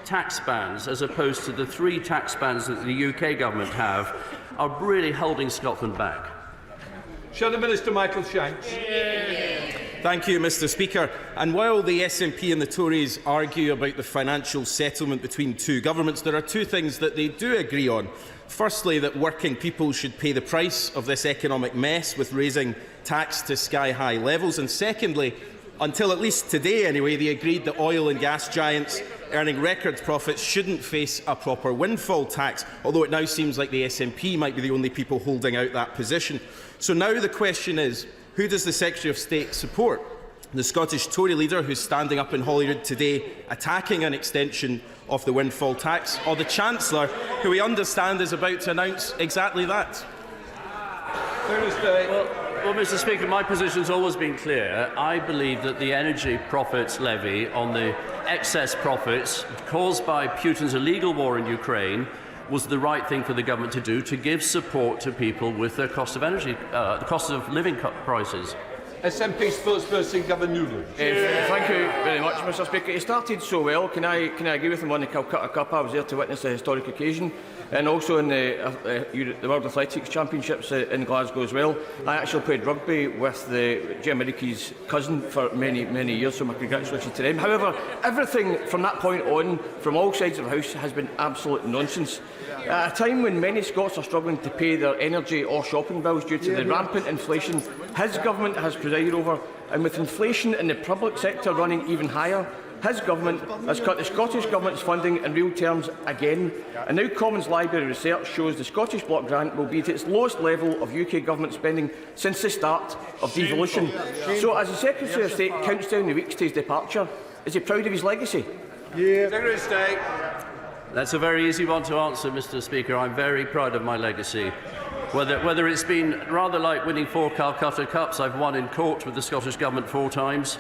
tax bands, as opposed to the 3 tax bands that the UK government have, are really holding Scotland back. Shadow Minister Michael Shanks. Thank you, Mr Speaker. And while the SNP and the Tories argue about the financial settlement between 2 governments, there are 2 things that they do agree on. Firstly, that working people should pay the price of this economic mess with raising tax to sky-high levels. And secondly, until at least today anyway, they agreed that oil and gas giants earning record profits shouldn't face a proper windfall tax, although it now seems like the SNP might be the only people holding out that position. So now the question is, who does the Secretary of State support? The Scottish Tory leader who's standing up in Holyrood today attacking an extension of the windfall tax, or the Chancellor, who we understand is about to announce exactly that? Well, Mr Speaker, my position has always been clear. I believe that the energy profits levy on the excess profits caused by Putin's illegal war in Ukraine was the right thing for the government to do, to give support to people with their cost of energy, the cost of living prices. SNP spokesperson Gavin Newland. Thank you very much, Mr Speaker. He started so well. Can I agree with him on the Calcutta Cup? I was there to witness a historic occasion, and also in the World Athletics Championships in Glasgow as well. I actually played rugby with Jim Miriki's cousin for many, many years, so my congratulations to them. However, everything from that point on, from all sides of the House, has been absolute nonsense. At a time when many Scots are struggling to pay their energy or shopping bills due to the rampant inflation his government has presided over, and with inflation in the public sector running even higher, his government has cut the Scottish Government's funding in real terms again, and now Commons Library research shows the Scottish Block Grant will be at its lowest level of UK government spending since the start of devolution. So, as the Secretary of State counts down the weeks to his departure, is he proud of his legacy? Secretary of State. That's a very easy one to answer, Mr Speaker. I'm very proud of my legacy. Whether it's been rather like winning 4 Calcutta Cups, I've won in court with the Scottish Government 4 times,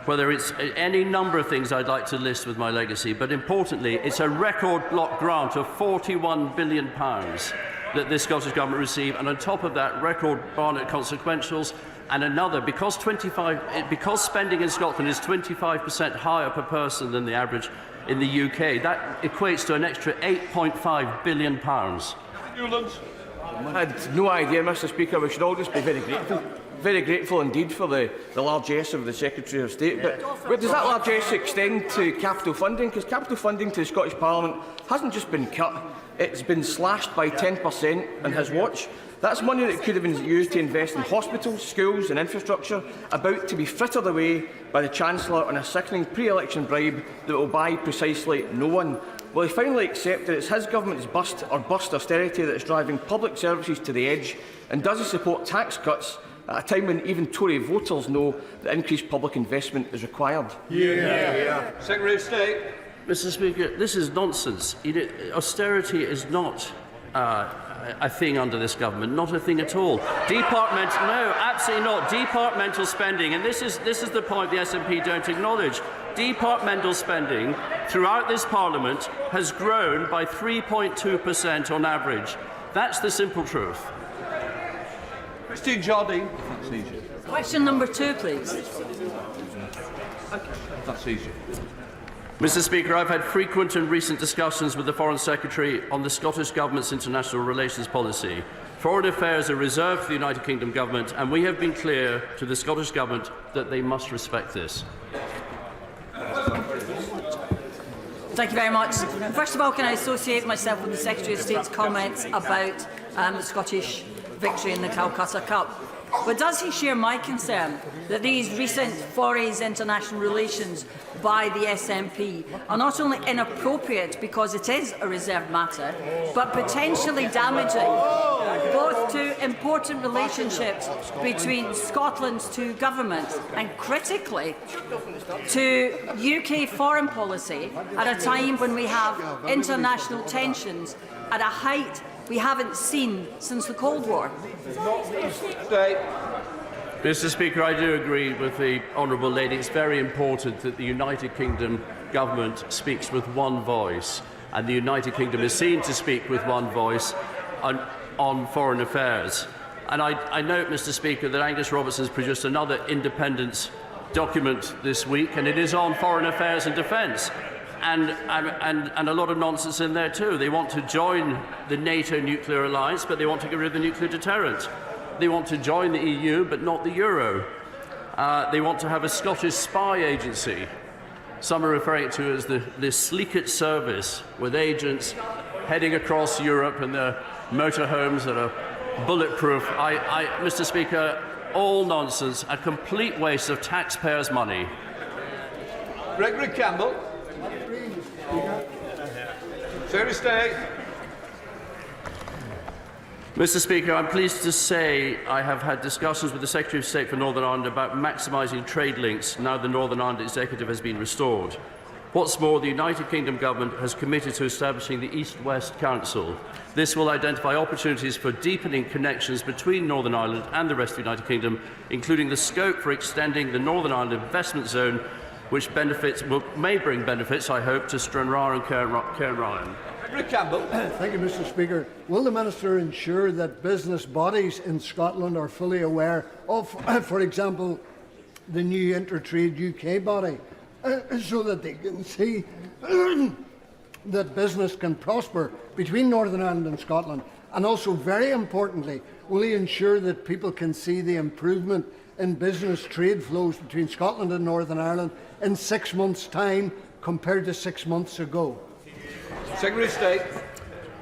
whether it's any number of things I'd like to list with my legacy, but importantly, it's a record block grant of £41 billion that the Scottish Government received, and on top of that, record Barnett consequentials, and another, because spending in Scotland is 25% higher per person than the average in the UK, that equates to an extra £8.5 billion. Newland. I had no idea, Mr Speaker. We should all just be very grateful. Very grateful indeed for the largesse of the Secretary of State. But does that largesse extend to capital funding? Because capital funding to the Scottish Parliament hasn't just been cut, it's been slashed by 10% on his watch. That's money that could have been used to invest in hospitals, schools and infrastructure, about to be frittered away by the Chancellor on a sickening pre-election bribe that will buy precisely no one. Will he finally accept that it's his government's bust austerity that is driving public services to the edge? And does he support tax cuts at a time when even Tory voters know that increased public investment is required? Secretary of State. Mr Speaker, this is nonsense. Austerity is not a thing under this government, not a thing at all. No, absolutely not. Departmental spending, and this is the point the SNP don't acknowledge. Departmental spending throughout this Parliament has grown by 3.2% on average. That's the simple truth. Christine Jardine. Question number 2, please. That's easy. Mr Speaker, I've had frequent and recent discussions with the Foreign Secretary on the Scottish Government's international relations policy. Foreign affairs are reserved for the United Kingdom Government, and we have been clear to the Scottish Government that they must respect this. Thank you very much. First of all, can I associate myself with the Secretary of State's comments about the Scottish victory in the Calcutta Cup? But does he share my concern that these recent forays into international relations by the SNP are not only inappropriate because it is a reserved matter, but potentially damaging both to important relationships between Scotland's 2 governments and, critically, to UK foreign policy at a time when we have international tensions at a height we haven't seen since the Cold War? Mr Speaker, I do agree with the honourable lady. It's very important that the United Kingdom Government speaks with one voice, and the United Kingdom is seen to speak with one voice on foreign affairs. And I note, Mr Speaker, that Angus Robertson has produced another independence document this week, and it is on foreign affairs and defence. and a lot of nonsense in there too. They want to join the NATO nuclear alliance, but they want to get rid of the nuclear deterrent. They want to join the EU, but not the euro. They want to have a Scottish spy agency. Some are referring to it as the Sleekit service, with agents heading across Europe in their motorhomes that are bulletproof. Mr. Speaker, all nonsense, a complete waste of taxpayers' money. Gregory Campbell. Secretary of State. Mr. Speaker, I'm pleased to say I have had discussions with the Secretary of State for Northern Ireland about maximising trade links now the Northern Ireland Executive has been restored. What's more, the United Kingdom Government has committed to establishing the East-West Council. This will identify opportunities for deepening connections between Northern Ireland and the rest of the United Kingdom, including the scope for extending the Northern Ireland Investment Zone, which may bring benefits, I hope, to Stranraer and Cairnryan. Rick Campbell. Thank you, Mr. Speaker. Will the Minister ensure that business bodies in Scotland are fully aware of, for example, the new Intertrade UK body, so that they can see that business can prosper between Northern Ireland and Scotland? And also, very importantly, will he ensure that people can see the improvement in business trade flows between Scotland and Northern Ireland in 6 months' time compared to 6 months ago? Secretary of State.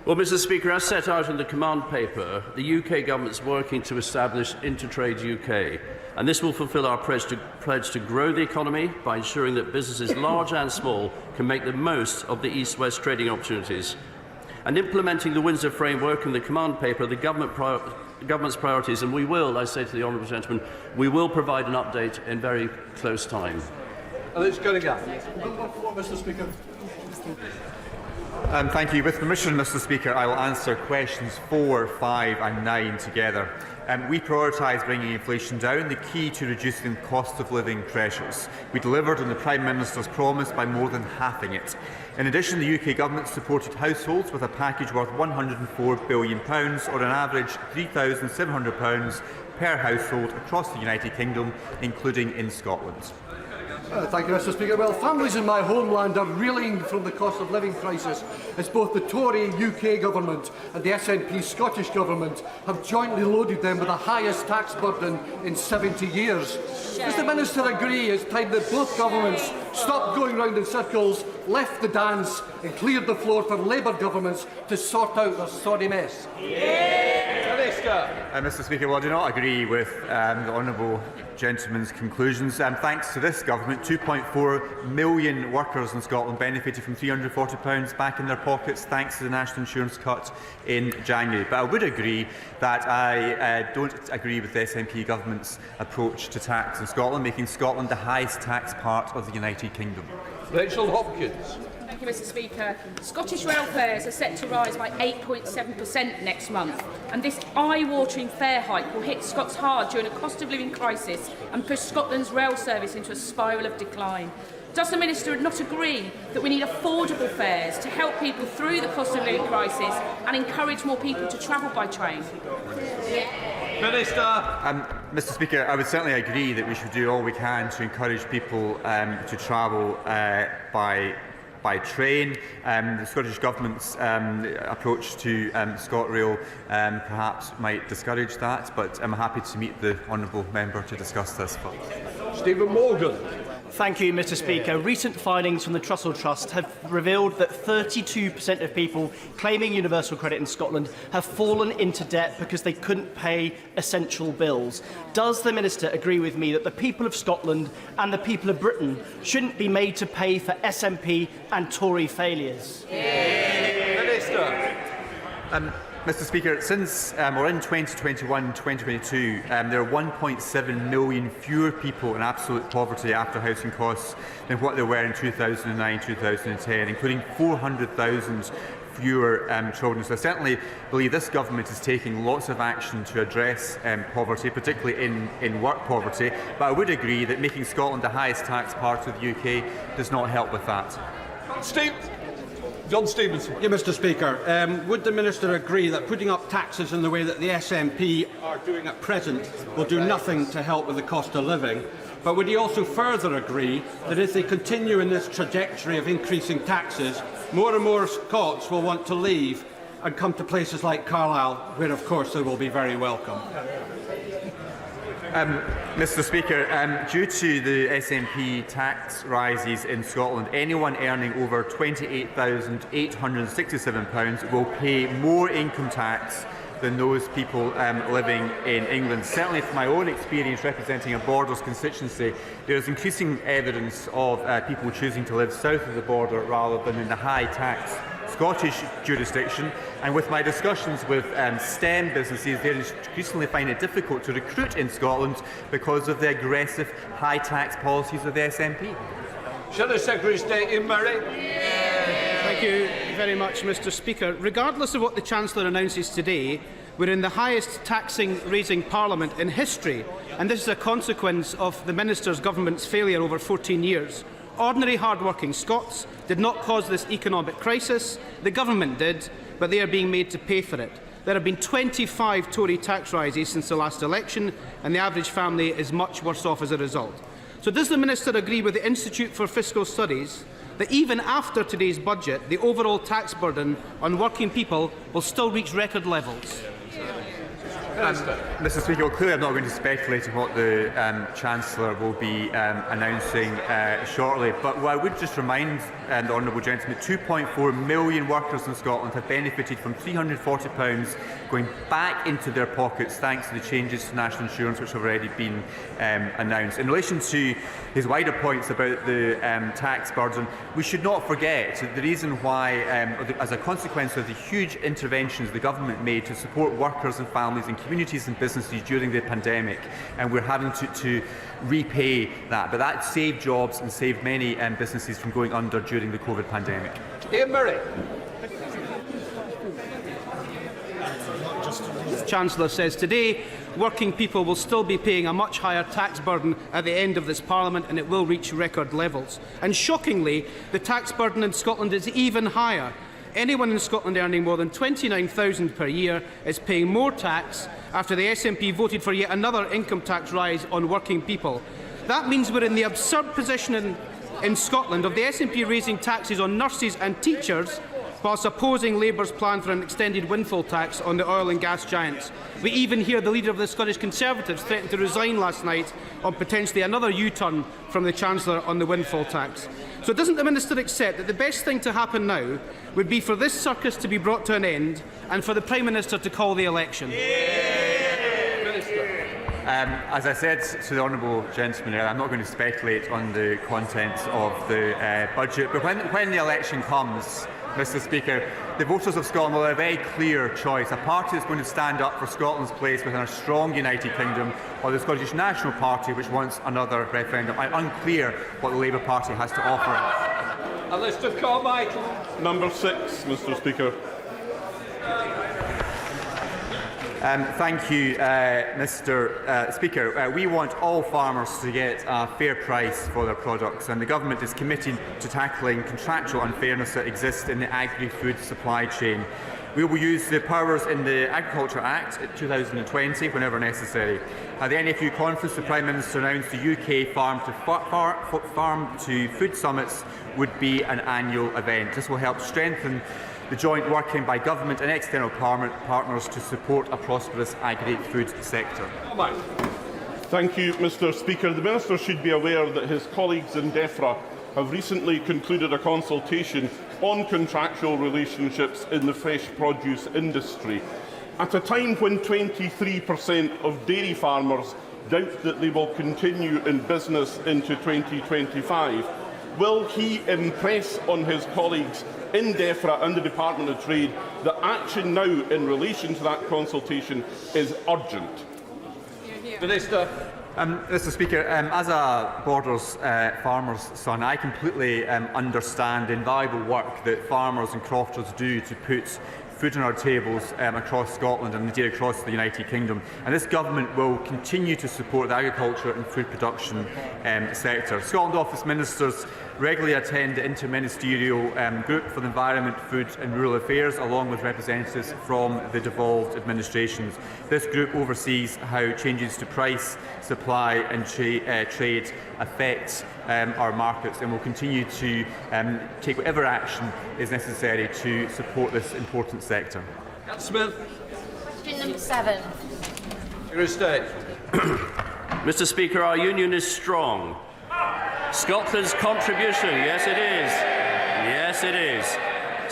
Well, Mr. Speaker, as set out in the command paper, the UK Government is working to establish Intertrade UK, and this will fulfil our pledge to grow the economy by ensuring that businesses large and small can make the most of the East-West trading opportunities. And implementing the Windsor framework and the command paper, the government's priorities, and we will, I say to the honourable gentleman, we will provide an update in very close time. And it's going again. Mr. Speaker. Thank you. With permission, Mr. Speaker, I will answer questions 4, 5 and 9 together. We prioritise bringing inflation down, the key to reducing cost of living pressures. We delivered on the Prime Minister's promise by more than halving it. In addition, the UK Government supported households with a package worth £104 billion, or an average £3,700 per household across the United Kingdom, including in Scotland. Thank you, Mr. Speaker. Well, families in my homeland are reeling from the cost of living crisis as both the Tory UK Government and the SNP Scottish Government have jointly loaded them with the highest tax burden in 70 years. Does the Minister agree it's time that both governments stopped going round in circles, left the dance and cleared the floor for Labour governments to sort out their sorry mess? Mr. Speaker, well, I do not agree with the honourable gentleman's conclusions. Thanks to this government, 2.4 million workers in Scotland benefited from £340 back in their pockets thanks to the national insurance cut in January. But I would agree that I don't agree with the SNP government's approach to tax in Scotland, making Scotland the highest tax part of the United Kingdom. Rachel Hopkins. Thank you, Mr. Speaker. Scottish rail fares are set to rise by 8.7% next month, and this eye-watering fare hike will hit Scots hard during a cost of living crisis and push Scotland's rail service into a spiral of decline. Does the Minister not agree that we need affordable fares to help people through the cost of living crisis and encourage more people to travel by train? Minister. Mr. Speaker, I would certainly agree that we should do all we can to encourage people to travel by train. The Scottish Government's approach to ScotRail perhaps might discourage that, but I'm happy to meet the honourable member to discuss this. Stephen Morgan. Thank you, Mr. Speaker. Recent findings from the Trussell Trust have revealed that 32% of people claiming universal credit in Scotland have fallen into debt because they couldn't pay essential bills. Does the Minister agree with me that the people of Scotland and the people of Britain shouldn't be made to pay for SNP and Tory failures? Minister. Mr. Speaker, since or in 2021-2022, there are 1.7 million fewer people in absolute poverty after housing costs than what there were in 2009-2010, including 400,000 fewer children. So I certainly believe this government is taking lots of action to address poverty, particularly in work poverty, but I would agree that making Scotland the highest tax part of the UK does not help with that. John Stevenson. Yeah, Mr. Speaker. Would the Minister agree that putting up taxes in the way that the SNP are doing at present will do nothing to help with the cost of living? But would he also further agree that if they continue in this trajectory of increasing taxes, more and more Scots will want to leave and come to places like Carlisle, where of course they will be very welcome? Mr. Speaker, due to the SNP tax rises in Scotland, anyone earning over £28,867 will pay more income tax than those people living in England. Certainly from my own experience representing a Borders constituency, there is increasing evidence of people choosing to live south of the border rather than in the high tax Scottish jurisdiction, and with my discussions with STEM businesses, they increasingly find it difficult to recruit in Scotland because of the aggressive high tax policies of the SNP. Shadow Secretary of State Ian Murray. Thank you very much, Mr. Speaker. Regardless of what the Chancellor announces today, we're in the highest taxing-raising Parliament in history, and this is a consequence of the Minister's government's failure over 14 years. Ordinary hard-working Scots did not cause this economic crisis. The government did, but they are being made to pay for it. There have been 25 Tory tax rises since the last election, and the average family is much worse off as a result. So does the Minister agree with the Institute for Fiscal Studies that even after today's budget, the overall tax burden on working people will still reach record levels? Mr. Speaker, clearly I'm not going to speculate on what the Chancellor will be announcing shortly, but I would just remind the honourable gentleman that 2.4 million workers in Scotland have benefited from £340 going back into their pockets thanks to the changes to national insurance which have already been announced. In relation to his wider points about the tax burden, we should not forget that the reason why, as a consequence of the huge interventions the government made to support workers and families and communities and businesses during the pandemic, and we're having to repay that. But that saved jobs and saved many businesses from going under during the COVID pandemic. Ian Murray. The Chancellor says today working people will still be paying a much higher tax burden at the end of this Parliament, and it will reach record levels. And shockingly, the tax burden in Scotland is even higher. Anyone in Scotland earning more than £29,000 per year is paying more tax after the SNP voted for yet another income tax rise on working people. That means we're in the absurd position in Scotland of the SNP raising taxes on nurses and teachers whilst opposing Labour's plan for an extended windfall tax on the oil and gas giants. We even hear the leader of the Scottish Conservatives threaten to resign last night on potentially another U-turn from the Chancellor on the windfall tax. So doesn't the Minister accept that the best thing to happen now would be for this circus to be brought to an end and for the Prime Minister to call the election? As I said to the honourable gentleman earlier, I'm not going to speculate on the contents of the budget, but when the election comes, Mr. Speaker, the voters of Scotland will have a very clear choice: a party that's going to stand up for Scotland's place within a strong United Kingdom, or the Scottish National Party, which wants another referendum. I'm unclear what the Labour Party has to offer. Alistair Carmichael. Number 6, Mr. Speaker. Thank you, Mr. Speaker. We want all farmers to get a fair price for their products, and the Government is committed to tackling contractual unfairness that exists in the agri-food supply chain. We will use the powers in the Agriculture Act 2020 whenever necessary. At the NFU conference, the Prime Minister announced the UK Farm to Food Summits would be an annual event. This will help strengthen the joint working by government and external partners to support a prosperous agri-food sector. Thank you, Mr. Speaker. The Minister should be aware that his colleagues in DEFRA have recently concluded a consultation on contractual relationships in the fresh produce industry. At a time when 23% of dairy farmers doubt that they will continue in business into 2025, will he impress on his colleagues in DEFRA and the Department of Trade that action now in relation to that consultation is urgent? Minister. Mr. Speaker, as a Borders farmer's son, I completely understand the invaluable work that farmers and crofters do to put food on our tables across Scotland and indeed across the United Kingdom. And this government will continue to support the agriculture and food production sector. Scotland Office Ministers regularly attend the Interministerial Group for the Environment, Food and Rural Affairs, along with representatives from the devolved administrations. This group oversees how changes to price, supply and trade affect our markets, and will continue to take whatever action is necessary to support this important sector. Smith. Question number 7. Mr. Speaker, our union is strong. Scotland's contribution, yes it is.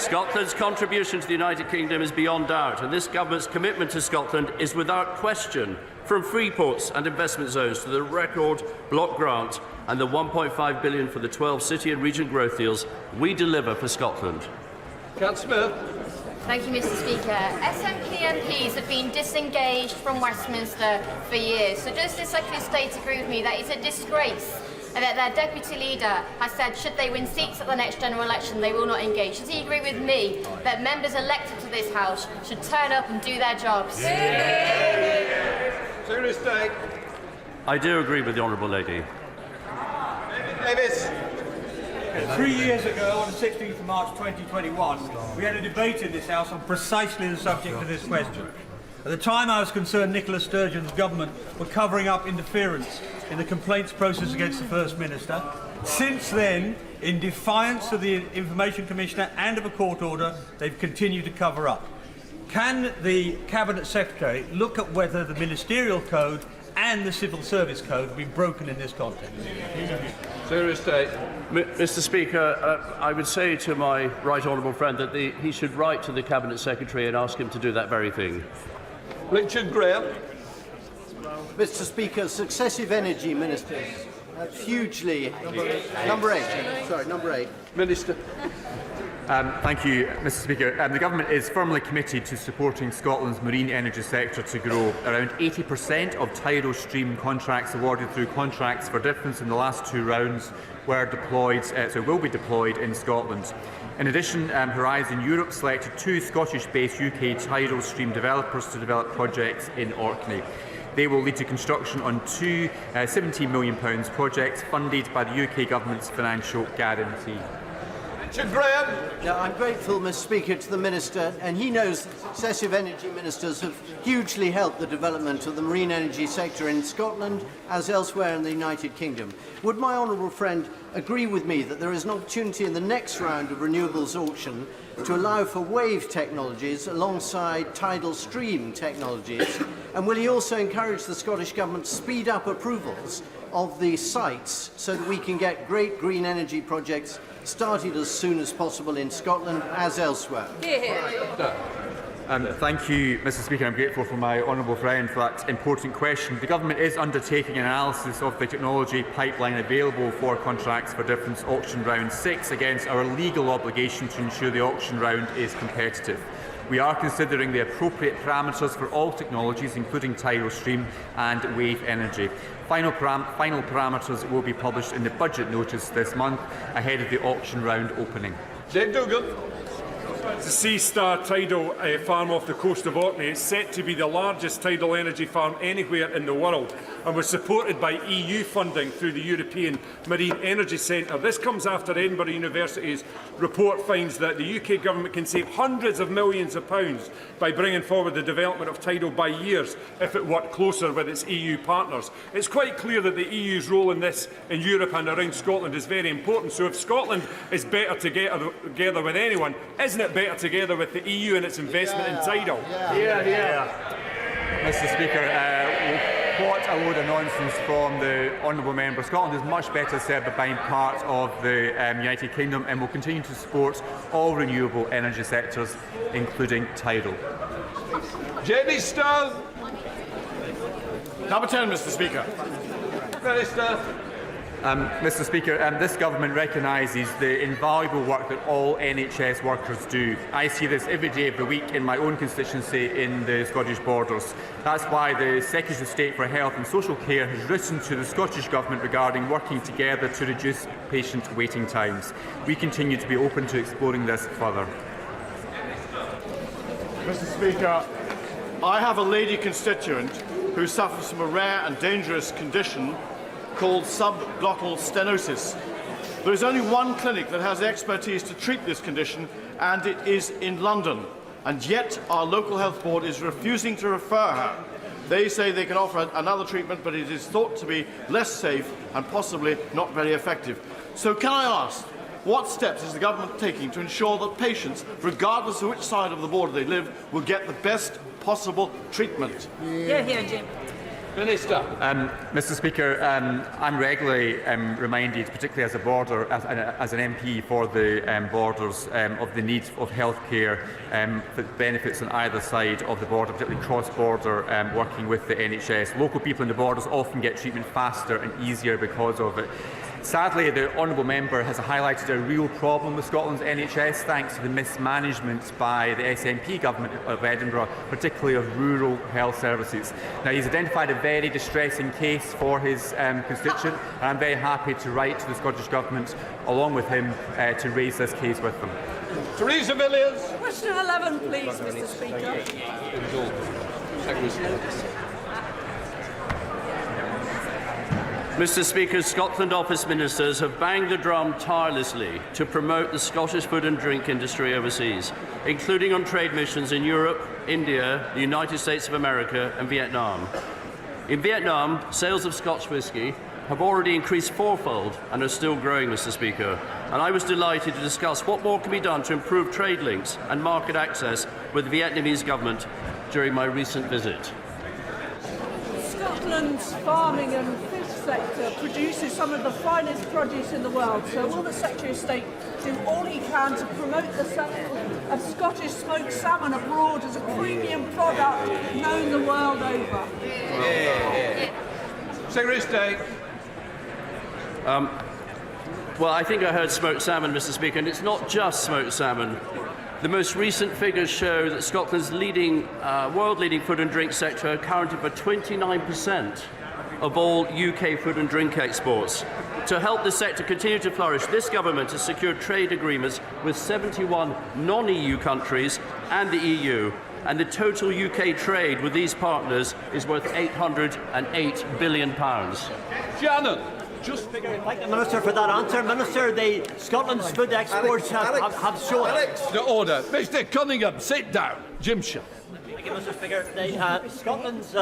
Scotland's contribution to the United Kingdom is beyond doubt, and this government's commitment to Scotland is without question, from free ports and investment zones to the record block grant and the £1.5 billion for the 12 city and region growth deals. We deliver for Scotland. Councillor Smith. Thank you, Mr. Speaker. SNP MPs have been disengaged from Westminster for years. So does the Secretary of State agree with me that it's a disgrace and that their deputy leader has said should they win seats at the next general election they will not engage? Does he agree with me that members elected to this House should turn up and do their jobs? Secretary of State. I do agree with the Honourable Lady. Davis. 3 years ago, on the 16th of March 2021, we had a debate in this House on precisely the subject of this question. At the time, I was concerned Nicola Sturgeon's government were covering up interference in the complaints process against the First Minister. Since then, in defiance of the Information Commissioner and of a court order, they've continued to cover up. Can the Cabinet Secretary look at whether the Ministerial Code and the Civil Service Code have been broken in this context? Secretary of State. Mr. Speaker, I would say to my right honourable friend that he should write to the Cabinet Secretary and ask him to do that very thing. Richard Graham. Mr. Speaker, successive energy ministers have hugely... Number 8. Minister. Thank you, Mr. Speaker. The Government is firmly committed to supporting Scotland's marine energy sector to grow. Around 80% of tidal stream contracts awarded through contracts for difference in the last 2 rounds were deployed, will be deployed in Scotland. In addition, Horizon Europe selected 2 Scottish-based UK tidal stream developers to develop projects in Orkney. They will lead to construction on 2 £17 million projects funded by the UK Government's financial guarantee. Now, I'm grateful, Mr. Speaker, to the Minister, and he knows that successive energy ministers have hugely helped the development of the marine energy sector in Scotland as elsewhere in the United Kingdom. Would my honourable friend agree with me that there is an opportunity in the next round of renewables auction to allow for wave technologies alongside tidal stream technologies? And will he also encourage the Scottish Government to speed up approvals of the sites so that we can get great green energy projects started as soon as possible in Scotland as elsewhere? Thank you, Mr. Speaker. I'm grateful for my honourable friend for that important question. The Government is undertaking an analysis of the technology pipeline available for contracts for difference auction round 6 against our legal obligation to ensure the auction round is competitive. We are considering the appropriate parameters for all technologies, including tidal stream and wave energy. Final parameters will be published in the budget notice this month ahead of the auction round opening. Jane Dougal. The Sea Star tidal farm off the coast of Orkney is set to be the largest tidal energy farm anywhere in the world and was supported by EU funding through the European Marine Energy Centre. This comes after Edinburgh University's report finds that the UK Government can save hundreds of millions of pounds by bringing forward the development of tidal by years if it worked closer with its EU partners. It's quite clear that the EU's role in this in Europe and around Scotland is very important. So if Scotland is better together with anyone, isn't it better together with the EU and its investment in tidal? Mr. Speaker, what a load of nonsense from the honourable member. Scotland is much better served by being part of the United Kingdom and will continue to support all renewable energy sectors, including tidal. Jenny Stone. Number 10, Mr. Speaker. Minister. Mr. Speaker, this Government recognises the invaluable work that all NHS workers do. I see this every day of the week in my own constituency in the Scottish Borders. That's why the Secretary of State for Health and Social Care has written to the Scottish Government regarding working together to reduce patient waiting times. We continue to be open to exploring this further. Mr. Speaker, I have a lady constituent who suffers from a rare and dangerous condition called subglottal stenosis. There is only one clinic that has the expertise to treat this condition, and it is in London. And yet our local health board is refusing to refer her. They say they can offer another treatment, but it is thought to be less safe and possibly not very effective. So can I ask, what steps is the government taking to ensure that patients, regardless of which side of the border they live, will get the best possible treatment? Here, Jim. Minister. Mr. Speaker, I'm regularly reminded, particularly as a border, as an MP for the borders, of the need of healthcare that benefits on either side of the border, particularly cross-border working with the NHS. Local people in the borders often get treatment faster and easier because of it. Sadly, the honourable member has highlighted a real problem with Scotland's NHS thanks to the mismanagement by the SNP government of Edinburgh, particularly of rural health services. Now, he's identified a very distressing case for his constituent, and I'm very happy to write to the Scottish Government along with him to raise this case with them. Theresa Villiers. Question 11, please, Mr. Speaker. Mr. Speaker, Scotland Office ministers have banged the drum tirelessly to promote the Scottish food and drink industry overseas, including on trade missions in Europe, India, the United States of America and Vietnam. In Vietnam, sales of Scotch whisky have already increased fourfold and are still growing, Mr. Speaker. And I was delighted to discuss what more can be done to improve trade links and market access with the Vietnamese government during my recent visit. Scotland's farming and fish sector produces some of the finest produce in the world, so will the Secretary of State do all he can to promote the sale of Scottish smoked salmon abroad as a premium product known the world over? Secretary of State. Well, I think I heard smoked salmon, Mr. Speaker, and it's not just smoked salmon. The most recent figures show that Scotland's world-leading food and drink sector accounted for 29% of all UK food and drink exports. To help the sector continue to flourish, this government has secured trade agreements with 71 non-EU countries and the EU, and the total UK trade with these partners is worth £808 billion. Janet. Thank the Minister for that answer. Minister, Scotland's food exports have shown... The order. Mr Cunningham, sit down. Jim Shaw. Thank you, Mr Speaker. Scotland's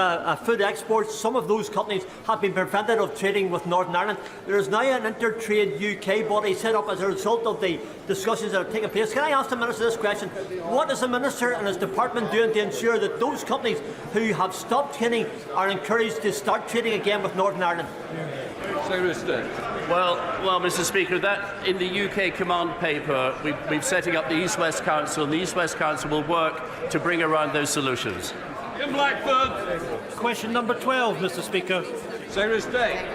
food exports, some of those companies have been prevented of trading with Northern Ireland. There is now an Intertrade UK body set up as a result of the discussions that have taken place. Can I ask the Minister this question? What is the Minister and his department doing to ensure that those companies who have stopped trading are encouraged to start trading again with Northern Ireland? Well, Mr. Speaker, that in the UK command paper, we're setting up the East-West Council, and the East-West Council will work to bring around those solutions. Jim Blackford. Question number 12, Mr. Speaker. Secretary of State.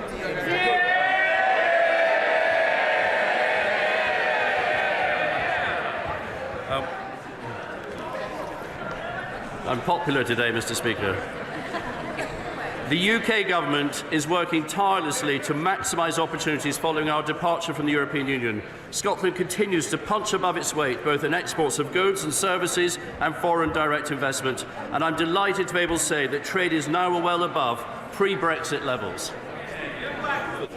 I'm popular today, Mr. Speaker. The UK government is working tirelessly to maximise opportunities following our departure from the European Union. Scotland continues to punch above its weight, both in exports of goods and services and foreign direct investment, and I'm delighted to be able to say that trade is now well above pre-Brexit levels.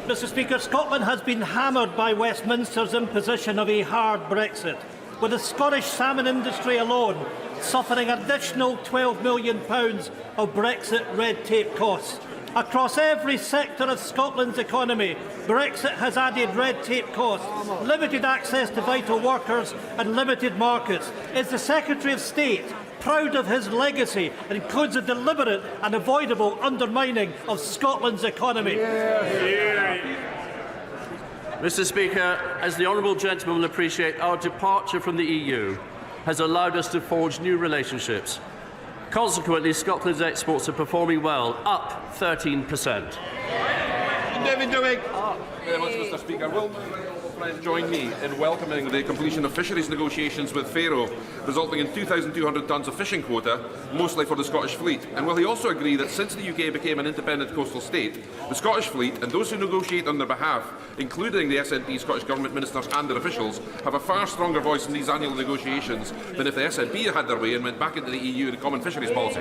Mr. Speaker, Scotland has been hammered by Westminster's imposition of a hard Brexit, with the Scottish salmon industry alone suffering additional £12 million of Brexit red tape costs. Across every sector of Scotland's economy, Brexit has added red tape costs, limited access to vital workers and limited markets. Is the Secretary of State proud of his legacy and includes a deliberate and avoidable undermining of Scotland's economy? Mr. Speaker, as the honourable gentleman will appreciate, our departure from the EU has allowed us to forge new relationships. Consequently, Scotland's exports are performing well, up 13%. David Dewick. Very much, Mr. Speaker. Well, friend join me in welcoming the completion of fisheries negotiations with Faroe, resulting in 2,200 tonnes of fishing quota, mostly for the Scottish fleet? And will he also agree that since the UK became an independent coastal state, the Scottish fleet and those who negotiate on their behalf, including the SNP, Scottish Government ministers and their officials, have a far stronger voice in these annual negotiations than if the SNP had their way and went back into the EU and the common fisheries policy?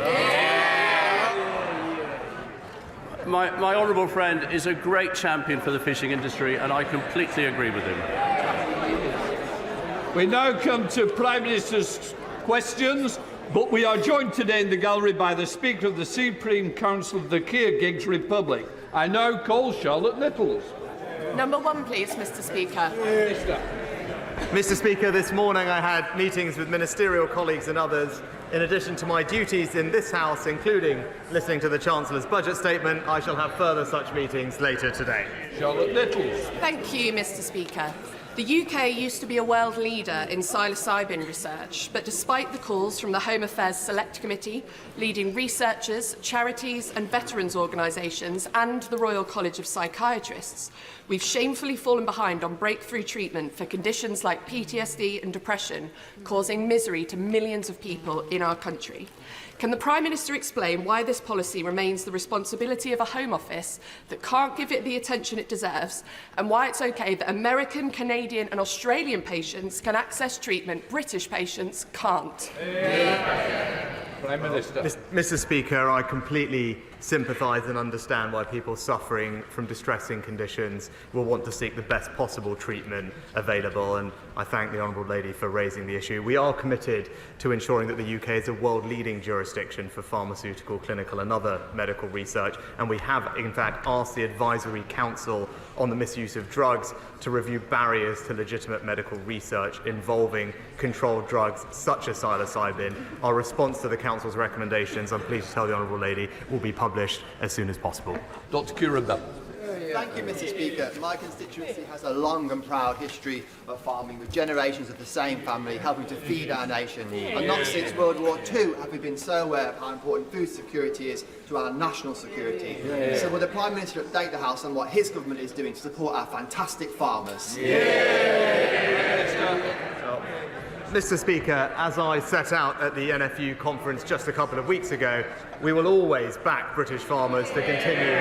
My honourable friend is a great champion for the fishing industry, and I completely agree with him. We now come to Prime Minister's questions, but we are joined today in the gallery by the Speaker of the Supreme Council of the Kyrgyz Republic. I now call Charlotte Nichols. Number 1, please, Mr. Speaker. Mr. Speaker, this morning I had meetings with ministerial colleagues and others. In addition to my duties in this House, including listening to the Chancellor's budget statement, I shall have further such meetings later today. Charlotte Nichols. Thank you, Mr. Speaker. The UK used to be a world leader in psilocybin research, but despite the calls from the Home Affairs Select Committee, leading researchers, charities and veterans organisations and the Royal College of Psychiatrists, we've shamefully fallen behind on breakthrough treatment for conditions like PTSD and depression, causing misery to millions of people in our country. Can the Prime Minister explain why this policy remains the responsibility of a Home Office that can't give it the attention it deserves, and why it's okay that American, Canadian and Australian patients can access treatment British patients can't? Prime Minister. Mr. Speaker, I completely sympathise and understand why people suffering from distressing conditions will want to seek the best possible treatment available, and I thank the Honourable Lady for raising the issue. We are committed to ensuring that the UK is a world-leading jurisdiction for pharmaceutical, clinical and other medical research, and we have in fact asked the Advisory Council on the Misuse of Drugs to review barriers to legitimate medical research involving controlled drugs such as psilocybin. Our response to the Council's recommendations, I'm pleased to tell the Honourable Lady, will be published as soon as possible. Dr. Curran. Thank you, Mr. Speaker. My constituency has a long and proud history of farming, with generations of the same family helping to feed our nation. And not since World War II have we been so aware of how important food security is to our national security. So will the Prime Minister update the House on what his government is doing to support our fantastic farmers? Mr. Speaker, as I set out at the NFU conference just a couple of weeks ago, we will always back British farmers to continue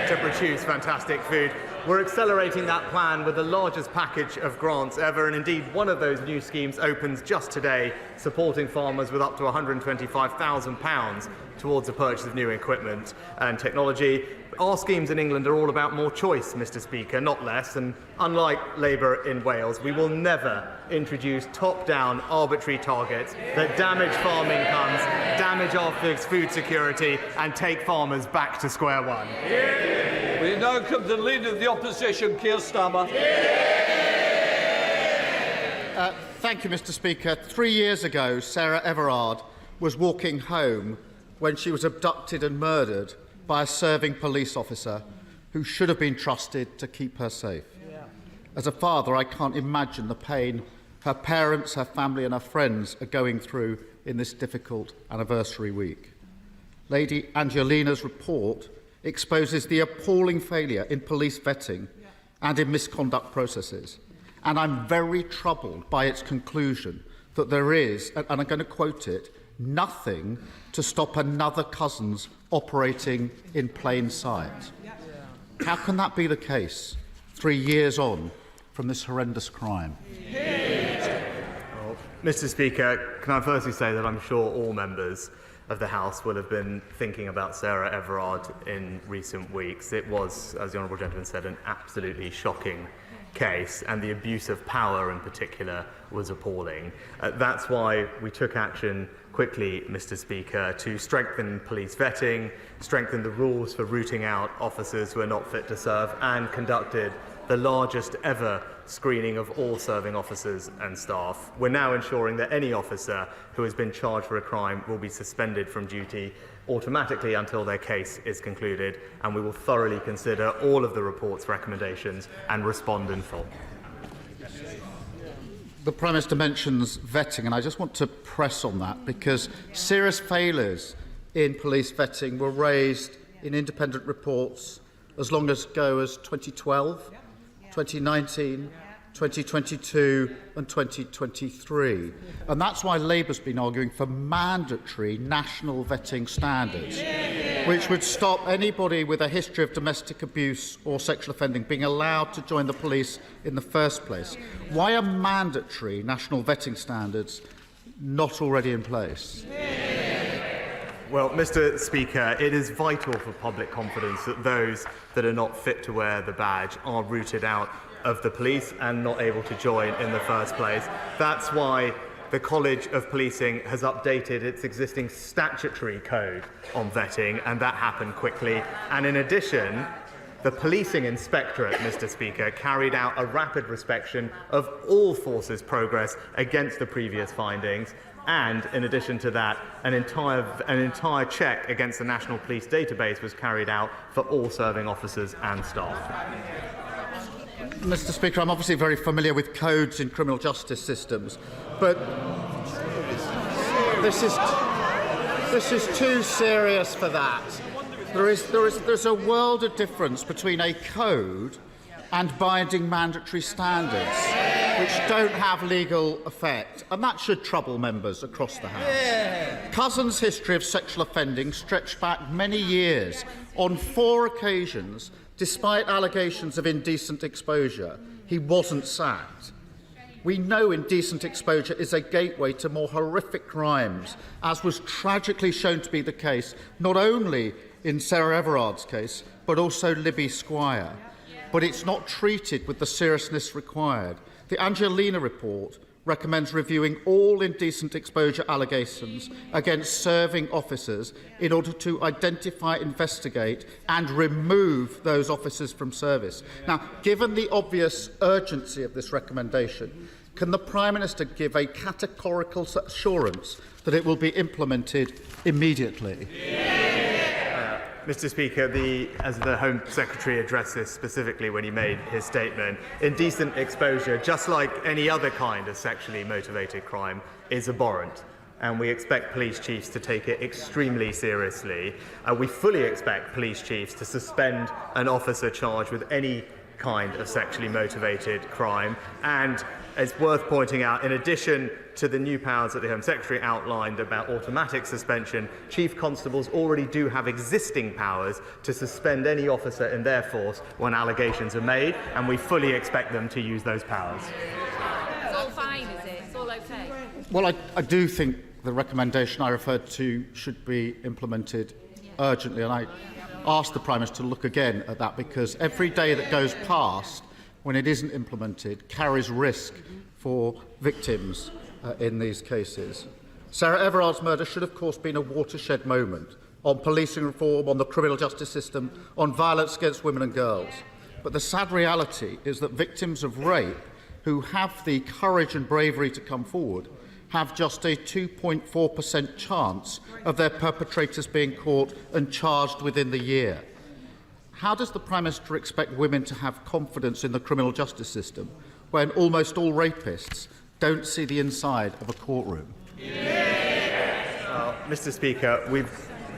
to produce fantastic food. We're accelerating that plan with the largest package of grants ever, and indeed one of those new schemes opens just today, supporting farmers with up to £125,000 towards the purchase of new equipment and technology. Our schemes in England are all about more choice, Mr. Speaker, not less, and unlike Labour in Wales, we will never introduce top-down arbitrary targets that damage farm incomes, damage our food security and take farmers back to square one. We now come to the Leader of the Opposition, Keir Starmer. Thank you, Mr. Speaker. 3 years ago, Sarah Everard was walking home when she was abducted and murdered by a serving police officer who should have been trusted to keep her safe. As a father, I can't imagine the pain her parents, her family and her friends are going through in this difficult anniversary week. Lady Angelina's report exposes the appalling failure in police vetting and in misconduct processes. And I'm very troubled by its conclusion that there is, and I'm going to quote it, nothing to stop another Cousins operating in plain sight. How can that be the case 3 years on from this horrendous crime? Mr. Speaker, can I firstly say that I'm sure all members of the House will have been thinking about Sarah Everard in recent weeks. It was, as the Honourable Gentleman said, an absolutely shocking case, and the abuse of power in particular was appalling. That's why we took action quickly, Mr. Speaker, to strengthen police vetting, strengthen the rules for rooting out officers who are not fit to serve, and conducted the largest ever screening of all serving officers and staff. We're now ensuring that any officer who has been charged for a crime will be suspended from duty automatically until their case is concluded, and we will thoroughly consider all of the report's recommendations and respond in full. The Prime Minister mentions vetting, and I just want to press on that because serious failures in police vetting were raised in independent reports as long ago as 2012, 2019 2022 and 2023. And that's why Labour's been arguing for mandatory national vetting standards, which would stop anybody with a history of domestic abuse or sexual offending being allowed to join the police in the first place. Why are mandatory national vetting standards not already in place? Well, Mr. Speaker, it is vital for public confidence that those that are not fit to wear the badge are rooted out of the police and not able to join in the first place. That's why the College of Policing has updated its existing statutory code on vetting, and that happened quickly. And in addition, the Policing Inspectorate, Mr. Speaker, carried out a rapid inspection of all forces' progress against the previous findings. And in addition to that, an entire check against the National Police Database was carried out for all serving officers and staff. Mr. Speaker, I'm obviously very familiar with codes in criminal justice systems, but this is too serious for that. There's a world of difference between a code and binding mandatory standards, which don't have legal effect, and that should trouble members across the House. Cousin's history of sexual offending stretched back many years. On 4 occasions, despite allegations of indecent exposure, he wasn't sacked. We know indecent exposure is a gateway to more horrific crimes, as was tragically shown to be the case not only in Sarah Everard's case, but also Libby Squire. But it's not treated with the seriousness required. The Angelina report recommends reviewing all indecent exposure allegations against serving officers in order to identify, investigate and remove those officers from service. Now, given the obvious urgency of this recommendation, can the Prime Minister give a categorical assurance that it will be implemented immediately? Mr. Speaker, as the Home Secretary addressed this specifically when he made his statement, indecent exposure, just like any other kind of sexually motivated crime, is abhorrent. And we expect police chiefs to take it extremely seriously. We fully expect police chiefs to suspend an officer charged with any kind of sexually motivated crime. And it's worth pointing out, in addition to the new powers that the Home Secretary outlined about automatic suspension, Chief Constables already do have existing powers to suspend any officer in their force when allegations are made, and we fully expect them to use those powers. It's all fine, is it? It's all okay? Well, I do think the recommendation I referred to should be implemented urgently, and I ask the Prime Minister to look again at that, because every day that goes past when it isn't implemented carries risk for victims in these cases. Sarah Everard's murder should, of course, been a watershed moment on policing reform, on the criminal justice system, on violence against women and girls. But the sad reality is that victims of rape who have the courage and bravery to come forward have just a 2.4% chance of their perpetrators being caught and charged within the year. How does the Prime Minister expect women to have confidence in the criminal justice system when almost all rapists don't see the inside of a courtroom? Mr. Speaker,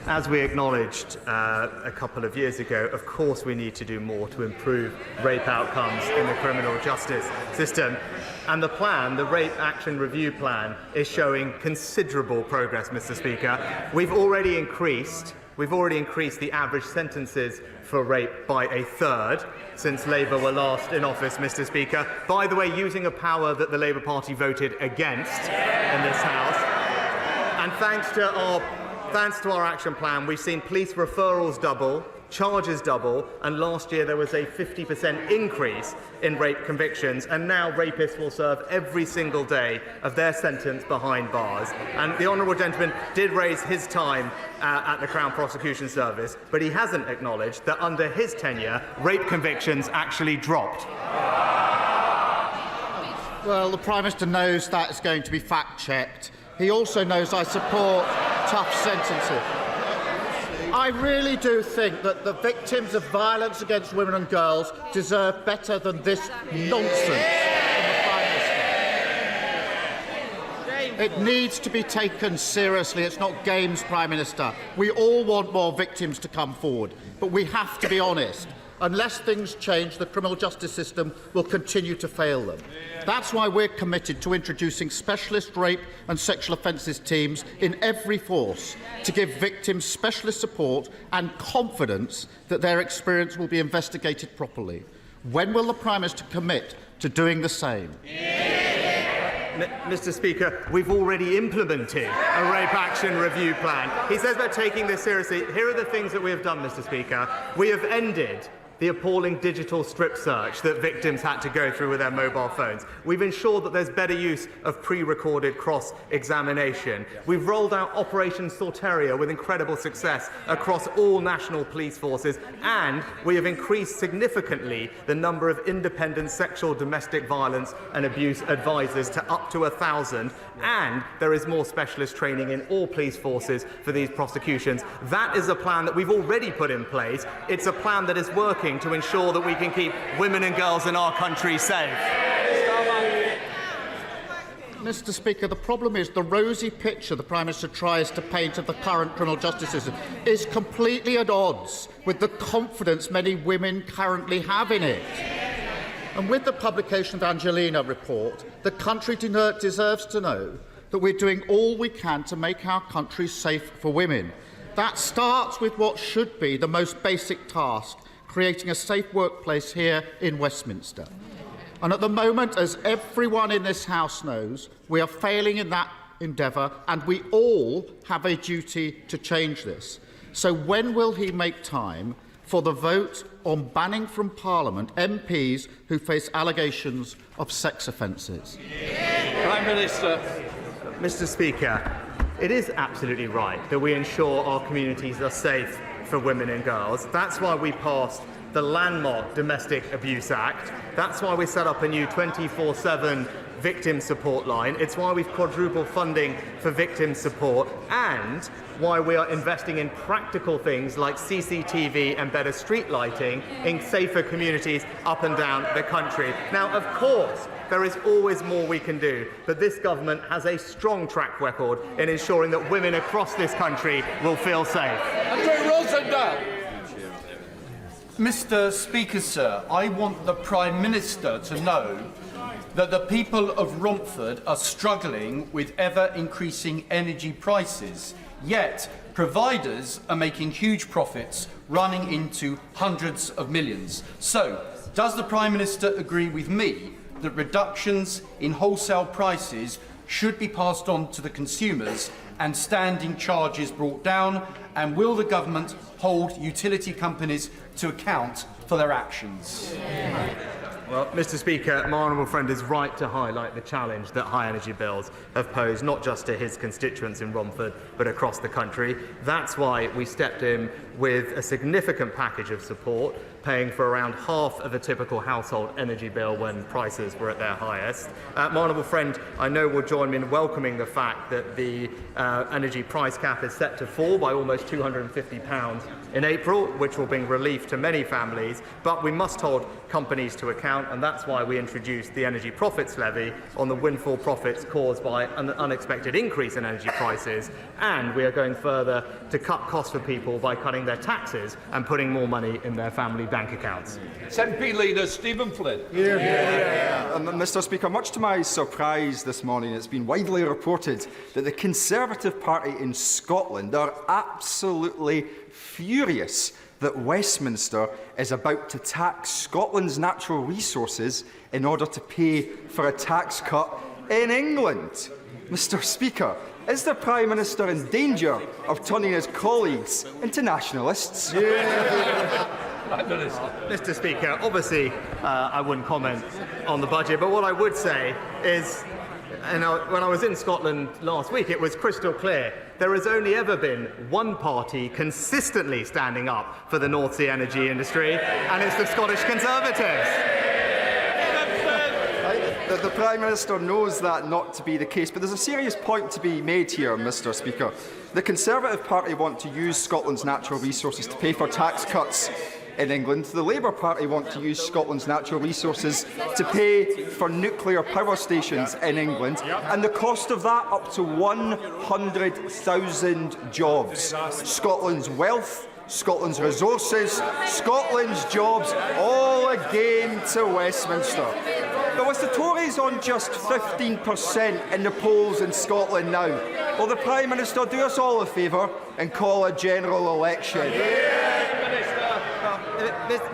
as we acknowledged a couple of years ago, of course we need to do more to improve rape outcomes in the criminal justice system. And the plan, the Rape Action Review Plan, is showing considerable progress, Mr. Speaker. We've already increased the average sentences for rape by 1/3 since Labour were last in office, Mr. Speaker. By the way, using a power that the Labour Party voted against in this House. And thanks to our action plan, we've seen police referrals double, charges double, and last year there was a 50% increase in rape convictions, and now rapists will serve every single day of their sentence behind bars. And the honourable gentleman did raise his time at the Crown Prosecution Service, but he hasn't acknowledged that under his tenure, rape convictions actually dropped. Well, the Prime Minister knows that is going to be fact-checked. He also knows I support tough sentences. I really do think that the victims of violence against women and girls deserve better than this nonsense from the Prime Minister. It needs to be taken seriously. It's not games, Prime Minister. We all want more victims to come forward, but we have to be honest. Unless things change, the criminal justice system will continue to fail them. That's why we're committed to introducing specialist rape and sexual offences teams in every force to give victims specialist support and confidence that their experience will be investigated properly. When will the Prime Minister commit to doing the same? Mr. Speaker, we've already implemented a rape action review plan. He says we're taking this seriously. Here are the things that we have done, Mr. Speaker. We have ended the appalling digital strip search that victims had to go through with their mobile phones. We've ensured that there's better use of pre-recorded cross-examination. We've rolled out Operation Sorteria with incredible success across all national police forces, and we have increased significantly the number of independent sexual domestic violence and abuse advisors to up to 1,000, and there is more specialist training in all police forces for these prosecutions. That is a plan that we've already put in place. It's a plan that is working to ensure that we can keep women and girls in our country safe. Mr. Speaker, the problem is the rosy picture the Prime Minister tries to paint of the current criminal justice system is completely at odds with the confidence many women currently have in it. And with the publication of the Angelina report, the country deserves to know that we're doing all we can to make our country safe for women. That starts with what should be the most basic task, creating a safe workplace here in Westminster. And at the moment, as everyone in this House knows, we are failing in that endeavour, and we all have a duty to change this. So when will he make time for the vote on banning from Parliament MPs who face allegations of sex offences? Prime Minister. Mr. Speaker, it is absolutely right that we ensure our communities are safe for women and girls. That's why we passed the landmark Domestic Abuse Act. That's why we set up a new 24/7 victim support line. It's why we've quadrupled funding for victim support, and why we are investing in practical things like CCTV and better street lighting in safer communities up and down the country. Now, of course, there is always more we can do, but this government has a strong track record in ensuring that women across this country will feel safe. Mr. Speaker, sir, I want the Prime Minister to know that the people of Romford are struggling with ever-increasing energy prices, yet providers are making huge profits, running into hundreds of millions. So, does the Prime Minister agree with me that reductions in wholesale prices should be passed on to the consumers and standing charges brought down? And will the government hold utility companies to account for their actions? Well, Mr. Speaker, my honourable friend is right to highlight the challenge that high energy bills have posed, not just to his constituents in Romford, but across the country. That's why we stepped in with a significant package of support, paying for around half of a typical household energy bill when prices were at their highest. My honourable friend, I know, will join me in welcoming the fact that the energy price cap is set to fall by almost £250 in April, which will bring relief to many families, but we must hold companies to account, and that's why we introduced the energy profits levy on the windfall profits caused by an unexpected increase in energy prices, and we are going further to cut costs for people by cutting their taxes and putting more money in their family bank accounts. SNP Leader Stephen Flynn. Mr. Speaker, much to my surprise this morning, it's been widely reported that the Conservative Party in Scotland are absolutely furious that Westminster is about to tax Scotland's natural resources in order to pay for a tax cut in England. Mr. Speaker, is the Prime Minister in danger of turning his colleagues into nationalists? Mr. Speaker, obviously I wouldn't comment on the budget, but what I would say is, when I was in Scotland last week, it was crystal clear. There has only ever been one party consistently standing up for the North Sea energy industry, and it's the Scottish Conservatives. The Prime Minister knows that not to be the case, but there's a serious point to be made here, Mr. Speaker. The Conservative Party want to use Scotland's natural resources to pay for tax cuts in England. The Labour Party want to use Scotland's natural resources to pay for nuclear power stations in England, and the cost of that up to 100,000 jobs. Scotland's wealth Scotland's resources, Scotland's jobs, all again to Westminster. But with the Tories on just 15% in the polls in Scotland now, will the Prime Minister do us all a favour and call a general election?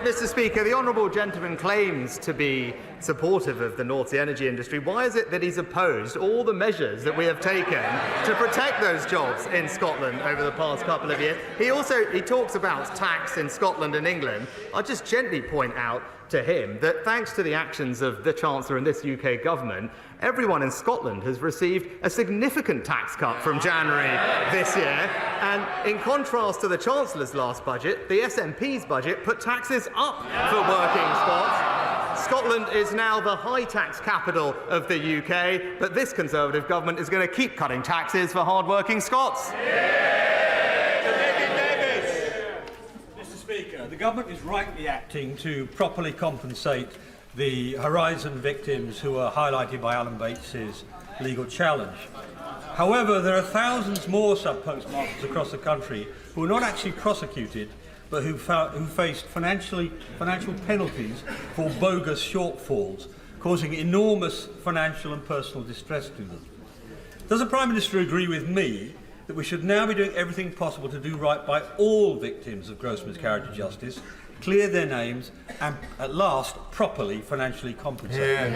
Mr. Speaker, the honourable gentleman claims to be supportive of the North Sea energy industry. Why is it that he's opposed all the measures that we have taken to protect those jobs in Scotland over the past couple of years? He talks about tax in Scotland and England. I'll just gently point out to him that thanks to the actions of the Chancellor and this UK government, everyone in Scotland has received a significant tax cut from January this year. And in contrast to the Chancellor's last budget, the SNP's budget put taxes up for working Scots. Scotland is now the high tax capital of the UK, but this Conservative government is going to keep cutting taxes for hard-working Scots. Speaker, the government is rightly acting to properly compensate the Horizon victims who are highlighted by Alan Bates's legal challenge. However, there are thousands more sub-postmasters across the country who are not actually prosecuted, but who faced financial penalties for bogus shortfalls, causing enormous financial and personal distress to them. Does the Prime Minister agree with me that we should now be doing everything possible to do right by all victims of gross miscarriage of justice, clear their names, and at last properly financially compensate?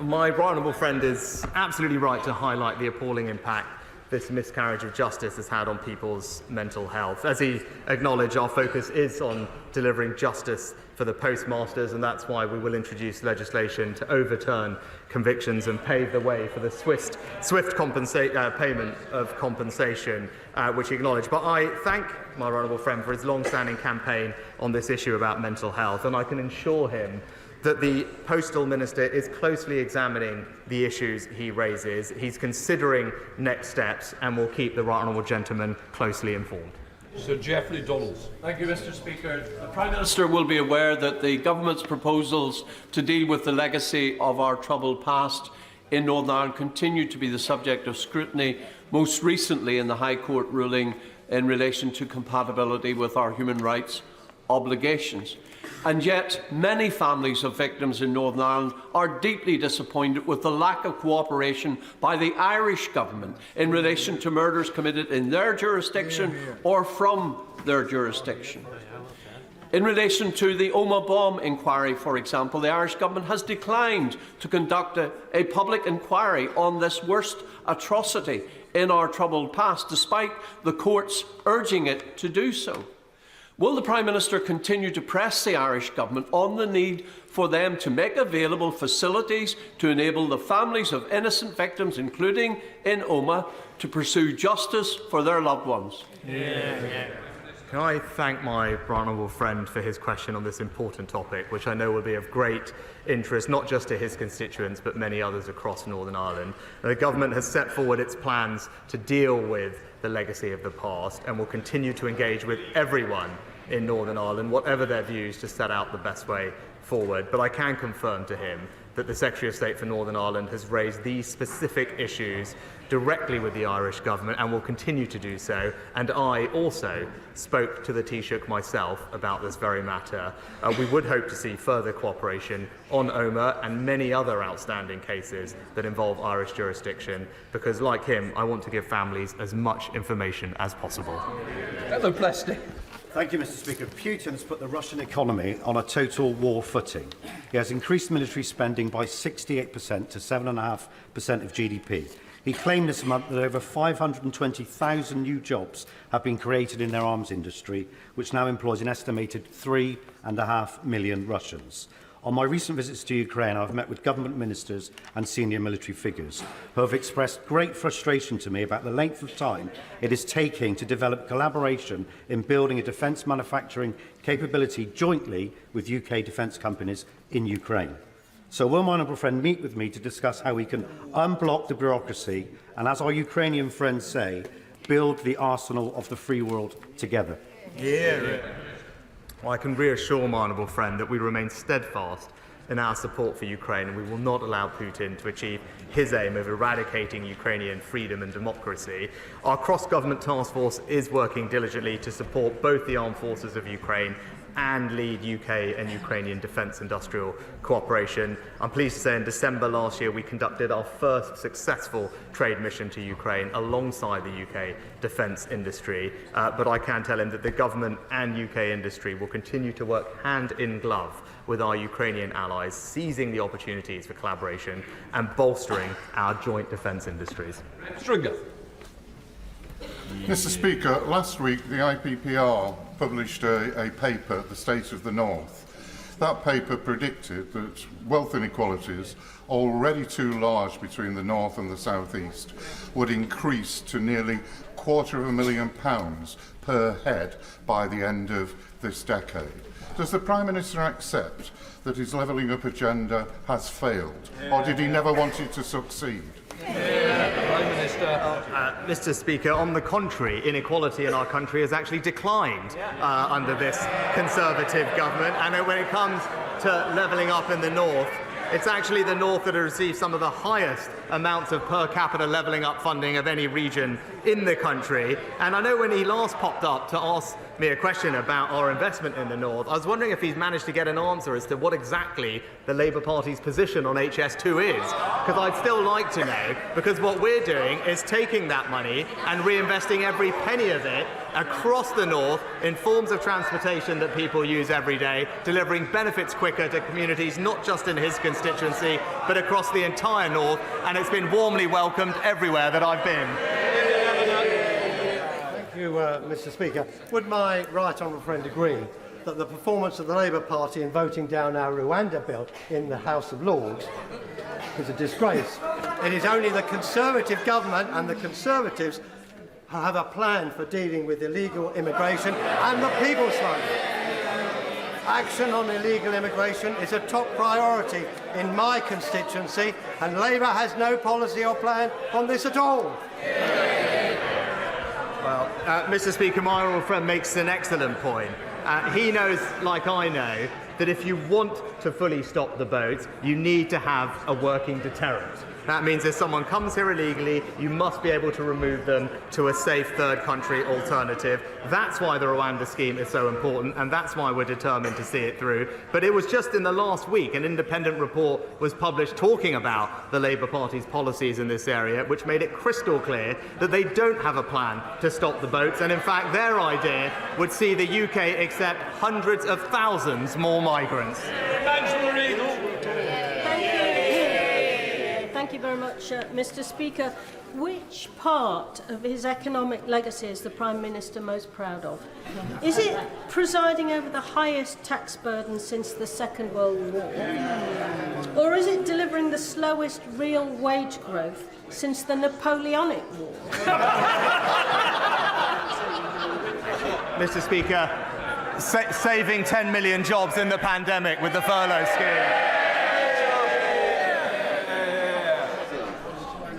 My right honourable friend is absolutely right to highlight the appalling impact this miscarriage of justice has had on people's mental health. As he acknowledged, our focus is on delivering justice for the postmasters, and that's why we will introduce legislation to overturn convictions and pave the way for the swift payment of compensation, which he acknowledged. But I thank my honourable friend for his long-standing campaign on this issue about mental health, and I can assure him that the Postal Minister is closely examining the issues he raises. He's considering next steps and will keep the right honourable gentleman closely informed. Sir Geoffrey Donalds. Thank you, Mr. Speaker. The Prime Minister will be aware that the Government's proposals to deal with the legacy of our troubled past in Northern Ireland continue to be the subject of scrutiny, most recently in the High Court ruling in relation to compatibility with our human rights obligations. And yet, many families of victims in Northern Ireland are deeply disappointed with the lack of cooperation by the Irish Government in relation to murders committed in their jurisdiction or from their jurisdiction. In relation to the Omagh bomb inquiry, for example, the Irish Government has declined to conduct a public inquiry on this worst atrocity in our troubled past, despite the courts urging it to do so. Will the Prime Minister continue to press the Irish Government on the need for them to make available facilities to enable the families of innocent victims, including in Omagh, to pursue justice for their loved ones? Can I thank my honourable friend for his question on this important topic, which I know will be of great interest not just to his constituents but many others across Northern Ireland. The Government has set forward its plans to deal with the legacy of the past and will continue to engage with everyone in Northern Ireland, whatever their views, to set out the best way forward. But I can confirm to him that the Secretary of State for Northern Ireland has raised these specific issues directly with the Irish Government and will continue to do so. And I also spoke to the Taoiseach myself about this very matter. We would hope to see further cooperation on Omagh and many other outstanding cases that involve Irish jurisdiction, because, like him, I want to give families as much information as possible. Ellen Plesty. Thank you, Mr. Speaker. Putin has put the Russian economy on a total war footing. He has increased military spending by 68% to 7.5% of GDP. He claimed this month that over 520,000 new jobs have been created in their arms industry, which now employs an estimated 3.5 million Russians. On my recent visits to Ukraine, I have met with government ministers and senior military figures who have expressed great frustration to me about the length of time it is taking to develop collaboration in building a defence manufacturing capability jointly with UK defence companies in Ukraine. So will my honourable friend meet with me to discuss how we can unblock the bureaucracy and, as our Ukrainian friends say, build the arsenal of the free world together? Well, I can reassure my honourable friend that we remain steadfast in our support for Ukraine, and we will not allow Putin to achieve his aim of eradicating Ukrainian freedom and democracy. Our cross-government task force is working diligently to support both the armed forces of Ukraine and lead UK and Ukrainian defence industrial cooperation. I'm pleased to say in December last year we conducted our first successful trade mission to Ukraine alongside the UK defence industry, but I can tell him that the government and UK industry will continue to work hand in glove with our Ukrainian allies, seizing the opportunities for collaboration and bolstering our joint defence industries. Stringer. Mr. Speaker, last week the IPPR published a paper, The State of the North. That paper predicted that wealth inequalities, already too large between the North and the South East, would increase to nearly £250,000 per head by the end of this decade. Does the Prime Minister accept that his levelling up agenda has failed, or did he never want it to succeed? Mr. Speaker, on the contrary, inequality in our country has actually declined under this Conservative government. And when it comes to levelling up in the North, it's actually the North that has received some of the highest amounts of per capita levelling up funding of any region in the country. And I know when he last popped up to ask me a question about our investment in the North, I was wondering if he's managed to get an answer as to what exactly the Labour Party's position on HS2 is. Because I'd still like to know, because what we're doing is taking that money and reinvesting every penny of it across the North in forms of transportation that people use every day, delivering benefits quicker to communities not just in his constituency but across the entire North, and it's been warmly welcomed everywhere that I've been. Thank you, Mr. Speaker. Would my right honourable friend agree that the performance of the Labour Party in voting down our Rwanda bill in the House of Lords is a disgrace? It is only the Conservative government and the Conservatives have a plan for dealing with illegal immigration and the people's vote. Action on illegal immigration is a top priority in my constituency, and Labour has no policy or plan on this at all. Well, Mr. Speaker, my honourable friend makes an excellent point. He knows, like I know, that if you want to fully stop the boats, you need to have a working deterrent. That means if someone comes here illegally, you must be able to remove them to a safe third country alternative. That's why the Rwanda scheme is so important, and that's why we're determined to see it through. But it was just in the last week an independent report was published talking about the Labour Party's policies in this area, which made it crystal clear that they don't have a plan to stop the boats, and in fact their idea would see the UK accept hundreds of thousands more migrants. Thank you very much, Mr. Speaker. Which part of his economic legacy is the Prime Minister most proud of? Is it presiding over the highest tax burden since the Second World War? Or is it delivering the slowest real wage growth since the Napoleonic War? Mr. Speaker, saving 10 million jobs in the pandemic with the furlough scheme.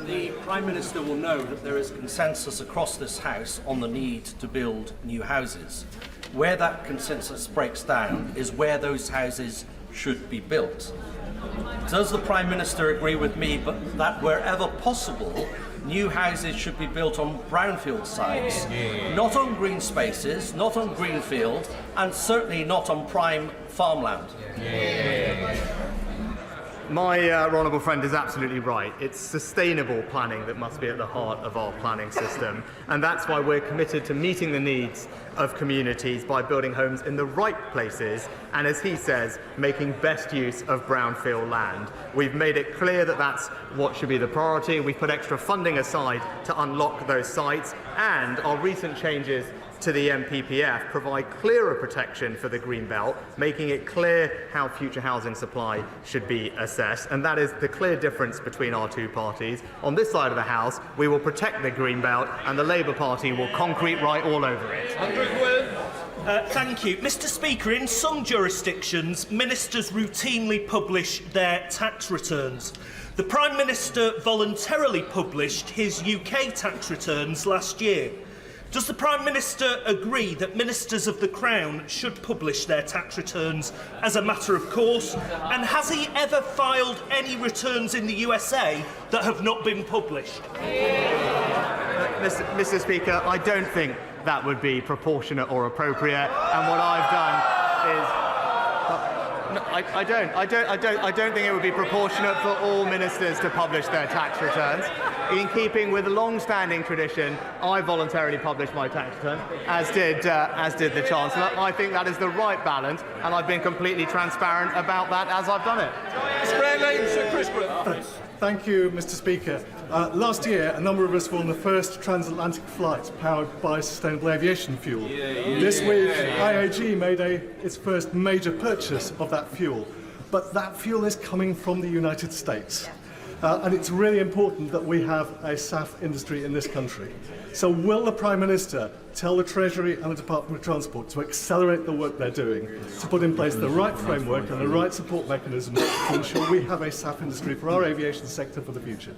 The Prime Minister will know that there is consensus across this House on the need to build new houses. Where that consensus breaks down is where those houses should be built. Does the Prime Minister agree with me that wherever possible, new houses should be built on brownfield sites, not on green spaces, not on greenfield, and certainly not on prime farmland? My honourable friend is absolutely right. It's sustainable planning that must be at the heart of our planning system, and that's why we're committed to meeting the needs of communities by building homes in the right places and, as he says, making best use of brownfield land. We've made it clear that that's what should be the priority. We've put extra funding aside to unlock those sites, and our recent changes to the MPPF provide clearer protection for the Greenbelt, making it clear how future housing supply should be assessed. And that is the clear difference between our two parties. On this side of the House, we will protect the Greenbelt, and the Labour Party will concrete right all over it. Thank you. Mr. Speaker, in some jurisdictions, ministers routinely publish their tax returns. The Prime Minister voluntarily published his UK tax returns last year. Does the Prime Minister agree that ministers of the Crown should publish their tax returns as a matter of course? And has he ever filed any returns in the USA that have not been published? Mr. Speaker, I don't think that would be proportionate or appropriate. And what I've done is... No, I don't think it would be proportionate for all ministers to publish their tax returns. In keeping with the long-standing tradition, I voluntarily published my tax return, as did the Chancellor. I think that is the right balance, and I've been completely transparent about that as I've done it. Thank you, Mr. Speaker. Last year, a number of us were on the first transatlantic flight powered by sustainable aviation fuel. This week, IAG made its first major purchase of that fuel. But that fuel is coming from the United States. And it's really important that we have a SAF industry in this country. So will the Prime Minister tell the Treasury and the Department of Transport to accelerate the work they're doing, to put in place the right framework and the right support mechanisms to ensure we have a SAF industry for our aviation sector for the future?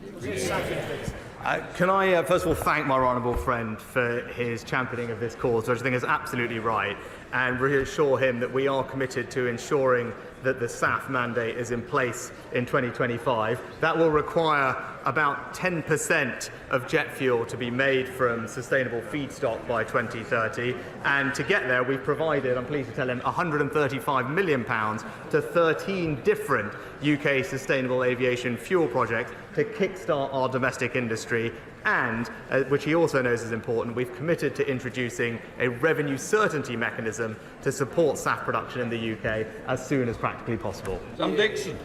Can I first of all thank my honourable friend for his championing of this cause, which I think is absolutely right, and reassure him that we are committed to ensuring that the SAF mandate is in place in 2025. That will require about 10% of jet fuel to be made from sustainable feedstock by 2030. And to get there, we've provided, I'm pleased to tell him, £135 million to 13 different UK sustainable aviation fuel projects to kickstart our domestic industry. And, which he also knows is important, we've committed to introducing a revenue certainty mechanism to support SAF production in the UK as soon as practically possible. Sam Dixon.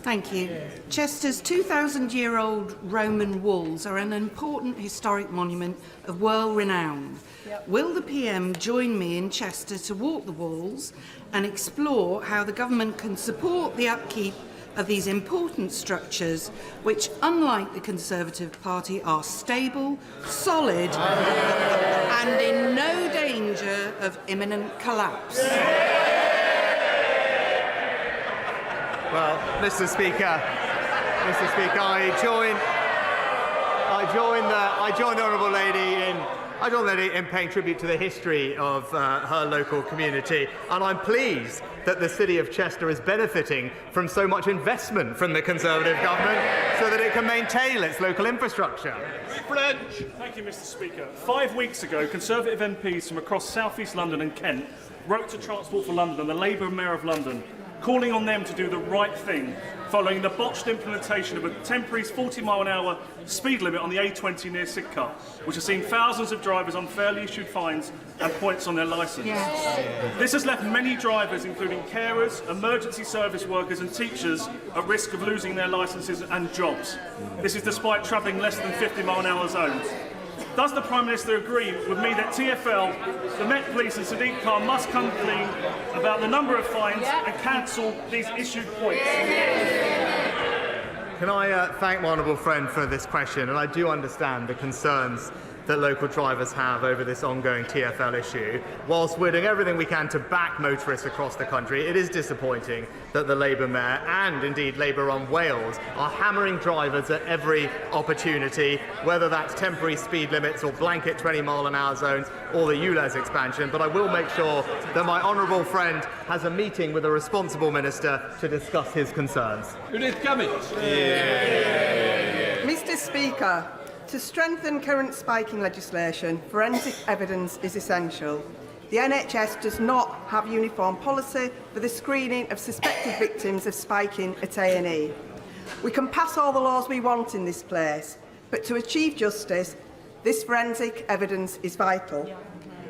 Thank you. Chester's 2,000-year-old Roman walls are an important historic monument of world renown. Will the PM join me in Chester to walk the walls and explore how the government can support the upkeep of these important structures, which, unlike the Conservative Party, are stable, solid, and in no danger of imminent collapse? Well, Mr. Speaker, I join the honourable lady in paying tribute to the history of her local community, and I'm pleased that the City of Chester is benefiting from so much investment from the Conservative government so that it can maintain its local infrastructure. Thank you, Mr. Speaker. 5 weeks ago, Conservative MPs from across South East London and Kent wrote to Transport for London and the Labour Mayor of London, calling on them to do the right thing following the botched implementation of a temporary 40-mile-an-hour speed limit on the A20 near Sidcup, which has seen thousands of drivers unfairly issued fines and points on their licence. This has left many drivers, including carers, emergency service workers and teachers, at risk of losing their licences and jobs. This is despite travelling less than 50-mile-an-hour zones. Does the Prime Minister agree with me that TfL, the Met Police and Sadiq Khan must come clean about the number of fines and cancel these issued points? Can I thank my honourable friend for this question, and I do understand the concerns that local drivers have over this ongoing TfL issue. Whilst we're doing everything we can to back motorists across the country, it is disappointing that the Labour Mayor and indeed Labour-run Wales are hammering drivers at every opportunity, whether that's temporary speed limits or blanket 20-mile-an-hour zones or the ULEZ expansion. But I will make sure that my honourable friend has a meeting with a responsible minister to discuss his concerns. Judith Cummings. Mr. Speaker, to strengthen current spiking legislation, forensic evidence is essential. The NHS does not have uniform policy for the screening of suspected victims of spiking at A&E. We can pass all the laws we want in this place, but to achieve justice, this forensic evidence is vital.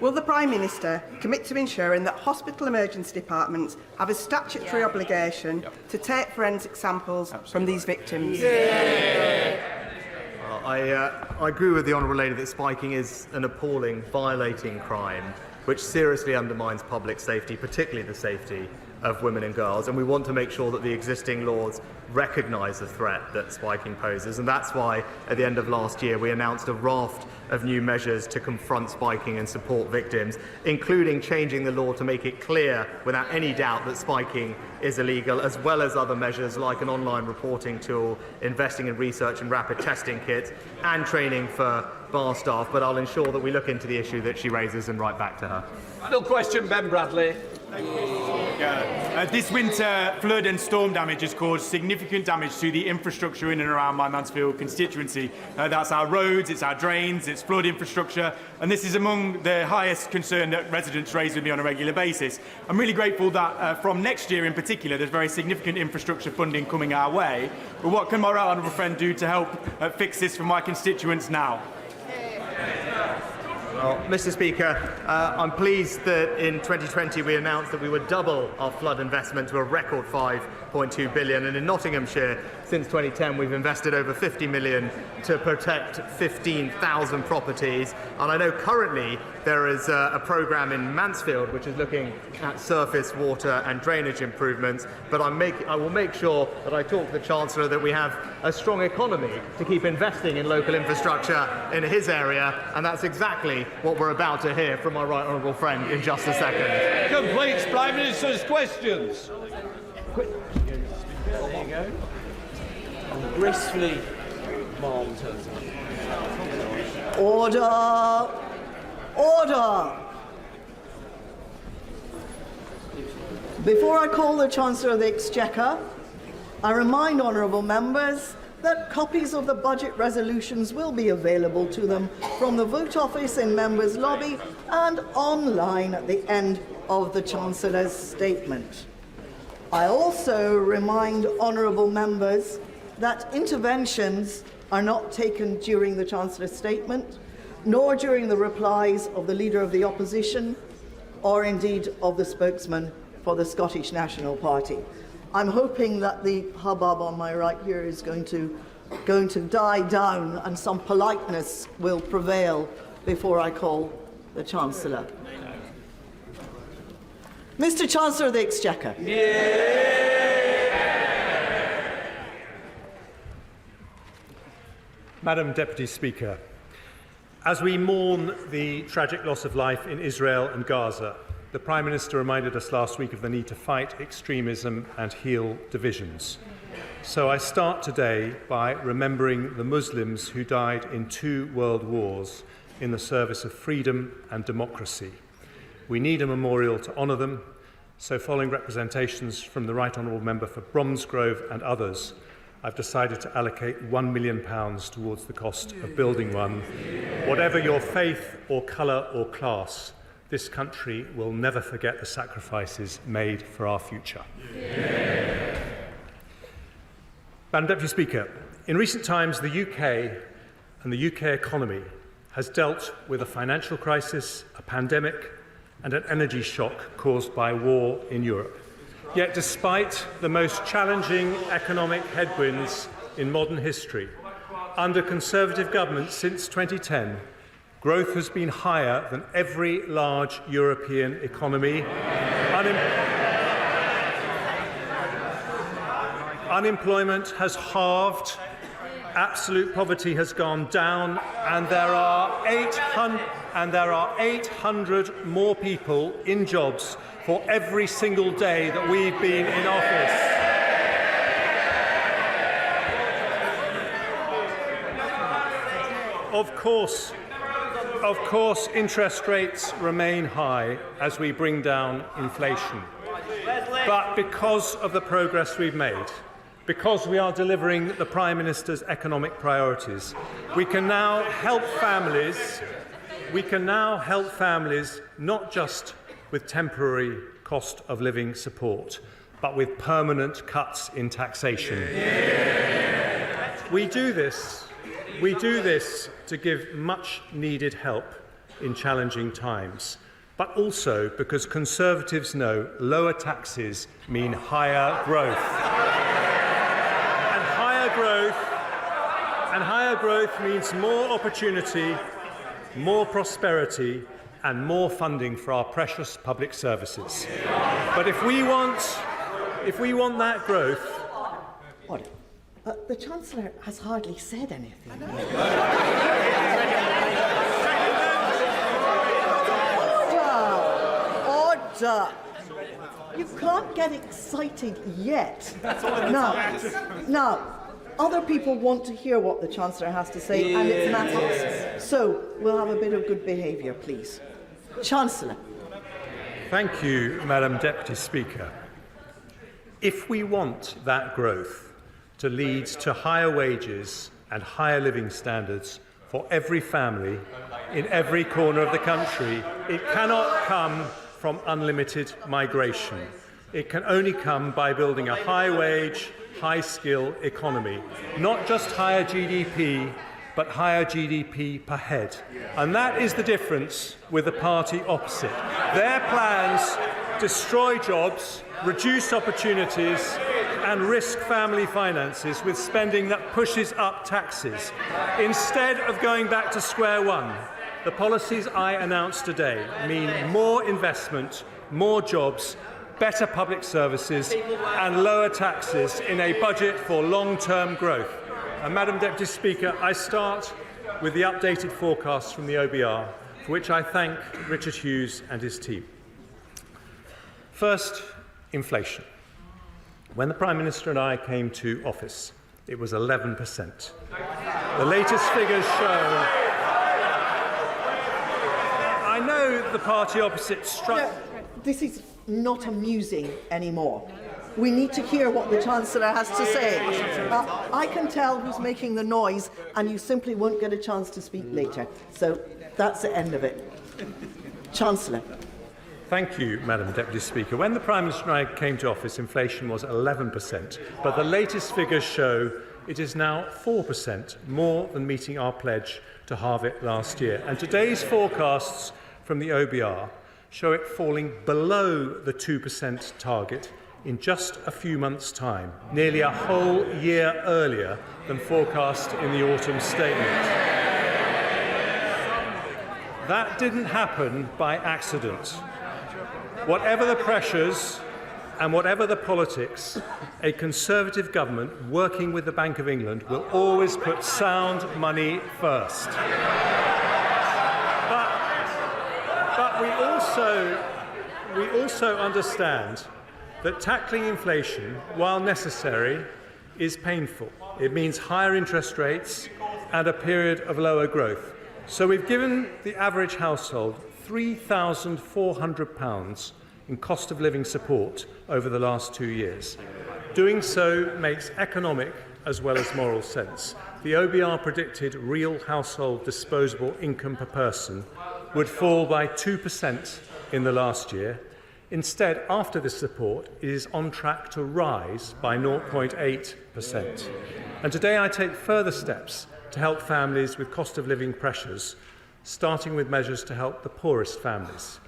Will the Prime Minister commit to ensuring that hospital emergency departments have a statutory obligation to take forensic samples from these victims? I agree with the honourable lady that spiking is an appalling, violating crime which seriously undermines public safety, particularly the safety of women and girls, and we want to make sure that the existing laws recognise the threat that spiking poses, and that's why at the end of last year we announced a raft of new measures to confront spiking and support victims, including changing the law to make it clear without any doubt that spiking is illegal, as well as other measures like an online reporting tool, investing in research and rapid testing kits, and training for bar staff, but I'll ensure that we look into the issue that she raises and write back to her. Final question, Ben Bradley. This winter, flood and storm damage has caused significant damage to the infrastructure in and around my Mansfield constituency. That's our roads, it's our drains, it's flood infrastructure, and this is among the highest concern that residents raise with me on a regular basis. I'm really grateful that from next year in particular, there's very significant infrastructure funding coming our way. But what can my right honourable friend do to help fix this for my constituents now? Well, Mr. Speaker, I'm pleased that in 2020 we announced that we would double our flood investment to a record £5.2 billion, and in Nottinghamshire, since 2010, we've invested over £50 million to protect 15,000 properties. And I know currently there is a programme in Mansfield which is looking at surface water and drainage improvements, but I will make sure that I talk to the Chancellor that we have a strong economy to keep investing in local infrastructure in his area, and that's exactly what we're about to hear from my right honourable friend in just a second. Completes Prime Minister's questions. There you go. Gracefully, Mom turns on. Order! Order! Before I call the Chancellor of the Exchequer, I remind honourable members that copies of the budget resolutions will be available to them from the vote office in members' lobby and online at the end of the Chancellor's statement. I also remind honourable members that interventions are not taken during the Chancellor's statement, nor during the replies of the Leader of the Opposition, or indeed of the spokesman for the Scottish National Party. I'm hoping that the hubbub on my right here is going to die down and some politeness will prevail before I call the Chancellor. Mr. Chancellor of the Exchequer. Madam Deputy Speaker, as we mourn the tragic loss of life in Israel and Gaza, the Prime Minister reminded us last week of the need to fight extremism and heal divisions. So I start today by remembering the Muslims who died in 2 world wars in the service of freedom and democracy. We need a memorial to honour them, so following representations from the Right Honourable Member for Bromsgrove and others, I've decided to allocate £1 million towards the cost of building one. Whatever your faith or colour or class, this country will never forget the sacrifices made for our future. Madam Deputy Speaker, in recent times the UK and the UK economy has dealt with a financial crisis, a pandemic and an energy shock caused by war in Europe. Yet despite the most challenging economic headwinds in modern history, under Conservative governments since 2010, growth has been higher than every large European economy. Unemployment has halved, absolute poverty has gone down, and there are 800 more people in jobs for every single day that we've been in office. Of course, interest rates remain high as we bring down inflation. But because of the progress we've made, because we are delivering the Prime Minister's economic priorities, we can now help families not just with temporary cost of living support, but with permanent cuts in taxation. We do this to give much needed help in challenging times, but also because Conservatives know lower taxes mean higher growth. And higher growth means more opportunity, more prosperity, and more funding for our precious public services. But if we want that growth... Order. The Chancellor has hardly said anything. Order! You can't get excited yet. Now, other people want to hear what the Chancellor has to say, and it's matters. So we'll have a bit of good behaviour, please. Chancellor. Thank you, Madam Deputy Speaker. If we want that growth to lead to higher wages and higher living standards for every family in every corner of the country, it cannot come from unlimited migration. It can only come by building a high-wage, high-skill economy, not just higher GDP, but higher GDP per head. And that is the difference with the party opposite. Their plans destroy jobs, reduce opportunities, and risk family finances with spending that pushes up taxes. Instead of going back to square one, the policies I announced today mean more investment, more jobs, better public services, and lower taxes in a budget for long-term growth. And Madam Deputy Speaker, I start with the updated forecast from the OBR, for which I thank Richard Hughes and his team. First, inflation. When the Prime Minister and I came to office, it was 11%. The latest figures show... I know the party opposite struck... No, this is not amusing anymore. We need to hear what the Chancellor has to say. I can tell who's making the noise, and you simply won't get a chance to speak later. So that's the end of it. Chancellor. Thank you, Madam Deputy Speaker. When the Prime Minister and I came to office, inflation was 11%, but the latest figures show it is now 4%, more than meeting our pledge to halve it last year. And today's forecasts from the OBR show it falling below the 2% target in just a few months' time, nearly a whole year earlier than forecast in the autumn statement. That didn't happen by accident. Whatever the pressures and whatever the politics, a Conservative government working with the Bank of England will always put sound money first. But we also understand that tackling inflation, while necessary, is painful. It means higher interest rates and a period of lower growth. So we've given the average household £3,400 in cost of living support over the last 2 years. Doing so makes economic as well as moral sense. The OBR predicted real household disposable income per person would fall by 2% in the last year. Instead, after this support, it is on track to rise by 0.8%. And today I take further steps to help families with cost of living pressures, starting with measures to help the poorest families.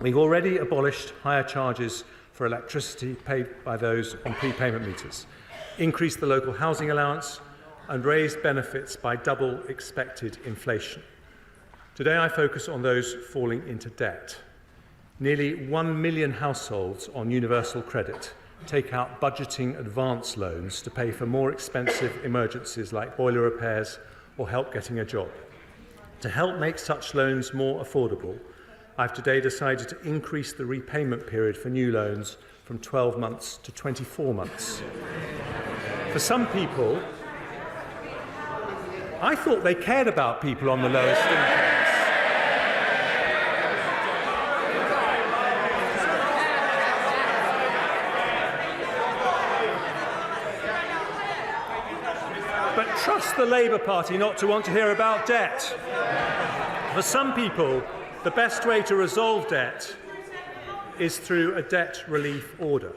We've already abolished higher charges for electricity paid by those on prepayment meters, increased the local housing allowance, and raised benefits by double expected inflation. Today I focus on those falling into debt. Nearly 1 million households on universal credit take out budgeting advance loans to pay for more expensive emergencies like boiler repairs or help getting a job. To help make such loans more affordable, I've today decided to increase the repayment period for new loans from 12 months to 24 months. For some people, I thought they cared about people on the lowest incomes. But trust the Labour Party not to want to hear about debt. For some people, the best way to resolve debt is through a debt relief order.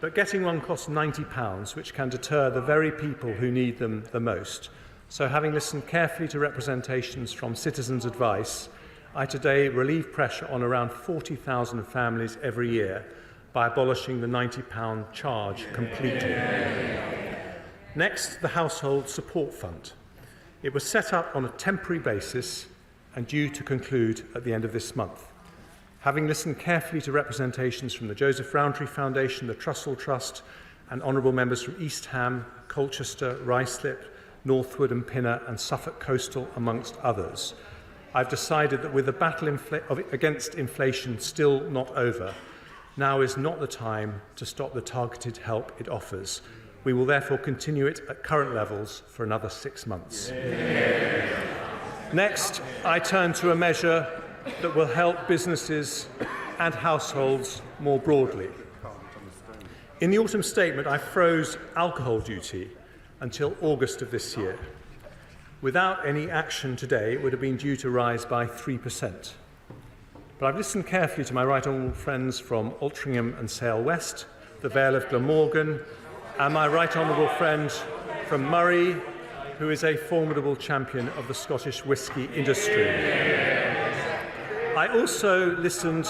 But getting one costs £90, which can deter the very people who need them the most. So having listened carefully to representations from citizens' advice, I today relieve pressure on around 40,000 families every year by abolishing the £90 charge completely. Next, the Household Support Fund. It was set up on a temporary basis and due to conclude at the end of this month. Having listened carefully to representations from the Joseph Rowntree Foundation, the Trussell Trust, and honourable members from East Ham, Colchester, Ruislip, Northwood and Pinner, and Suffolk Coastal, amongst others, I've decided that with the battle against inflation still not over, now is not the time to stop the targeted help it offers. We will therefore continue it at current levels for another 6 months. Next, I turn to a measure that will help businesses and households more broadly. In the autumn statement, I froze alcohol duty until August of this year. Without any action today, it would have been due to rise by 3%. But I've listened carefully to my right honourable friends from Altrincham and Sale West, the Vale of Glamorgan, and my right honourable friend from Murray, who is a formidable champion of the Scottish whisky industry. I also listened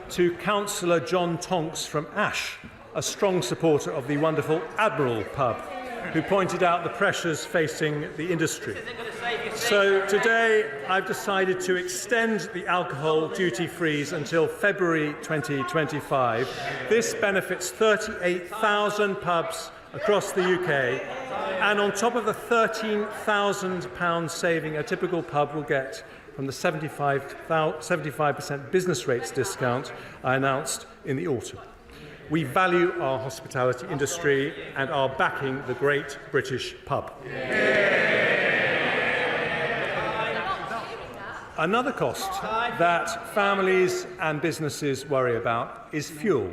to Councillor John Tonks from Ash, a strong supporter of the wonderful Admiral pub, who pointed out the pressures facing the industry. So today I've decided to extend the alcohol duty freeze until February 2025. This benefits 38,000 pubs across the UK, and on top of the £13,000 saving a typical pub will get from the 75% business rates discount I announced in the autumn. We value our hospitality industry and are backing the great British pub. Another cost that families and businesses worry about is fuel.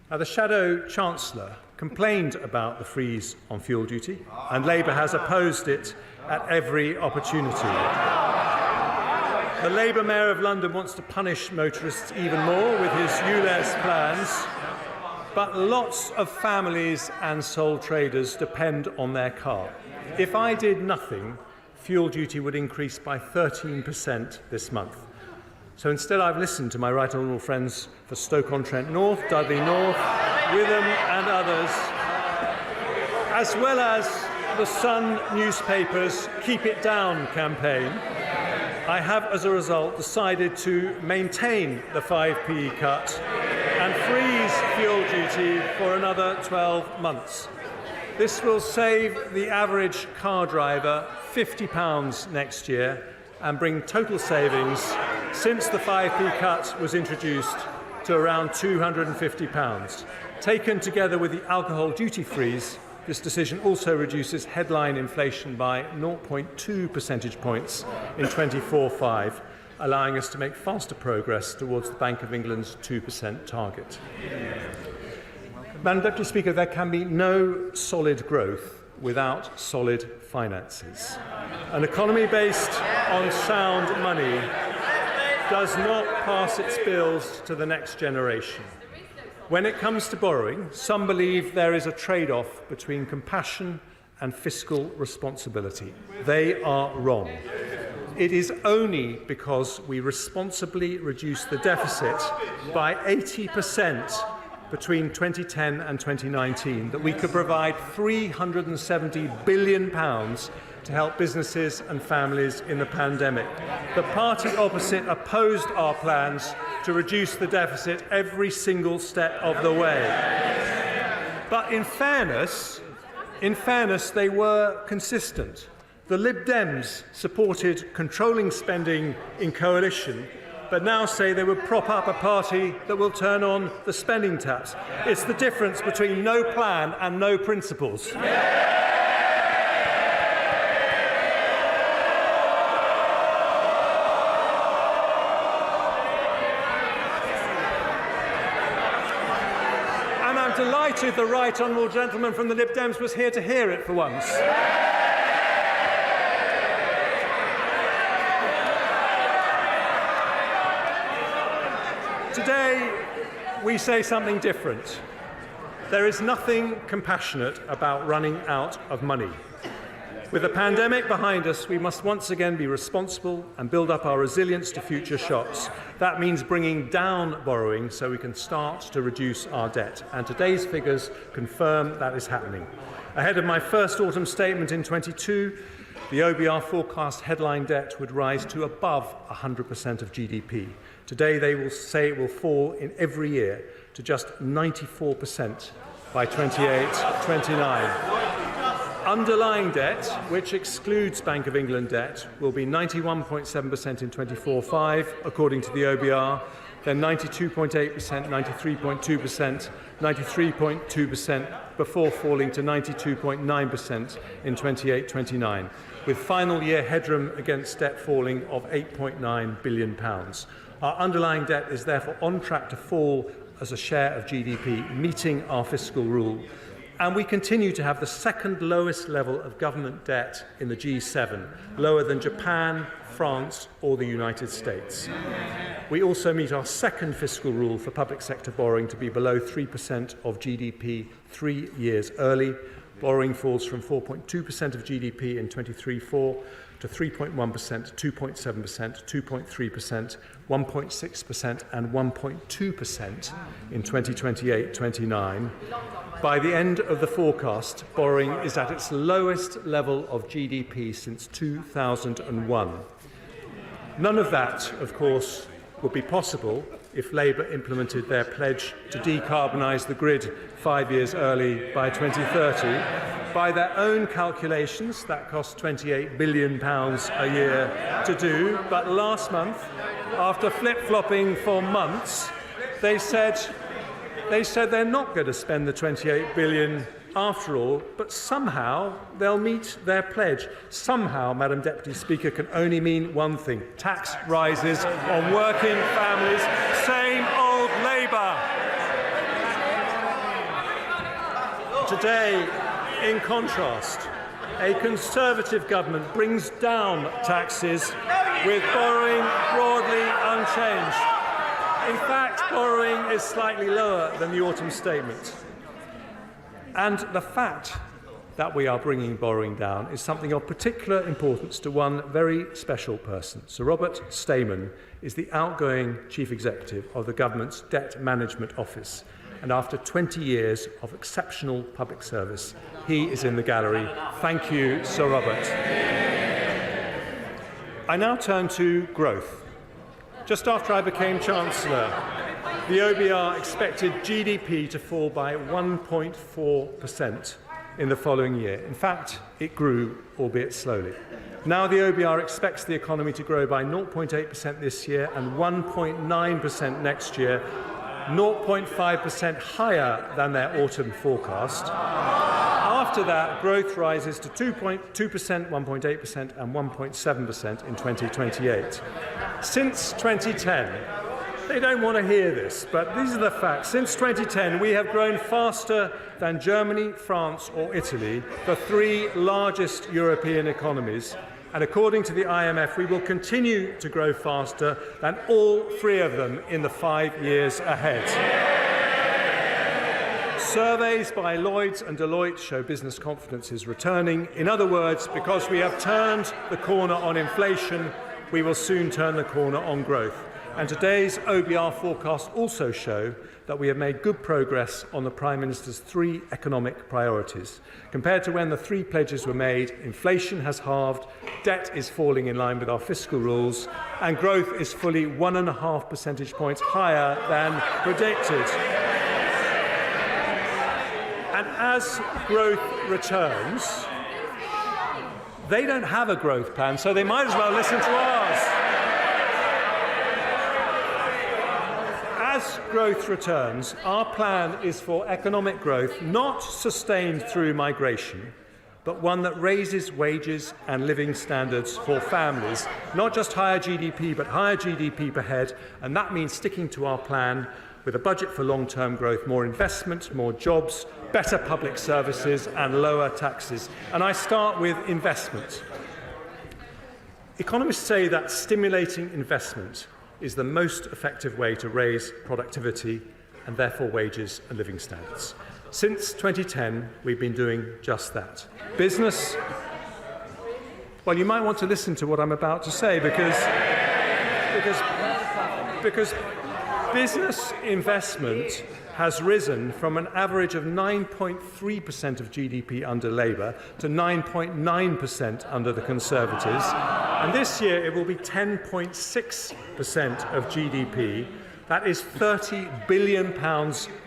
Now, the Shadow Chancellor complained about the freeze on fuel duty, and Labour has opposed it at every opportunity. The Labour Mayor of London wants to punish motorists even more with his ULEZ plans, but lots of families and sole traders depend on their car. If I did nothing, fuel duty would increase by 13% this month. So instead, I've listened to my right honourable friends for Stoke-on-Trent North, Dudley North, Witham and others, as well as the Sun newspaper's Keep It Down campaign. I have, as a result, decided to maintain the 5p cut and freeze fuel duty for another 12 months. This will save the average car driver £50 next year and bring total savings since the 5p cut was introduced to around £250. Taken together with the alcohol duty freeze, this decision also reduces headline inflation by 0.2 percentage points in 24/5, allowing us to make faster progress towards the Bank of England's 2% target. Madam Deputy Speaker, there can be no solid growth without solid finances. An economy based on sound money does not pass its bills to the next generation. When it comes to borrowing, some believe there is a trade-off between compassion and fiscal responsibility. They are wrong. It is only because we responsibly reduce the deficit by 80% between 2010 and 2019 that we could provide £370 billion to help businesses and families in the pandemic. The party opposite opposed our plans to reduce the deficit every single step of the way. But in fairness, they were consistent. The Lib Dems supported controlling spending in coalition, but now say they would prop up a party that will turn on the spending taps. It's the difference between no plan and no principles. Delighted the right honourable gentleman from the Lib Dems was here to hear it for once. Today, we say something different. There is nothing compassionate about running out of money. With the pandemic behind us, we must once again be responsible and build up our resilience to future shocks. That means bringing down borrowing so we can start to reduce our debt. And today's figures confirm that is happening. Ahead of my first autumn statement in 22, the OBR forecast headline debt would rise to above 100% of GDP. Today, they will say it will fall in every year to just 94% by 28-29. Underlying debt, which excludes Bank of England debt, will be 91.7% in 24/5, according to the OBR, then 92.8%, 93.2%, 93.2% before falling to 92.9% in 28/29, with final year headroom against debt falling of £8.9 billion. Our underlying debt is therefore on track to fall as a share of GDP, meeting our fiscal rule. And we continue to have the second lowest level of government debt in the G7, lower than Japan, France or the United States. We also meet our second fiscal rule for public sector borrowing to be below 3% of GDP 3 years early. Borrowing falls from 4.2% of GDP in 23/4 to 3.1%, 2.7%, 2.3%, 1.6% and 1.2% in 2028-29. By the end of the forecast, borrowing is at its lowest level of GDP since 2001. None of that, of course, would be possible if Labour implemented their pledge to decarbonise the grid 5 years early by 2030. By their own calculations, that costs £28 billion a year to do. But last month, after flip-flopping for months, they said they're not going to spend the £28 billion after all, but somehow they'll meet their pledge. Somehow, Madam Deputy Speaker, can only mean one thing: tax rises on working families. Same old Labour. Today, in contrast, a Conservative government brings down taxes with borrowing broadly unchanged. In fact, borrowing is slightly lower than the autumn statement. And the fact that we are bringing borrowing down is something of particular importance to one very special person. Sir Robert Stamen is the outgoing Chief Executive of the Government's Debt Management Office. And after 20 years of exceptional public service, he is in the gallery. Thank you, Sir Robert. I now turn to growth. Just after I became Chancellor, the OBR expected GDP to fall by 1.4% in the following year. In fact, it grew, albeit slowly. Now the OBR expects the economy to grow by 0.8% this year and 1.9% next year, 0.5% higher than their autumn forecast. After that, growth rises to 2.2%, 1.8% and 1.7% in 2028. Since 2010, they don't want to hear this, but these are the facts. Since 2010, we have grown faster than Germany, France or Italy, the three largest European economies. And according to the IMF, we will continue to grow faster than all three of them in the 5 years ahead. Surveys by Lloyds and Deloitte show business confidence is returning. In other words, because we have turned the corner on inflation, we will soon turn the corner on growth. And today's OBR forecasts also show that we have made good progress on the Prime Minister's three economic priorities. Compared to when the three pledges were made, inflation has halved, debt is falling in line with our fiscal rules, and growth is fully 1.5 percentage points higher than predicted. And as growth returns, they don't have a growth plan, so they might as well listen to ours. As growth returns, our plan is for economic growth not sustained through migration, but one that raises wages and living standards for families. Not just higher GDP, but higher GDP per head, and that means sticking to our plan with a budget for long-term growth, more investment, more jobs, better public services and lower taxes. And I start with investment. Economists say that stimulating investment is the most effective way to raise productivity and therefore wages and living standards. Since 2010, we've been doing just that. Business, well, you might want to listen to what I'm about to say because business investment has risen from an average of 9.3% of GDP under Labour to 9.9% under the Conservatives. And this year it will be 10.6% of GDP. That is £30 billion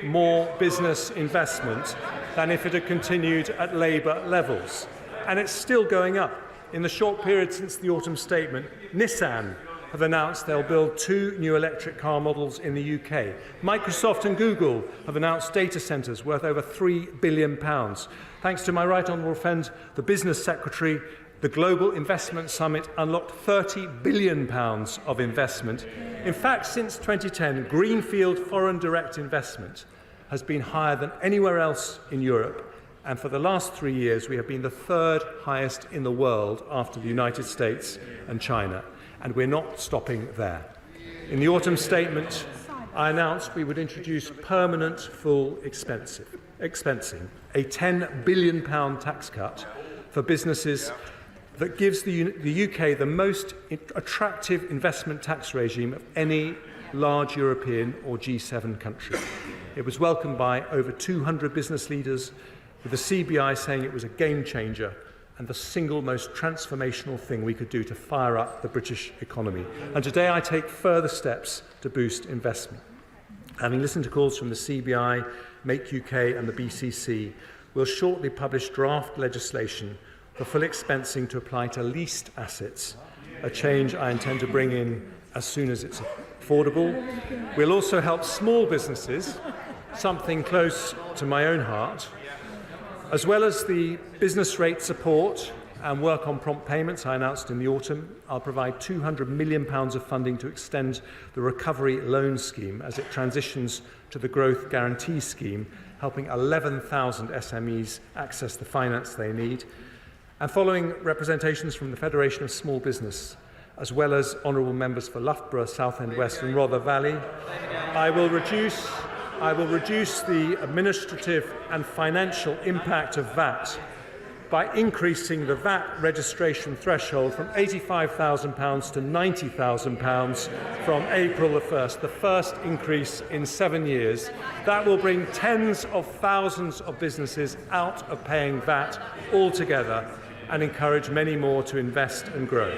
more business investment than if it had continued at Labour levels. And it's still going up. In the short period since the autumn statement, Nissan have announced they'll build 2 new electric car models in the UK. Microsoft and Google have announced data centres worth over £3 billion. Thanks to my right honourable friend, the Business Secretary, the Global Investment Summit unlocked £30 billion of investment. In fact, since 2010, greenfield foreign direct investment has been higher than anywhere else in Europe. And for the last 3 years, we have been the 3rd highest in the world after the United States and China. And we're not stopping there. In the autumn statement, I announced we would introduce permanent full expensing, a £10 billion tax cut for businesses that gives the UK the most attractive investment tax regime of any large European or G7 country. It was welcomed by over 200 business leaders, with the CBI saying it was a game changer and the single most transformational thing we could do to fire up the British economy. And today I take further steps to boost investment. Having listened to calls from the CBI, Make UK and the BCC, we'll shortly publish draft legislation for full expensing to apply to leased assets, a change I intend to bring in as soon as it's affordable. We'll also help small businesses, something close to my own heart, as well as the business rate support and work on prompt payments I announced in the autumn. I'll provide £200 million of funding to extend the recovery loan scheme as it transitions to the growth guarantee scheme, helping 11,000 SMEs access the finance they need. And following representations from the Federation of Small Business, as well as honourable members for Loughborough, Southend West and Rother Valley, I will reduce the administrative and financial impact of VAT by increasing the VAT registration threshold from £85,000 to £90,000 from April the 1st, the first increase in 7 years. That will bring tens of thousands of businesses out of paying VAT altogether and encourage many more to invest and grow.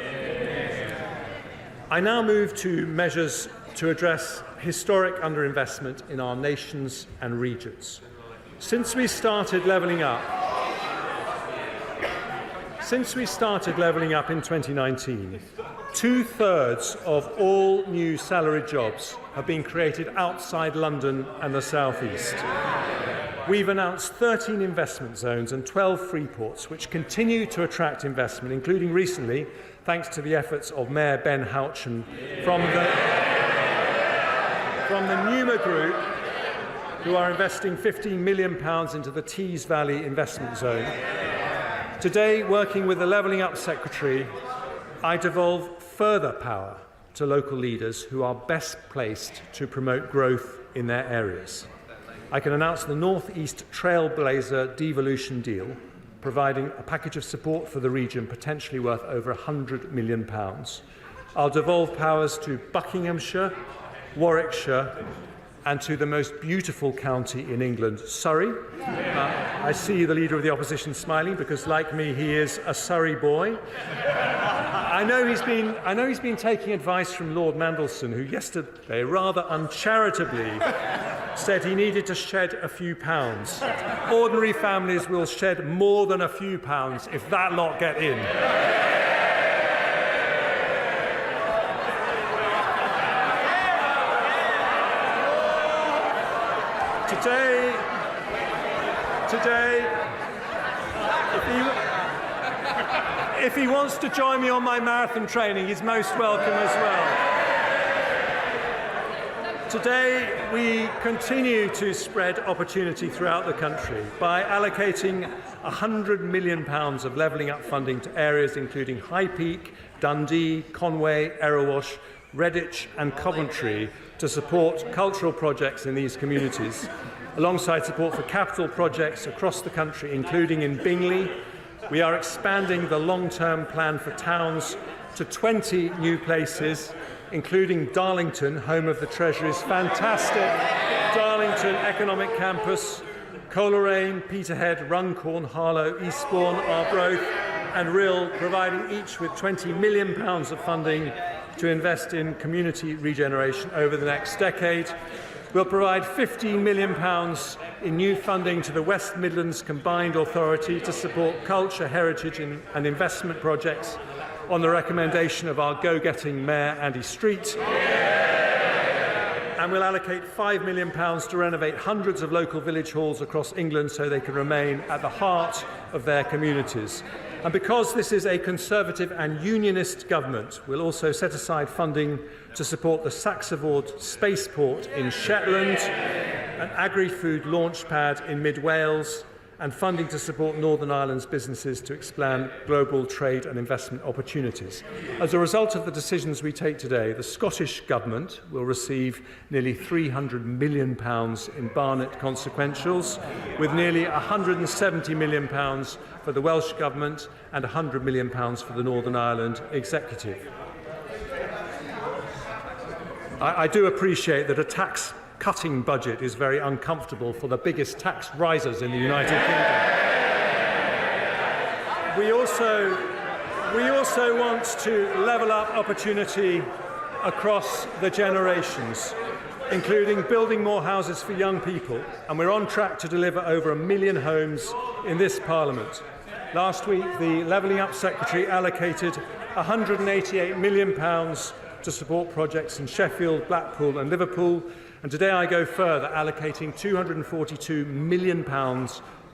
I now move to measures to address historic underinvestment in our nations and regions. Since we started levelling up in 2019, 2/3 of all new salaried jobs have been created outside London and the South East. We've announced 13 investment zones and 12 free ports, which continue to attract investment, including recently, thanks to the efforts of Mayor Ben Houchen from the Numa Group, who are investing £15 million into the Tees Valley investment zone. Today, working with the Levelling Up Secretary, I devolve further power to local leaders who are best placed to promote growth in their areas. I can announce the North East Trailblazer devolution deal, providing a package of support for the region potentially worth over £100 million. I'll devolve powers to Buckinghamshire, Warwickshire and to the most beautiful county in England, Surrey. I see the Leader of the Opposition smiling because, like me, he is a Surrey boy. I know he's been taking advice from Lord Mandelson, who yesterday rather uncharitably said he needed to shed a few pounds. Ordinary families will shed more than a few pounds if that lot get in. Today, if he wants to join me on my marathon training, he's most welcome as well. Today, we continue to spread opportunity throughout the country by allocating £100 million of levelling up funding to areas including High Peak, Dundee, Conway, Erewash, Redditch and Coventry to support cultural projects in these communities, alongside support for capital projects across the country, including in Bingley. We are expanding the long-term plan for towns to 20 new places, including Darlington, home of the Treasury's fantastic Darlington Economic Campus, Coleraine, Peterhead, Runcorn, Harlow, Eastbourne, Arbroath and Rhyl, providing each with £20 million of funding to invest in community regeneration over the next decade. We'll provide £15 million in new funding to the West Midlands Combined Authority to support culture, heritage and investment projects on the recommendation of our go-getting Mayor Andy Street. And we'll allocate £5 million to renovate hundreds of local village halls across England so they can remain at the heart of their communities. And because this is a Conservative and Unionist government, we'll also set aside funding to support the Saxavord Spaceport in Shetland, an agri-food launch pad in mid-Wales, and funding to support Northern Ireland's businesses to expand global trade and investment opportunities. As a result of the decisions we take today, the Scottish Government will receive nearly £300 million in Barnett consequentials, with nearly £170 million for the Welsh Government and £100 million for the Northern Ireland Executive. I do appreciate that a tax-cutting budget is very uncomfortable for the biggest tax risers in the United Kingdom. We also want to level up opportunity across the generations, including building more houses for young people, and we're on track to deliver over 1 million homes in this Parliament. Last week, the Levelling Up Secretary allocated £188 million to support projects in Sheffield, Blackpool and Liverpool, and today I go further, allocating £242 million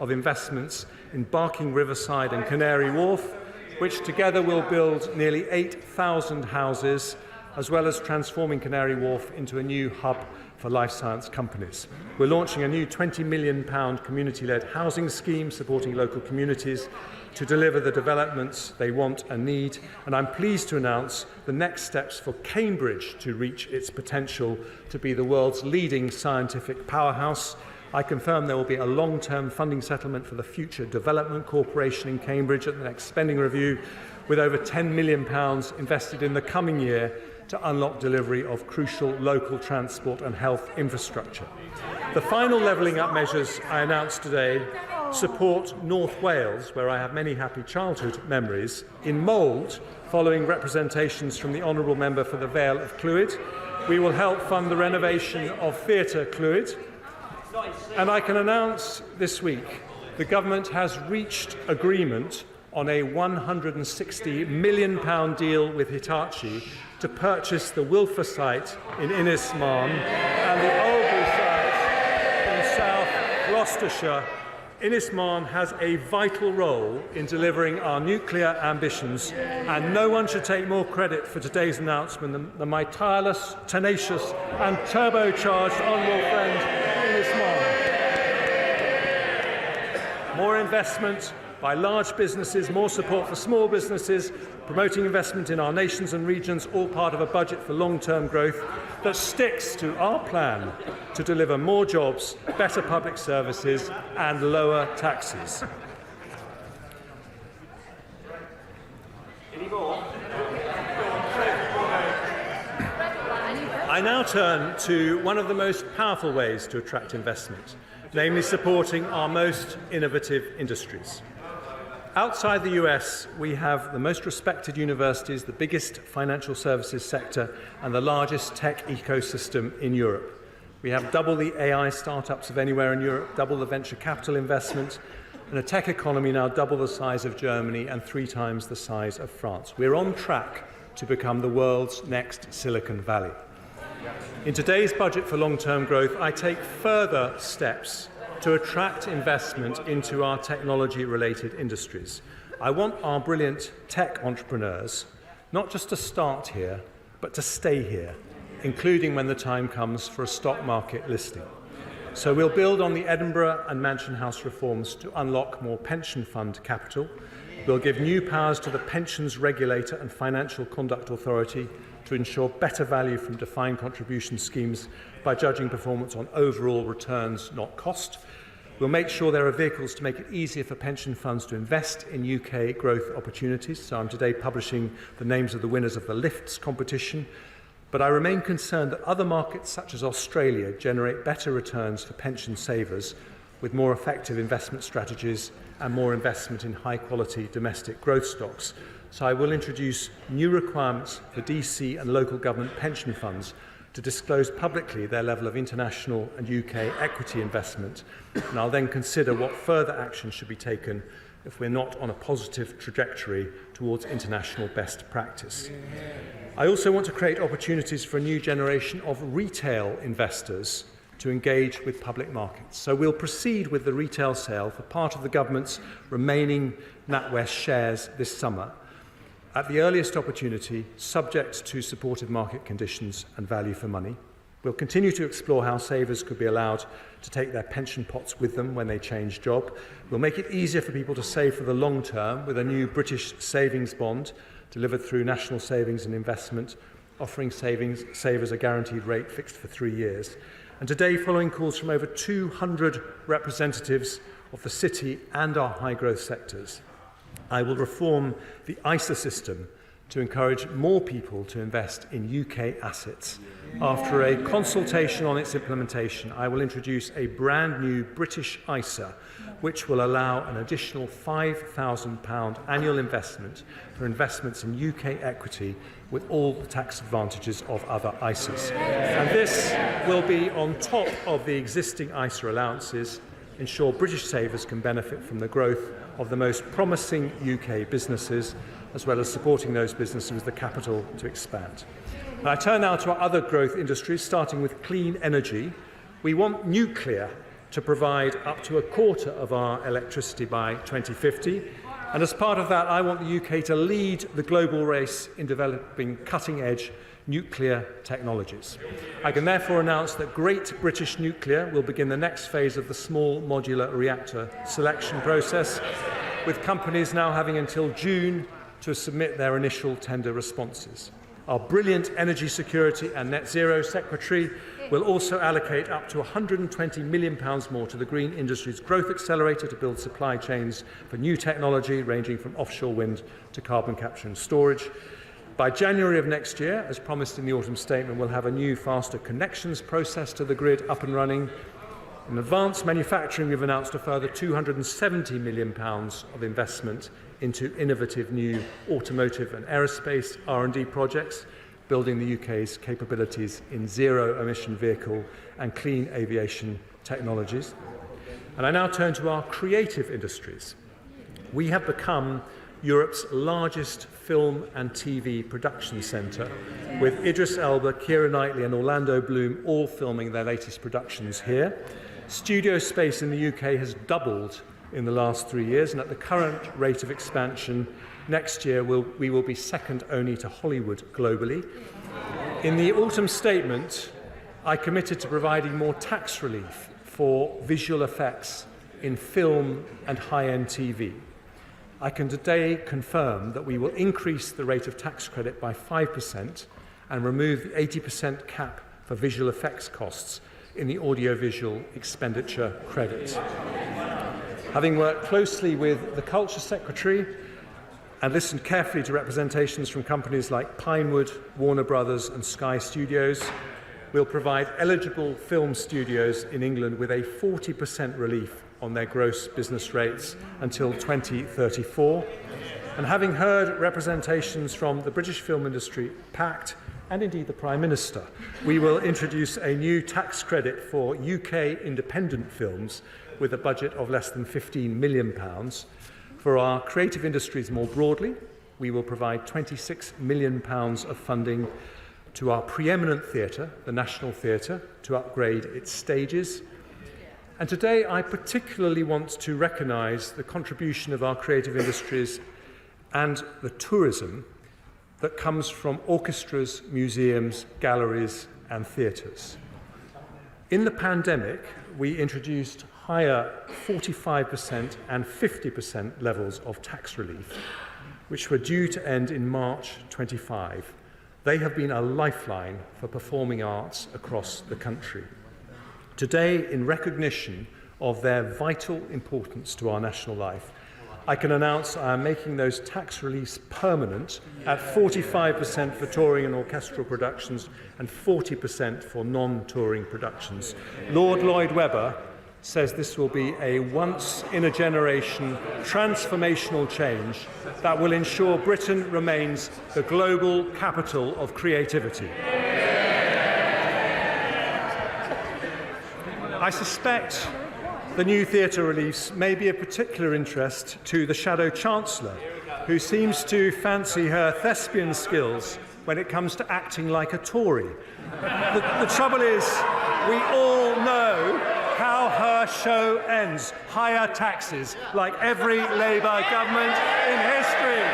of investments in Barking Riverside and Canary Wharf, which together will build nearly 8,000 houses, as well as transforming Canary Wharf into a new hub for life science companies. We're launching a new £20 million community-led housing scheme supporting local communities to deliver the developments they want and need, and I'm pleased to announce the next steps for Cambridge to reach its potential to be the world's leading scientific powerhouse. I confirm there will be a long-term funding settlement for the Future Development Corporation in Cambridge at the next spending review, with over £10 million invested in the coming year to unlock delivery of crucial local transport and health infrastructure. The final levelling up measures I announced today support North Wales, where I have many happy childhood memories, in mould, following representations from the Honourable Member for the Vale of Clwyd. We will help fund the renovation of Theatre Clwyd. And I can announce this week the Government has reached agreement on a £160 million deal with Hitachi to purchase the Wilfer site in Innismarn and the Oldbury site in South Gloucestershire. Innismarn has a vital role in delivering our nuclear ambitions, and no one should take more credit for today's announcement than my tireless, tenacious and turbocharged honourable friend Innismarn. More investment by large businesses, more support for small businesses, promoting investment in our nations and regions, all part of a budget for long-term growth that sticks to our plan to deliver more jobs, better public services and lower taxes. I now turn to one of the most powerful ways to attract investment, namely supporting our most innovative industries. Outside the US, we have the most respected universities, the biggest financial services sector, and the largest tech ecosystem in Europe. We have double the AI startups of anywhere in Europe, double the venture capital investment, and a tech economy now double the size of Germany and 3 times the size of France. We're on track to become the world's next Silicon Valley. In today's budget for long-term growth, I take further steps to attract investment into our technology-related industries. I want our brilliant tech entrepreneurs not just to start here, but to stay here, including when the time comes for a stock market listing. So we'll build on the Edinburgh and Mansion House reforms to unlock more pension fund capital. We'll give new powers to the Pensions Regulator and Financial Conduct Authority to ensure better value from defined contribution schemes by judging performance on overall returns, not cost. We'll make sure there are vehicles to make it easier for pension funds to invest in UK growth opportunities. So I'm today publishing the names of the winners of the LIFTS competition. But I remain concerned that other markets, such as Australia, generate better returns for pension savers with more effective investment strategies and more investment in high-quality domestic growth stocks. So I will introduce new requirements for DC and local government pension funds to disclose publicly their level of international and UK equity investment, and I'll then consider what further action should be taken if we're not on a positive trajectory towards international best practice. I also want to create opportunities for a new generation of retail investors to engage with public markets. So we'll proceed with the retail sale for part of the government's remaining NatWest shares this summer, at the earliest opportunity, subject to supportive market conditions and value for money. We'll continue to explore how savers could be allowed to take their pension pots with them when they change job. We'll make it easier for people to save for the long term with a new British savings bond delivered through National Savings and Investment, offering savers a guaranteed rate fixed for 3 years. And today, following calls from over 200 representatives of the city and our high-growth sectors, I will reform the ISA system to encourage more people to invest in UK assets. After a consultation on its implementation, I will introduce a brand new British ISA, which will allow an additional £5,000 annual investment for investments in UK equity with all the tax advantages of other ISAs. And this will be on top of the existing ISA allowances, ensure British savers can benefit from the growth of the most promising UK businesses, as well as supporting those businesses with the capital to expand. And I turn now to our other growth industries, starting with clean energy. We want nuclear to provide up to a quarter of our electricity by 2050. And as part of that, I want the UK to lead the global race in developing cutting-edge nuclear technologies. I can therefore announce that Great British Nuclear will begin the next phase of the small modular reactor selection process, with companies now having until June to submit their initial tender responses. Our brilliant Energy Security and Net Zero Secretary will also allocate up to £120 million more to the Green Industries Growth Accelerator to build supply chains for new technology ranging from offshore wind to carbon capture and storage. By January of next year, as promised in the autumn statement, we'll have a new faster connections process to the grid up and running. In advanced manufacturing, we've announced a further £270 million of investment into innovative new automotive and aerospace R&D projects, building the UK's capabilities in zero-emission vehicle and clean aviation technologies. And I now turn to our creative industries. We have become Europe's largest film and TV production centre, with Idris Elba, Keira Knightley and Orlando Bloom all filming their latest productions here. Studio space in the UK has doubled in the last 3 years, and at the current rate of expansion, next year we will be second only to Hollywood globally. In the autumn statement, I committed to providing more tax relief for visual effects in film and high-end TV. I can today confirm that we will increase the rate of tax credit by 5% and remove the 80% cap for visual effects costs in the audiovisual expenditure credit. Having worked closely with the Culture Secretary and listened carefully to representations from companies like Pinewood, Warner Brothers and Sky Studios, we'll provide eligible film studios in England with a 40% relief on their gross business rates until 2034. And having heard representations from the British Film Industry Pact and indeed the Prime Minister, we will introduce a new tax credit for UK independent films with a budget of less than £15 million. For our creative industries more broadly, we will provide £26 million of funding to our preeminent theatre, the National Theatre, to upgrade its stages. And today I particularly want to recognise the contribution of our creative industries and the tourism that comes from orchestras, museums, galleries and theatres. In the pandemic, we introduced higher 45% and 50% levels of tax relief, which were due to end in March 25. They have been a lifeline for performing arts across the country. Today, in recognition of their vital importance to our national life, I can announce I am making those tax reliefs permanent at 45% for touring and orchestral productions and 40% for non-touring productions. Lord Lloyd Webber says this will be a once-in-a-generation transformational change that will ensure Britain remains the global capital of creativity. I suspect the new theatre release may be of particular interest to the Shadow Chancellor, who seems to fancy her thespian skills when it comes to acting like a Tory. The trouble is, we all know how her show ends. Higher taxes, like every Labour government in history.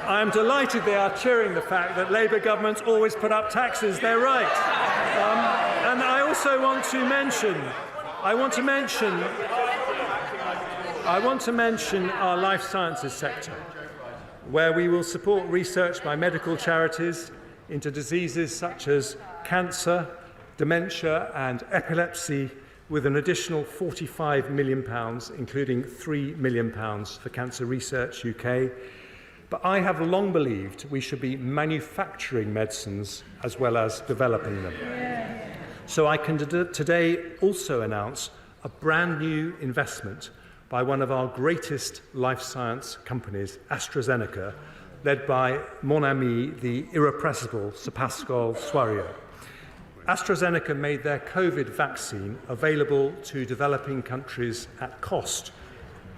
I'm delighted they are cheering the fact that Labour governments always put up taxes. They're right. And I also want to mention our life sciences sector, where we will support research by medical charities into diseases such as cancer, dementia and epilepsy, with an additional £45 million, including £3 million for Cancer Research UK. But I have long believed we should be manufacturing medicines as well as developing them. So I can today also announce a brand new investment by one of our greatest life science companies, AstraZeneca, led by mon ami, the irrepressible Sir Pascal Soireau. AstraZeneca made their COVID vaccine available to developing countries at cost,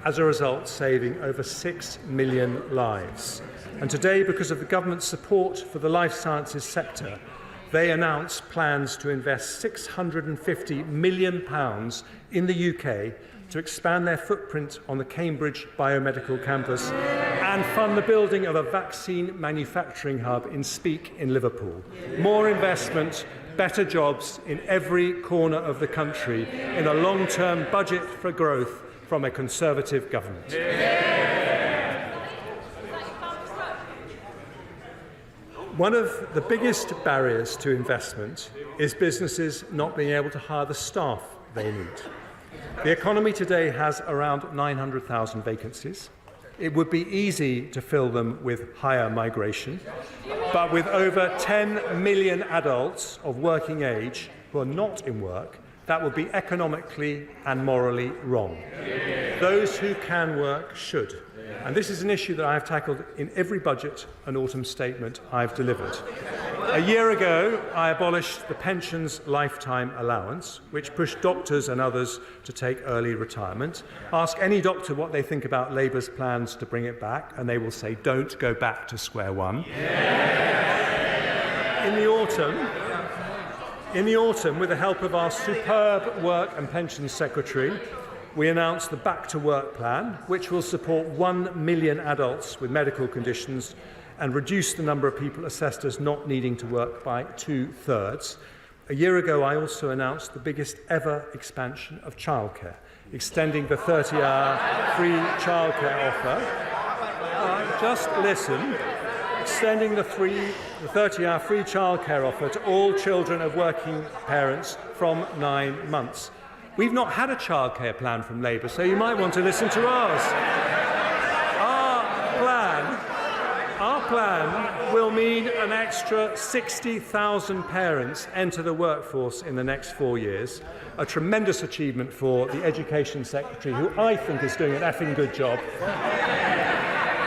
as a result saving over 6 million lives. And today, because of the government's support for the life sciences sector, they announced plans to invest £650 million in the UK to expand their footprint on the Cambridge Biomedical Campus and fund the building of a vaccine manufacturing hub in Speke in Liverpool. More investment, better jobs in every corner of the country in a long-term budget for growth from a Conservative government. One of the biggest barriers to investment is businesses not being able to hire the staff they need. The economy today has around 900,000 vacancies. It would be easy to fill them with higher migration, but with over 10 million adults of working age who are not in work, that would be economically and morally wrong. Those who can work should. And this is an issue that I have tackled in every budget and autumn statement I've delivered. A year ago, I abolished the pensions lifetime allowance, which pushed doctors and others to take early retirement. Ask any doctor what they think about Labour's plans to bring it back, and they will say, don't go back to square one. In the autumn, with the help of our superb Work and Pensions Secretary, we announced the Back to Work plan, which will support 1 million adults with medical conditions and reduce the number of people assessed as not needing to work by 2/3. A year ago, I also announced the biggest ever expansion of childcare, extending the 30-hour free childcare offer. Just listen. Extending the 30-hour free childcare offer to all children of working parents from 9 months. We've not had a childcare plan from Labour, so you might want to listen to ours. Our plan will mean an extra 60,000 parents enter the workforce in the next 4 years, a tremendous achievement for the Education Secretary, who I think is doing an effing good job.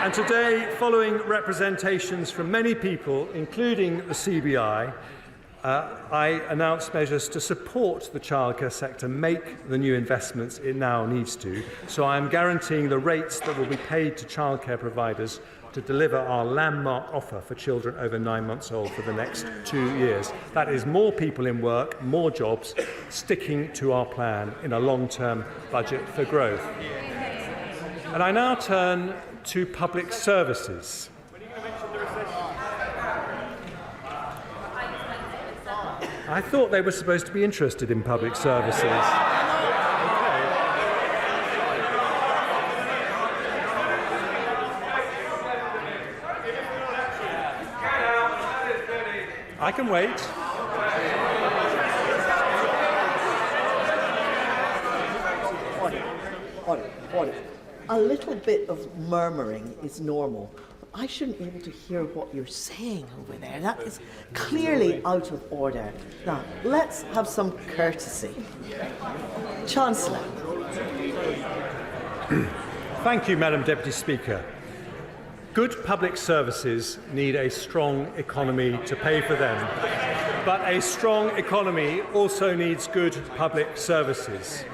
And today, following representations from many people, including the CBI, I announced measures to support the childcare sector make the new investments it now needs to. So I am guaranteeing the rates that will be paid to childcare providers to deliver our landmark offer for children over 9 months old for the next 2 years. That is more people in work, more jobs, sticking to our plan in a long-term budget for growth. And I now turn to public services. I thought they were supposed to be interested in public services. I can wait. Order. A little bit of murmuring is normal. I shouldn't be able to hear what you're saying over there. That is clearly out of order. Now, let's have some courtesy. Chancellor. Thank you, Madam Deputy Speaker. Good public services need a strong economy to pay for them, but a strong economy also needs good public services.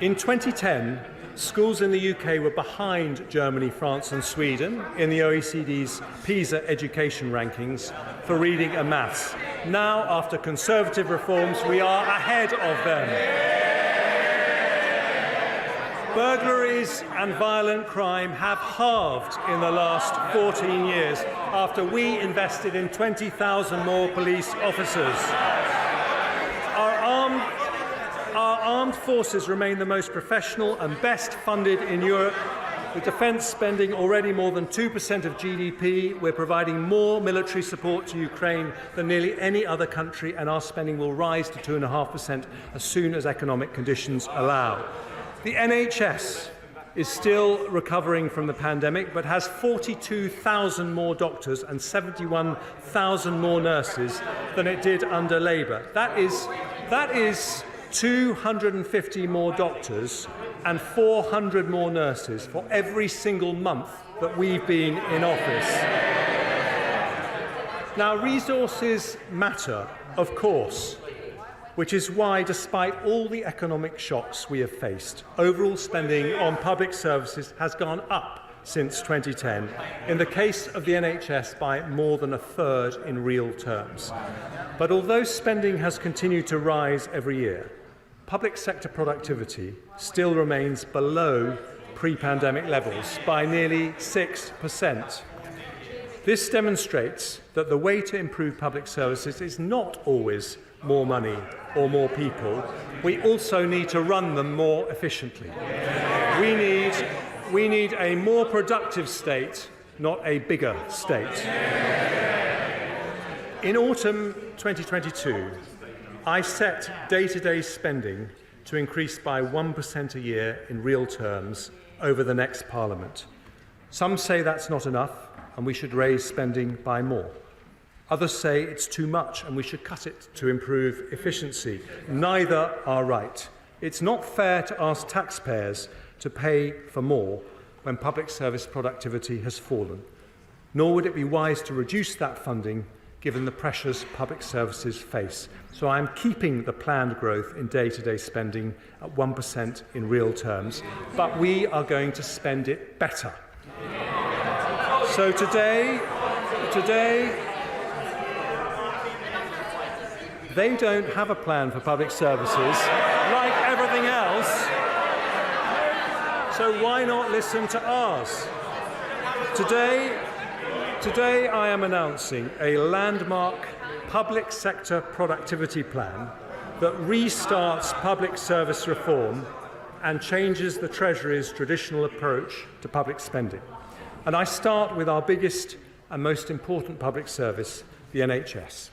In 2010, schools in the UK were behind Germany, France and Sweden in the OECD's PISA education rankings for reading and maths. Now, after Conservative reforms, we are ahead of them. Burglaries and violent crime have halved in the last 14 years after we invested in 20,000 more police officers. Our armed forces remain the most professional and best funded in Europe, with defence spending already more than 2% of GDP. We're providing more military support to Ukraine than nearly any other country, and our spending will rise to 2.5% as soon as economic conditions allow. The NHS is still recovering from the pandemic, but has 42,000 more doctors and 71,000 more nurses than it did under Labour. That is 250 more doctors and 400 more nurses for every single month that we've been in office. Now, resources matter, of course, which is why, despite all the economic shocks we have faced, overall spending on public services has gone up since 2010, in the case of the NHS by more than a third in real terms. But although spending has continued to rise every year, public sector productivity still remains below pre-pandemic levels by nearly 6%. This demonstrates that the way to improve public services is not always more money or more people. We also need to run them more efficiently. We need a more productive state, not a bigger state. In autumn 2022, I set day-to-day spending to increase by 1% a year in real terms over the next Parliament. Some say that's not enough and we should raise spending by more. Others say it's too much and we should cut it to improve efficiency. Neither are right. It's not fair to ask taxpayers to pay for more when public service productivity has fallen. Nor would it be wise to reduce that funding given the pressures public services face. So I am keeping the planned growth in day-to-day spending at 1% in real terms, but we are going to spend it better. So today, they don't have a plan for public services, like everything else. So why not listen to ours? Today I am announcing a landmark public sector productivity plan that restarts public service reform and changes the Treasury's traditional approach to public spending. And I start with our biggest and most important public service, the NHS.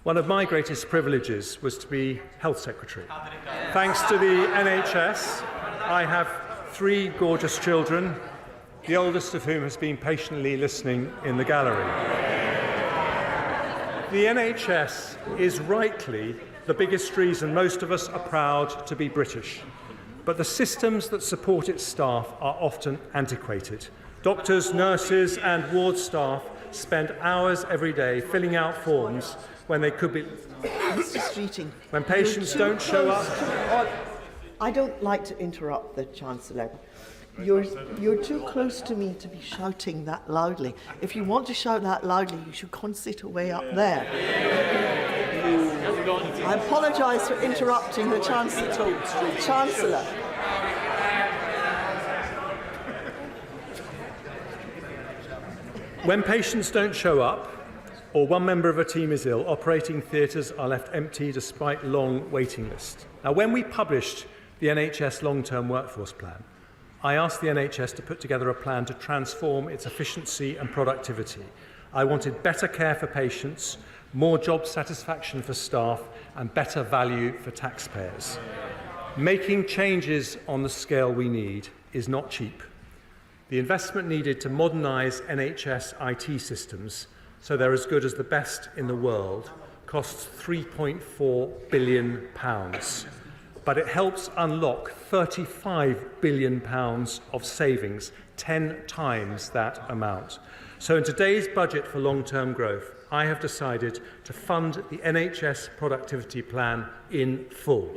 One of my greatest privileges was to be Health Secretary. Thanks to the NHS, I have 3 gorgeous children, the oldest of whom has been patiently listening in the gallery. The NHS is rightly the biggest reason most of us are proud to be British, but the systems that support its staff are often antiquated. Doctors, nurses and ward staff spend hours every day filling out forms when they could be... Mr. Streeting, when patients don't show up... I don't like to interrupt the Chancellor. You're too close to me to be shouting that loudly. If you want to shout that loudly, you should concentrate away up there. I apologise for interrupting the Chancellor. When patients don't show up, or one member of a team is ill, operating theatres are left empty despite long waiting lists. Now, when we published the NHS long-term workforce plan, I asked the NHS to put together a plan to transform its efficiency and productivity. I wanted better care for patients, more job satisfaction for staff, and better value for taxpayers. Making changes on the scale we need is not cheap. The investment needed to modernise NHS IT systems so they're as good as the best in the world costs £3.4 billion. but it helps unlock £35 billion of savings, 10 times that amount. So in today's budget for long-term growth, I have decided to fund the NHS productivity plan in full.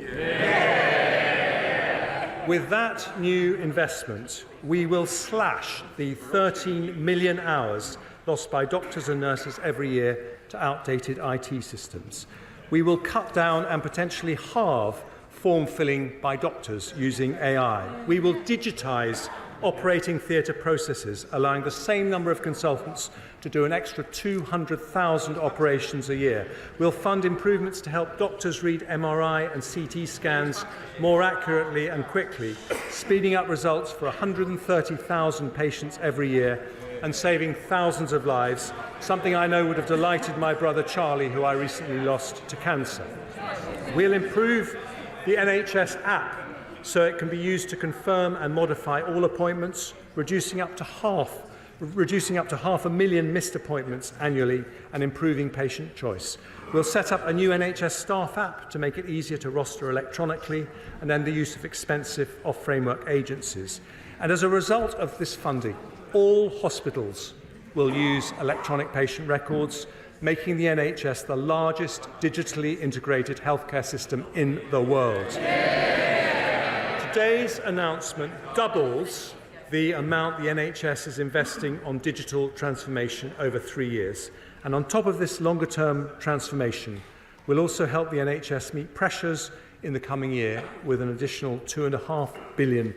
With that new investment, we will slash the 13 million hours lost by doctors and nurses every year to outdated IT systems. We will cut down and potentially halve form filling by doctors using AI. We will digitise operating theatre processes, allowing the same number of consultants to do an extra 200,000 operations a year. We'll fund improvements to help doctors read MRI and CT scans more accurately and quickly, speeding up results for 130,000 patients every year and saving thousands of lives, something I know would have delighted my brother Charlie, who I recently lost to cancer. We'll improve the NHS app so it can be used to confirm and modify all appointments, reducing up to half 500,000 missed appointments annually and improving patient choice. We'll set up a new NHS staff app to make it easier to roster electronically and end the use of expensive off-framework agencies. And as a result of this funding, all hospitals will use electronic patient records, making the NHS the largest digitally integrated healthcare system in the world. Today's announcement doubles the amount the NHS is investing on digital transformation over 3 years. And on top of this longer-term transformation, we'll also help the NHS meet pressures in the coming year with an additional £2.5 billion.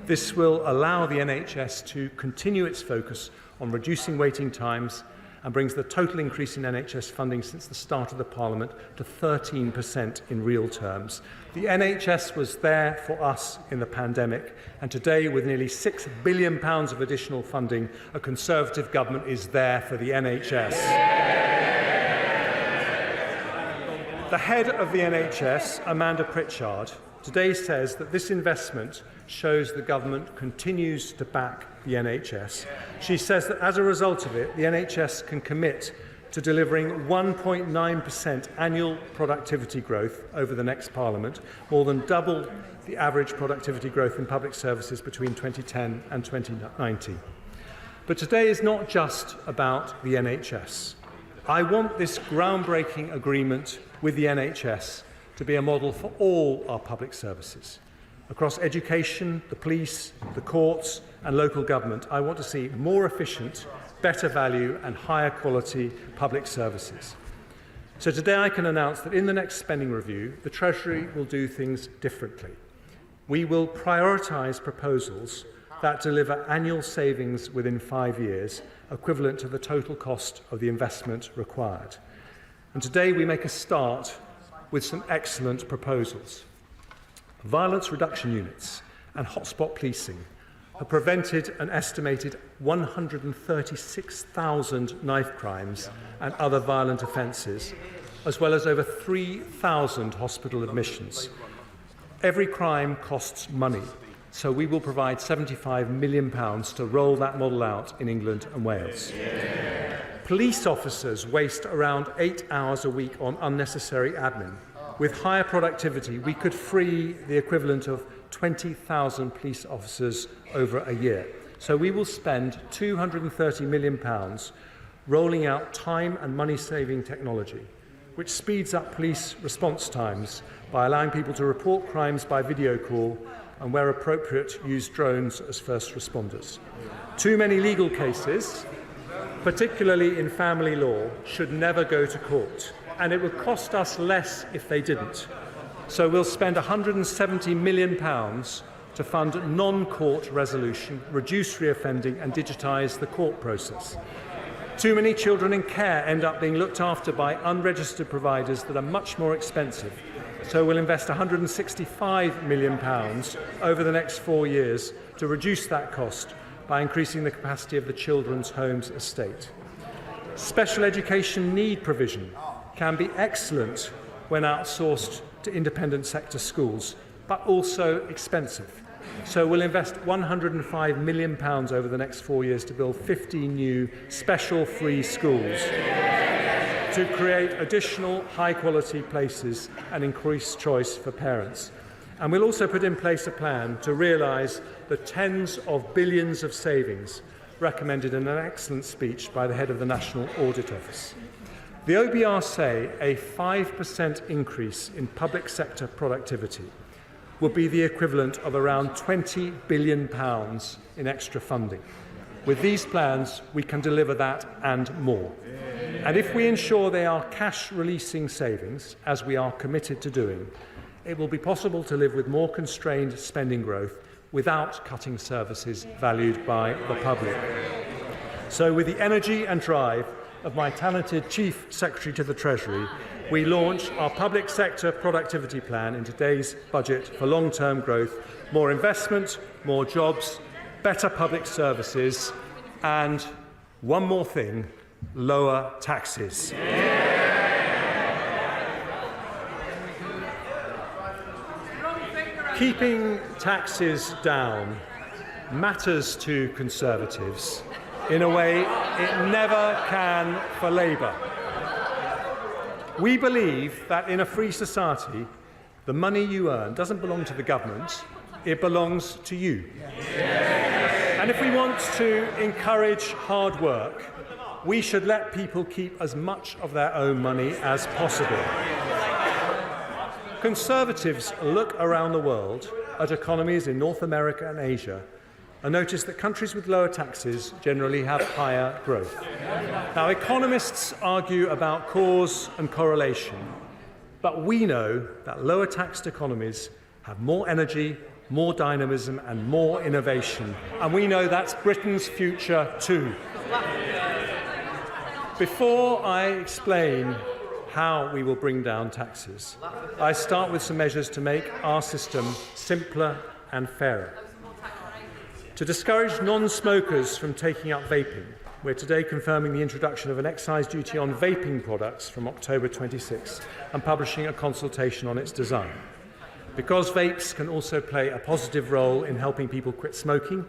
This will allow the NHS to continue its focus on reducing waiting times and brings the total increase in NHS funding since the start of the Parliament to 13% in real terms. The NHS was there for us in the pandemic, and today, with nearly £6 billion of additional funding, a Conservative government is there for the NHS. The head of the NHS, Amanda Pritchard, today says that this investment shows the government continues to back the NHS. She says that as a result of it, the NHS can commit to delivering 1.9% annual productivity growth over the next Parliament, more than double the average productivity growth in public services between 2010 and 2019. But today is not just about the NHS. I want this groundbreaking agreement with the NHS to be a model for all our public services. Across education, the police, the courts and local government, I want to see more efficient, better value and higher quality public services. So today I can announce that in the next spending review, the Treasury will do things differently. We will prioritise proposals that deliver annual savings within 5 years, equivalent to the total cost of the investment required. And today we make a start with some excellent proposals. Violence reduction units and hotspot policing have prevented an estimated 136,000 knife crimes and other violent offences, as well as over 3,000 hospital admissions. Every crime costs money, so we will provide £75 million to roll that model out in England and Wales. Police officers waste around 8 hours a week on unnecessary admin. With higher productivity, we could free the equivalent of 20,000 police officers over a year. So we will spend £230 million rolling out time and money-saving technology, which speeds up police response times by allowing people to report crimes by video call and, where appropriate, use drones as first responders. Too many legal cases, particularly in family law, should never go to court, and it would cost us less if they didn't. So we'll spend £170 million to fund non-court resolution, reduce reoffending and digitise the court process. Too many children in care end up being looked after by unregistered providers that are much more expensive. So we'll invest £165 million over the next 4 years to reduce that cost by increasing the capacity of the Children's Homes estate. Special education need provision can be excellent when outsourced to independent sector schools, but also expensive. So we'll invest £105 million over the next 4 years to build 50 new special free schools. to create additional high-quality places and increase choice for parents. And we'll also put in place a plan to realise the tens of billions of savings recommended in an excellent speech by the head of the National Audit Office. The OBR say a 5% increase in public sector productivity would be the equivalent of around £20 billion in extra funding. With these plans, we can deliver that and more. And if we ensure they are cash-releasing savings, as we are committed to doing, it will be possible to live with more constrained spending growth without cutting services valued by the public. So with the energy and drive of my talented Chief Secretary to the Treasury, we launch our public sector productivity plan in today's budget for long-term growth, more investment, more jobs, better public services, and one more thing, lower taxes. Keeping taxes down matters to Conservatives in a way it never can for Labour. We believe that in a free society, the money you earn doesn't belong to the government, it belongs to you. And if we want to encourage hard work, we should let people keep as much of their own money as possible. Conservatives look around the world at economies in North America and Asia and notice that countries with lower taxes generally have higher growth. Now, economists argue about cause and correlation, but we know that lower taxed economies have more energy, more dynamism and more innovation, and we know that's Britain's future too. Before I explain how we will bring down taxes, I start with some measures to make our system simpler and fairer. To discourage non-smokers from taking up vaping, we're today confirming the introduction of an excise duty on vaping products from October 26 and publishing a consultation on its design. Because vapes can also play a positive role in helping people quit smoking,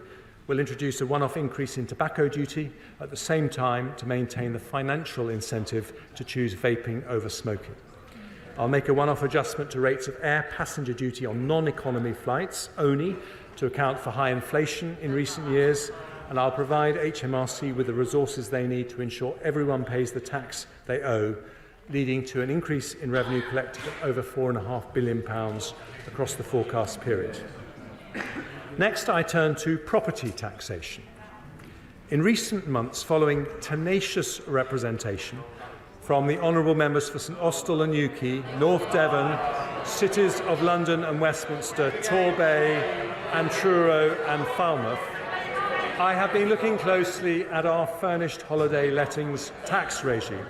we'll introduce a one-off increase in tobacco duty at the same time to maintain the financial incentive to choose vaping over smoking. I'll make a one-off adjustment to rates of air passenger duty on non-economy flights only to account for high inflation in recent years, and I'll provide HMRC with the resources they need to ensure everyone pays the tax they owe, leading to an increase in revenue collected of over £4.5 billion across the forecast period. Next, I turn to property taxation. In recent months, following tenacious representation from the honourable members for St Austell and Newquay, North Devon, cities of London and Westminster, Torbay and Truro and Falmouth, I have been looking closely at our furnished holiday lettings tax regime.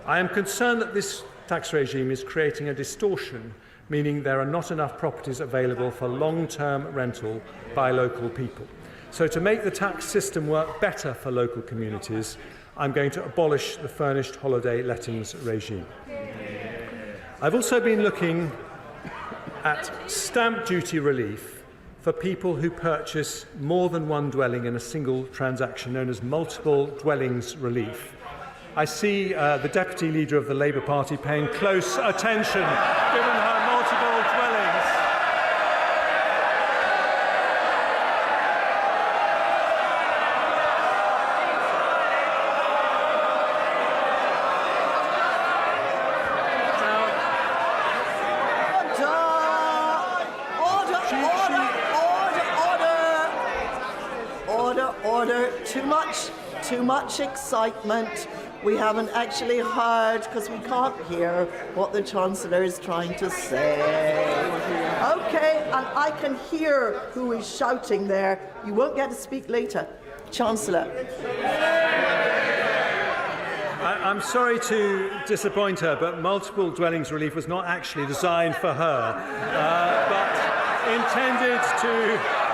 I am concerned that this tax regime is creating a distortion, meaning there are not enough properties available for long-term rental by local people. So to make the tax system work better for local communities, I'm going to abolish the furnished holiday lettings regime. I've also been looking at stamp duty relief for people who purchase more than one dwelling in a single transaction, known as multiple dwellings relief. I see the Deputy Leader of the Labour Party paying close attention, given her multiple dwellings. Order. Too much excitement. We haven't actually heard, because we can't hear what the Chancellor is trying to say. OK, and I can hear who is shouting there. You won't get to speak later. Chancellor. I'm sorry to disappoint her, but multiple dwellings relief was not actually designed for her, but intended to...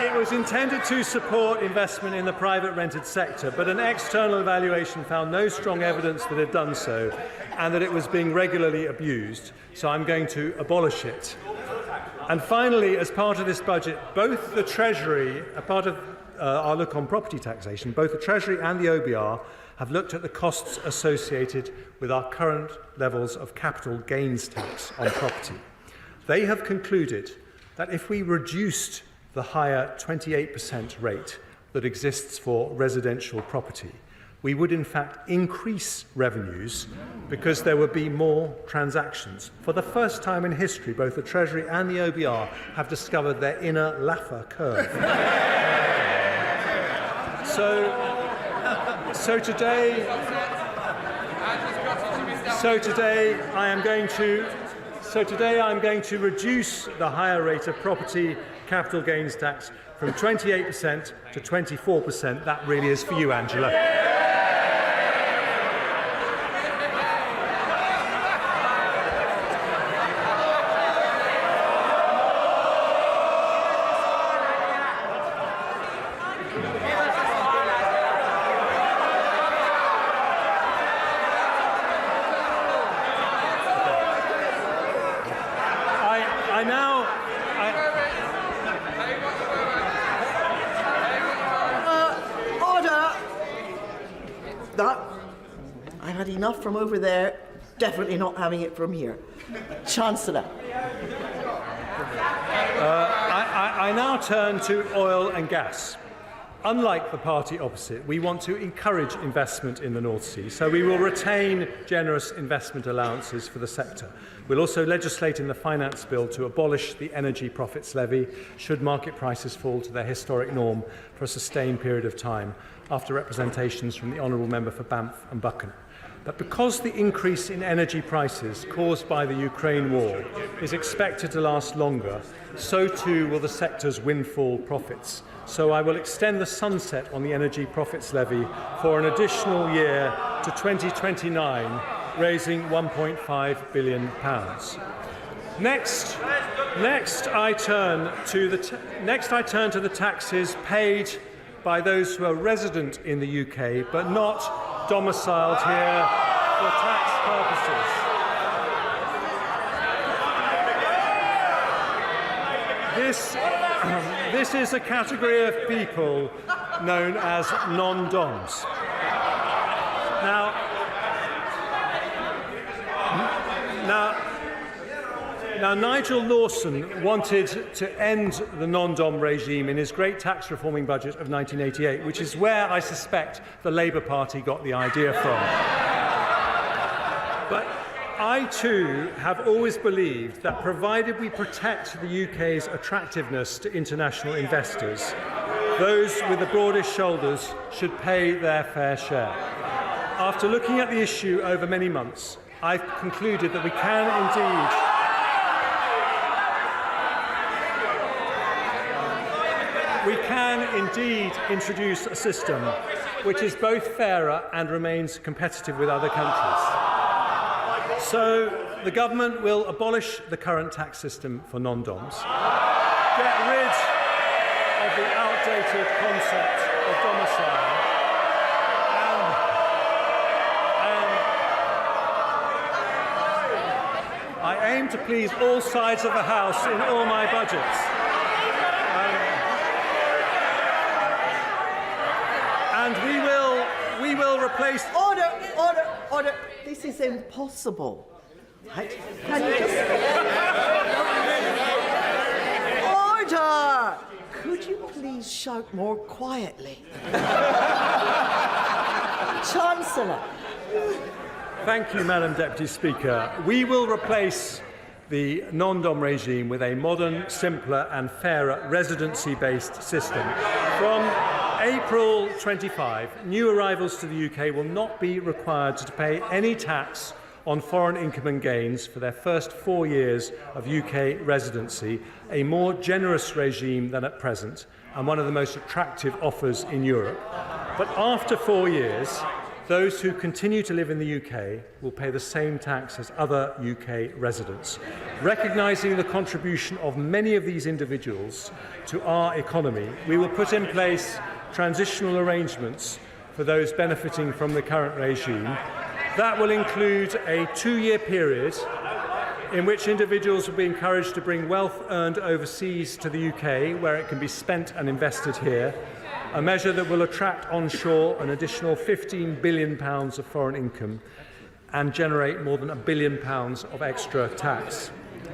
It was intended to support investment in the private rented sector, but an external evaluation found no strong evidence that it had done so and that it was being regularly abused, so I'm going to abolish it. And finally, as part of this budget, both the Treasury, a part of our look on property taxation, both the Treasury and the OBR have looked at the costs associated with our current levels of capital gains tax on property. They have concluded that if we reduced the higher 28% rate that exists for residential property, we would in fact increase revenues because there would be more transactions. For the first time in history, both the Treasury and the OBR have discovered their inner Laffer curve. So today I'm going to reduce the higher rate of property capital gains tax from 28% to 24%. That really is for you, Angela. I had enough from over there, definitely not having it from here. Chancellor. I now turn to oil and gas. Unlike the party opposite, we want to encourage investment in the North Sea, so we will retain generous investment allowances for the sector. We'll also legislate in the Finance Bill to abolish the energy profits levy should market prices fall to their historic norm for a sustained period of time, after representations from the Honourable Member for Banff and Buchan. But because the increase in energy prices caused by the Ukraine war is expected to last longer, so too will the sector's windfall profits. So I will extend the sunset on the energy profits levy for an additional year to 2029, raising £1.5 billion. Next, I turn to the taxes paid by those who are resident in the UK but not domiciled here for tax purposes. This is a category of people known as non-doms. Now, Nigel Lawson wanted to end the non-dom regime in his great tax reforming budget of 1988, which is where I suspect the Labour Party got the idea from. But I too have always believed that provided we protect the UK's attractiveness to international investors, those with the broadest shoulders should pay their fair share. After looking at the issue over many months, I've concluded that we can indeed introduce a system which is both fairer and remains competitive with other countries. So the government will abolish the current tax system for non-doms, get rid of the outdated concept of domicile, and I aim to please all sides of the House in all my budgets. And we will replace... Order. This is impossible. Right? Can you just... Order! Could you please shout more quietly? Chancellor. Thank you, Madam Deputy Speaker. We will replace the non-dom regime with a modern, simpler and fairer residency-based system. From April 25, new arrivals to the UK will not be required to pay any tax on foreign income and gains for their first 4 years of UK residency, a more generous regime than at present and one of the most attractive offers in Europe. But after 4 years, those who continue to live in the UK will pay the same tax as other UK residents. Recognising the contribution of many of these individuals to our economy, we will put in place transitional arrangements for those benefiting from the current regime. That will include a 2-year period in which individuals will be encouraged to bring wealth earned overseas to the UK, where it can be spent and invested here, a measure that will attract onshore an additional £15 billion of foreign income and generate more than £1 billion of extra tax.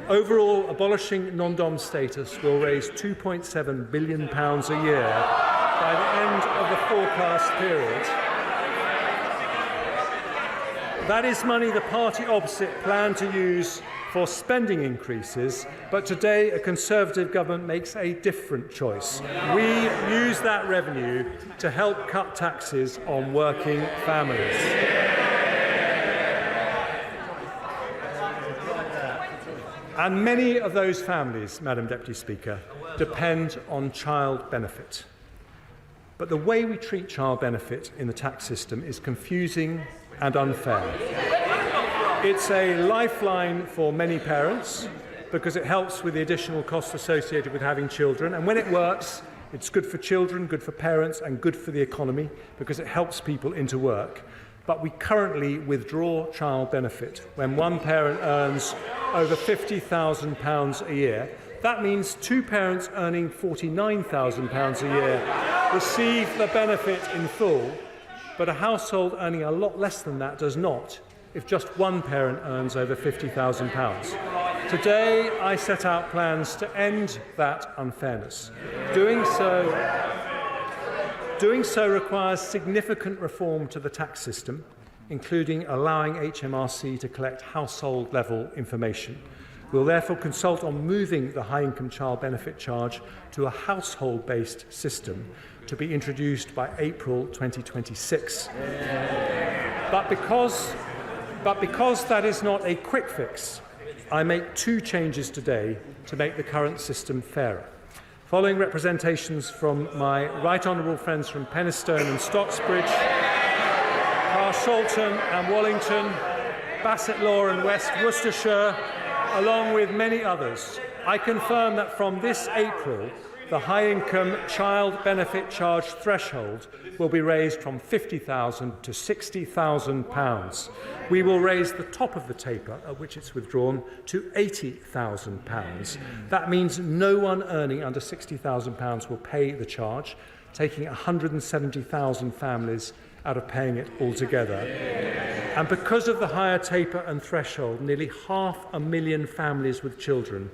Overall, abolishing non-dom status will raise £2.7 billion a year by the end of the forecast period. That is money the party opposite planned to use for spending increases, but today a Conservative government makes a different choice. We use that revenue to help cut taxes on working families. And many of those families, Madam Deputy Speaker, depend on child benefit. But the way we treat child benefit in the tax system is confusing and unfair. It's a lifeline for many parents because it helps with the additional costs associated with having children. And when it works, it's good for children, good for parents, and good for the economy because it helps people into work. But we currently withdraw child benefit when one parent earns over £50,000 a year. That means two parents earning £49,000 a year receive the benefit in full, but a household earning a lot less than that does not, if just one parent earns over £50,000. Today, I set out plans to end that unfairness. Doing so requires significant reform to the tax system, including allowing HMRC to collect household-level information. We'll therefore consult on moving the high-income child benefit charge to a household-based system to be introduced by April 2026. But because that is not a quick fix, I make two changes today to make the current system fairer. Following representations from my right honourable friends from Penistone and Stocksbridge, Carshalton and Wallington, Basset Law and West Worcestershire, along with many others, I confirm that from this April, the high-income child benefit charge threshold will be raised from £50,000 to £60,000. We will raise the top of the taper at which it's withdrawn to £80,000. That means no one earning under £60,000 will pay the charge, taking 170,000 families out of paying it altogether. And because of the higher taper and threshold, nearly 500,000 families with children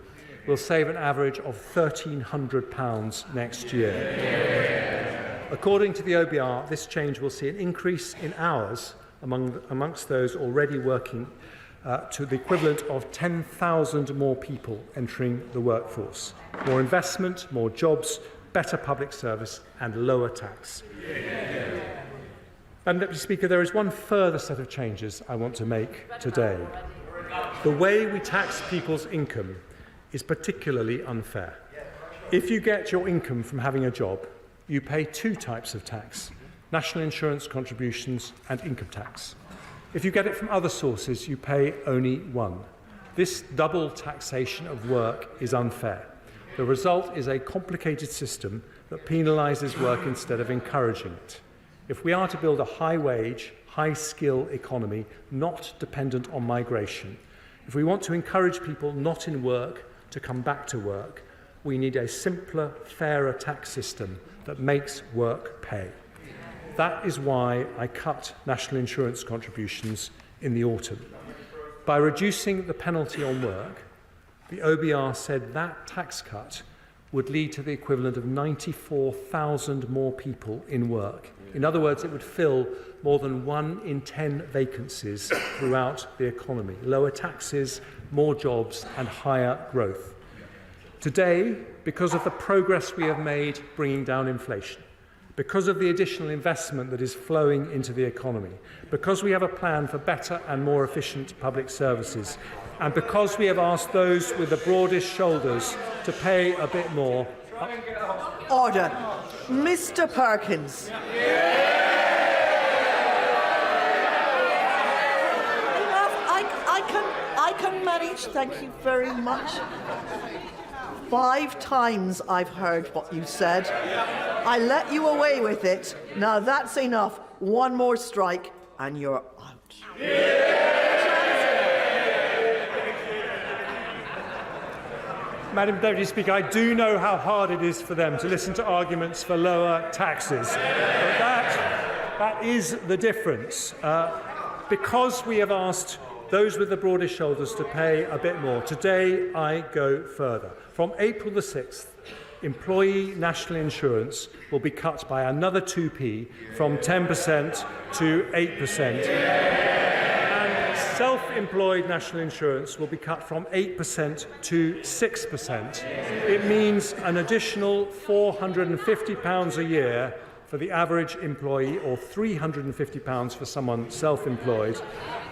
will save an average of £1,300 next year. According to the OBR, this change will see an increase in hours amongst those already working to the equivalent of 10,000 more people entering the workforce. More investment, more jobs, better public service and lower tax. Madam Deputy Speaker, there is one further set of changes I want to make today. The way we tax people's income is particularly unfair. If you get your income from having a job, you pay two types of tax: national insurance contributions and income tax. If you get it from other sources, you pay only one. This double taxation of work is unfair. The result is a complicated system that penalises work instead of encouraging it. If we are to build a high-wage, high-skill economy not dependent on migration, if we want to encourage people not in work to come back to work, we need a simpler, fairer tax system that makes work pay. That is why I cut national insurance contributions in the autumn. By reducing the penalty on work, the OBR said that tax cut would lead to the equivalent of 94,000 more people in work. In other words, it would fill more than 1 in 10 vacancies throughout the economy. Lower taxes, more jobs and higher growth. Today, because of the progress we have made bringing down inflation, because of the additional investment that is flowing into the economy, because we have a plan for better and more efficient public services, and because we have asked those with the broadest shoulders to pay a bit more. Order. Mr. Perkins. I can manage, thank you very much. 5 times I've heard what you said. I let you away with it. Now that's enough. One more strike and you're out. Madam Deputy Speaker, I do know how hard it is for them to listen to arguments for lower taxes. But that is the difference. Because we have asked those with the broadest shoulders to pay a bit more, today I go further. From April the 6th, employee national insurance will be cut by another 2p from 10% to 8%. And self-employed national insurance will be cut from 8% to 6%. It means an additional £450 a year for the average employee, or £350 for someone self-employed.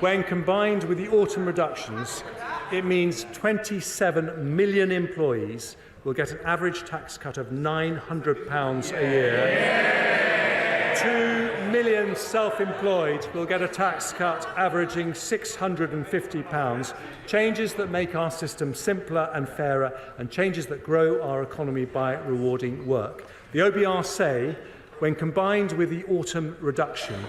When combined with the autumn reductions, it means 27 million employees will get an average tax cut of £900 a year. 2 million self-employed will get a tax cut averaging £650, changes that make our system simpler and fairer, and changes that grow our economy by rewarding work. The OBR say, when combined with the autumn reduction,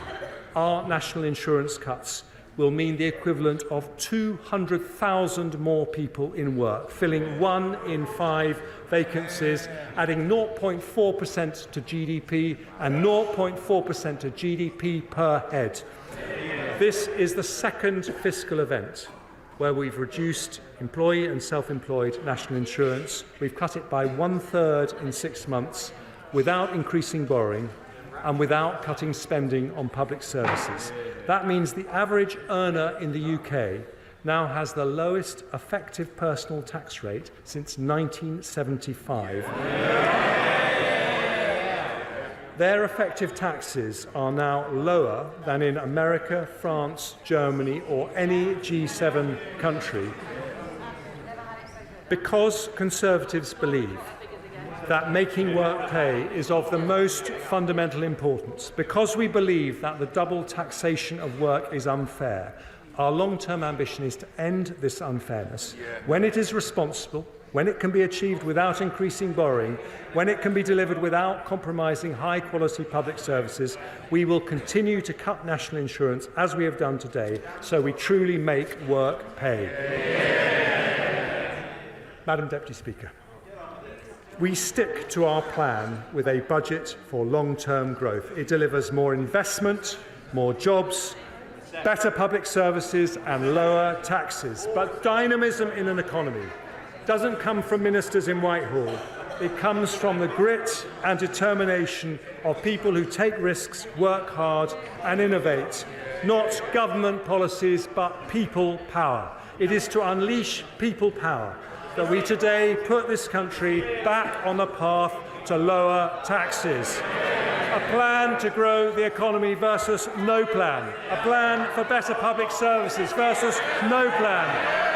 our national insurance cuts will mean the equivalent of 200,000 more people in work, filling 1 in 5 vacancies, adding 0.4% to GDP and 0.4% to GDP per head. This is the second fiscal event where we've reduced employee and self-employed national insurance. We've cut it by 1/3 in 6 months, without increasing borrowing and without cutting spending on public services. That means the average earner in the UK now has the lowest effective personal tax rate since 1975. Their effective taxes are now lower than in America, France, Germany, or any G7 country, because Conservatives believe that making work pay is of the most fundamental importance, because we believe that the double taxation of work is unfair. Our long-term ambition is to end this unfairness when it is responsible, when it can be achieved without increasing borrowing, when it can be delivered without compromising high-quality public services. We will continue to cut national insurance as we have done today, so we truly make work pay. Madam Deputy Speaker, we stick to our plan with a budget for long-term growth. It delivers more investment, more jobs, better public services and lower taxes. But dynamism in an economy doesn't come from ministers in Whitehall. It comes from the grit and determination of people who take risks, work hard and innovate. Not government policies, but people power. It is to unleash people power that we today put this country back on the path to lower taxes. A plan to grow the economy versus no plan. A plan for better public services versus no plan.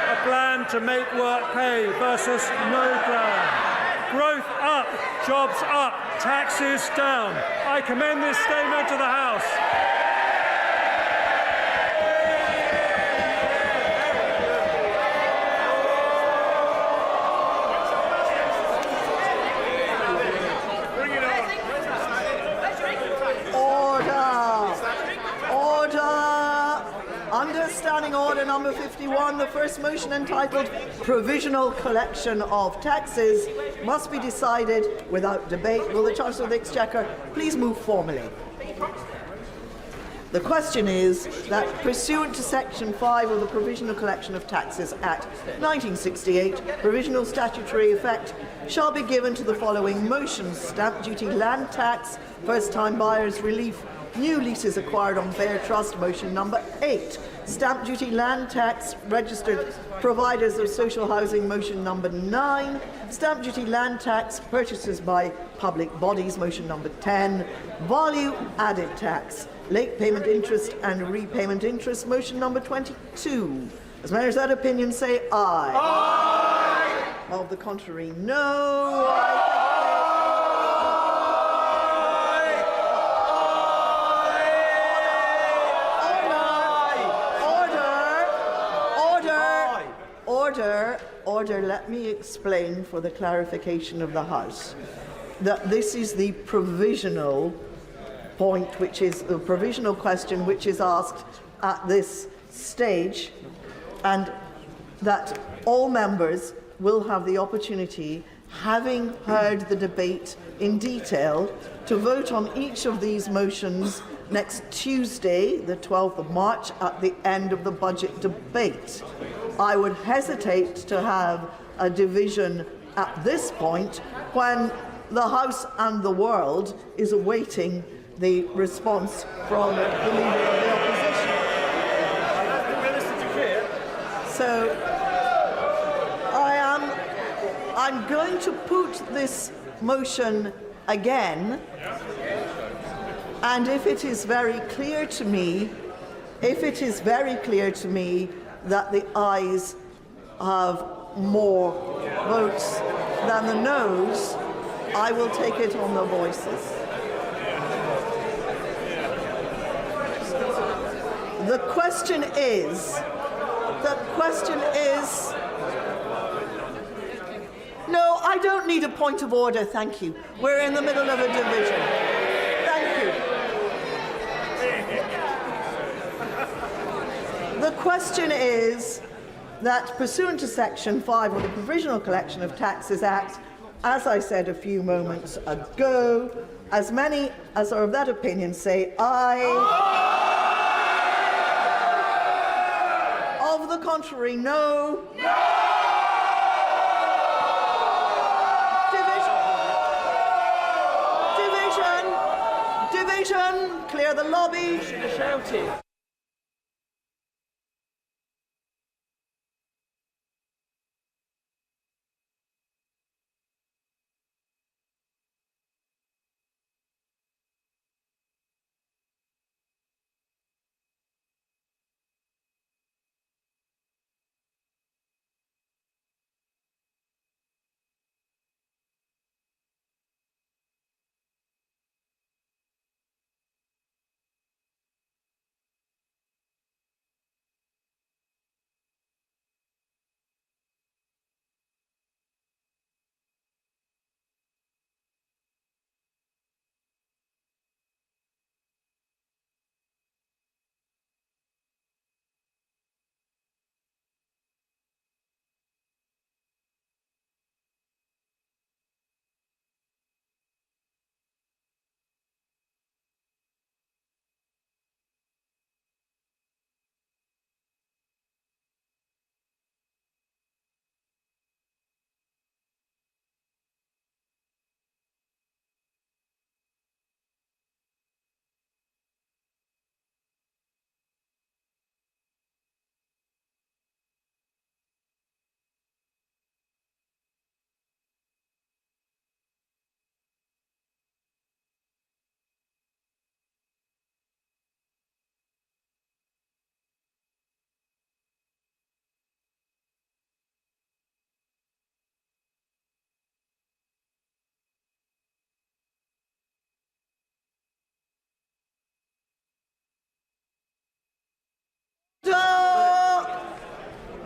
A plan to make work pay versus no plan. Growth up, jobs up, taxes down. I commend this statement to the House. Standing Order number 51, the first motion entitled Provisional Collection of Taxes must be decided without debate. Will the Chancellor of the Exchequer please move formally? The question is that, pursuant to Section 5 of the Provisional Collection of Taxes Act 1968, provisional statutory effect shall be given to the following motions: stamp duty, land tax, first-time buyers relief, new leases acquired on bare trust, motion number 8. Stamp duty, land tax, registered providers of social housing, motion number 9. Stamp duty, land tax, purchases by public bodies, motion number 10. Value added tax, late payment interest and repayment interest, motion number 22. As matters that opinion, say aye. Aye. Of the contrary, no. Order, let me explain for the clarification of the House that this is the provisional point, which is the provisional question which is asked at this stage, and that all members will have the opportunity, having heard the debate in detail, to vote on each of these motions next Tuesday, the 12th of March, at the end of the budget debate. I would hesitate to have a division at this point when the House and the world is awaiting the response from the Leader of the Opposition. So I'm going to put this motion again, and if it is very clear to me, that the ayes have more votes than the noes, I will take it on the voices. The question is, no, I don't need a point of order, thank you. We're in the middle of a division. Thank you. The question is that, pursuant to Section 5 of the Provisional Collection of Taxes Act, as I said a few moments ago, as many as are of that opinion say aye. Of the contrary, no. Division. Clear the lobby. Should have shouted.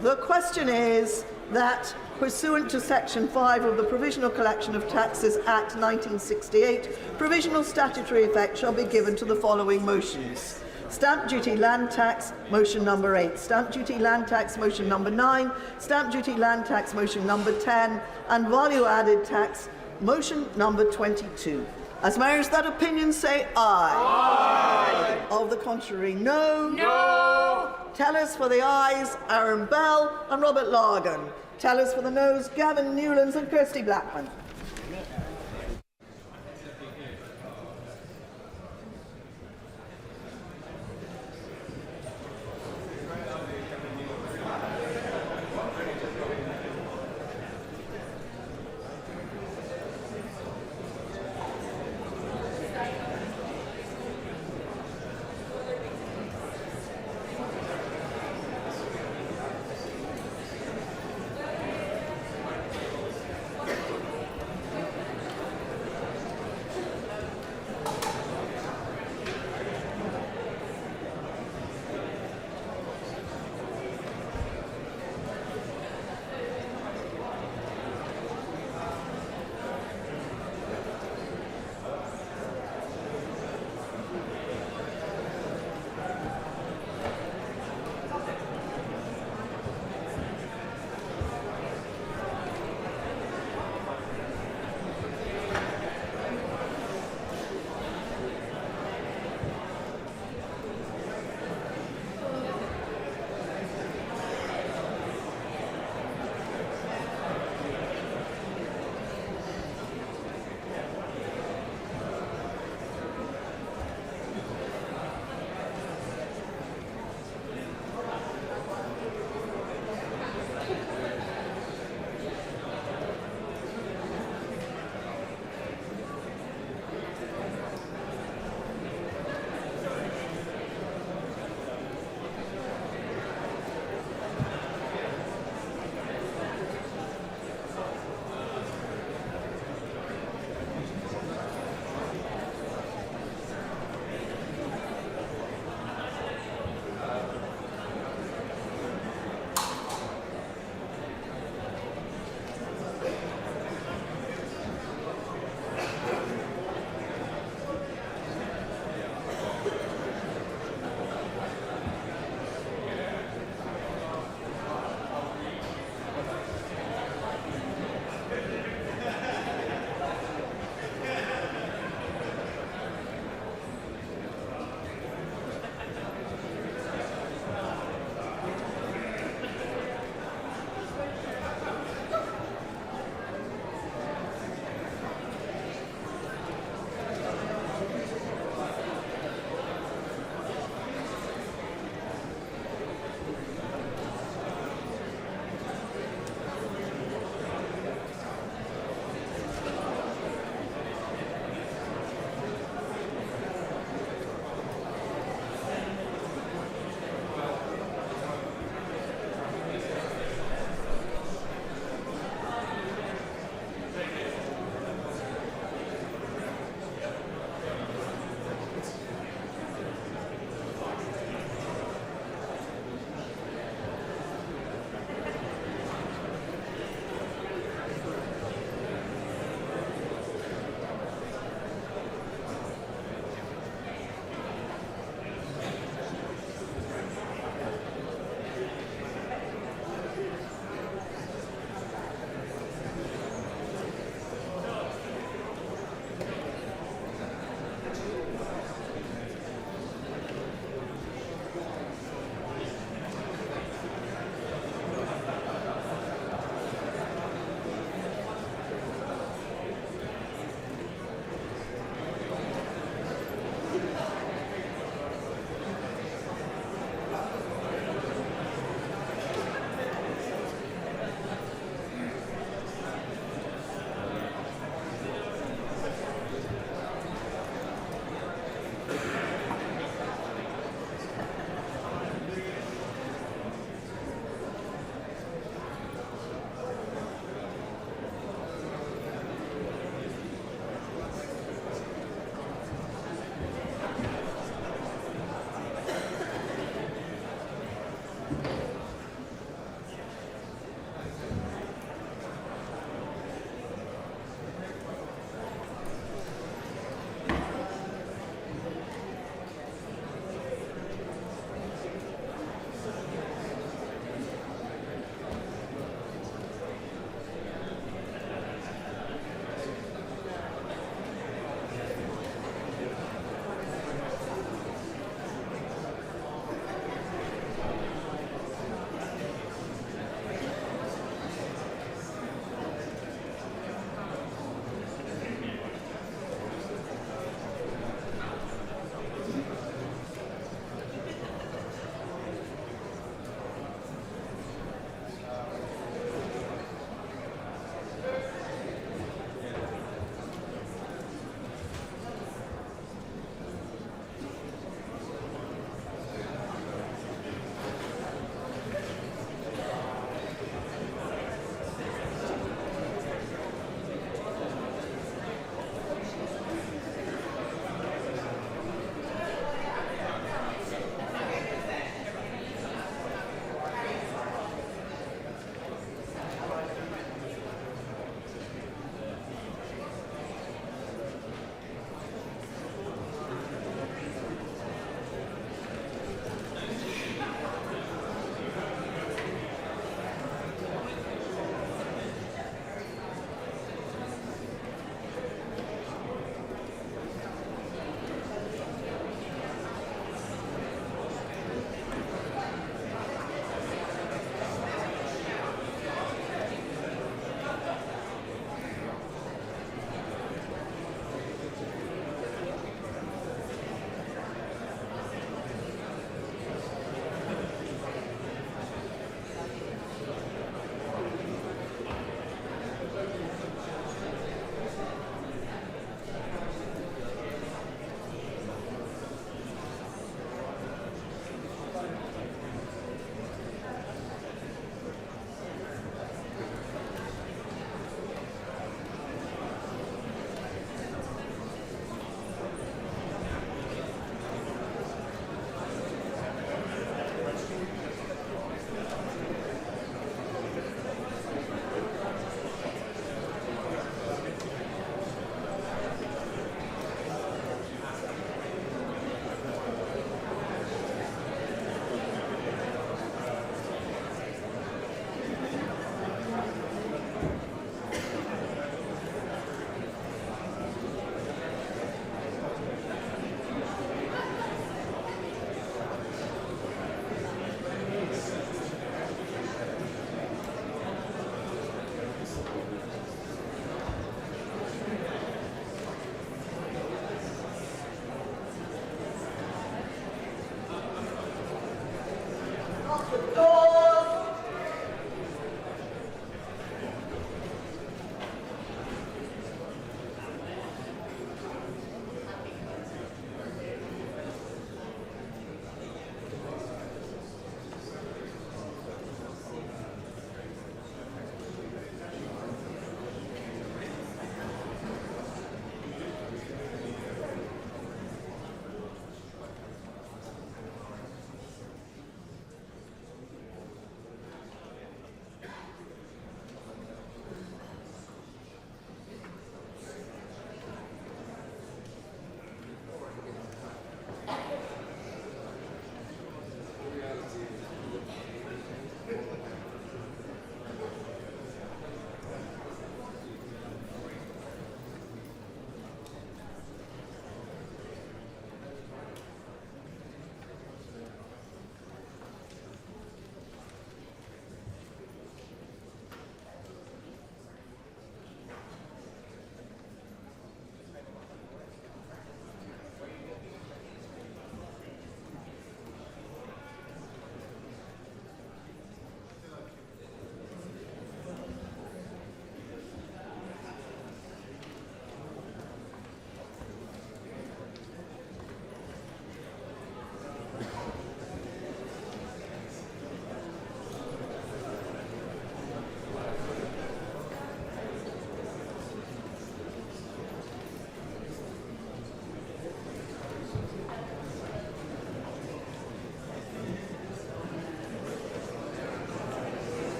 The question is that, pursuant to Section 5 of the Provisional Collection of Taxes Act 1968, provisional statutory effect shall be given to the following motions. Stamp duty land tax, motion number 8. Stamp duty land tax, motion number 9. Stamp duty land tax, motion number 10. And value added tax, motion number 22. As members that opinion say aye. Aye. Of the contrary, no. No. Tellers for the ayes, Aaron Bell and Robert Largan. Tellers for the noes, Gavin Newlands and Kirsty Blackman.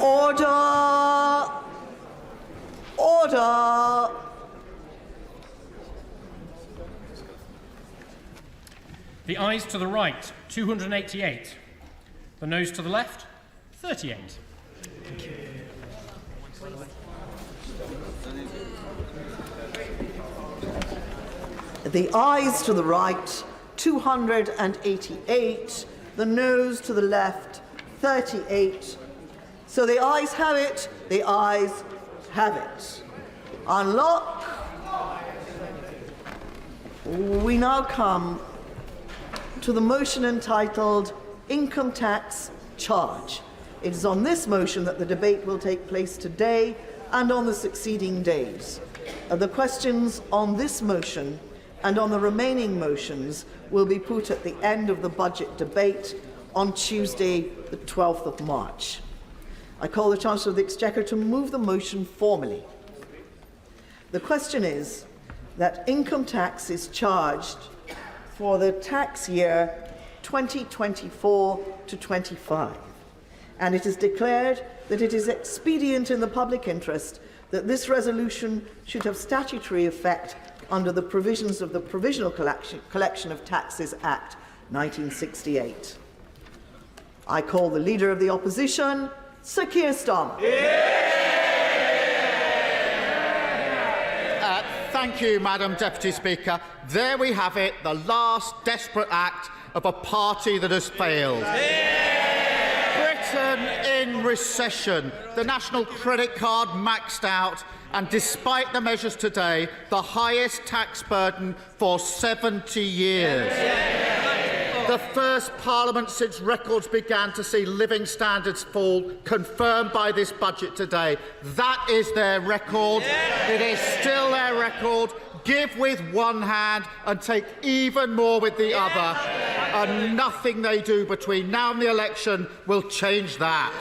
Order! Order! The ayes to the right, 288. The noes to the left, 38. Thank you. The ayes to the right, 288. The noes to the left, 38. So the ayes have it, the ayes have it. Unlock. We now come to the motion entitled Income Tax Charge. It is on this motion that the debate will take place today and on the succeeding days. The questions on this motion and on the remaining motions will be put at the end of the budget debate on Tuesday, the 12th of March. I call the Chancellor of the Exchequer to move the motion formally. The question is that income tax is charged for the tax year 2024 to 25, and it is declared that it is expedient in the public interest that this resolution should have statutory effect under the provisions of the Provisional Collection of Taxes Act 1968. I call the Leader of the Opposition, Sir Keir Starmer. Thank you, Madam Deputy Speaker. There we have it, the last desperate act of a party that has failed. Britain in recession, the national credit card maxed out, and despite the measures today, the highest tax burden for 70 years. The first Parliament since records began to see living standards fall, confirmed by this budget today. That is their record. It is still their record. Give with one hand and take even more with the other. And nothing they do between now and the election will change that.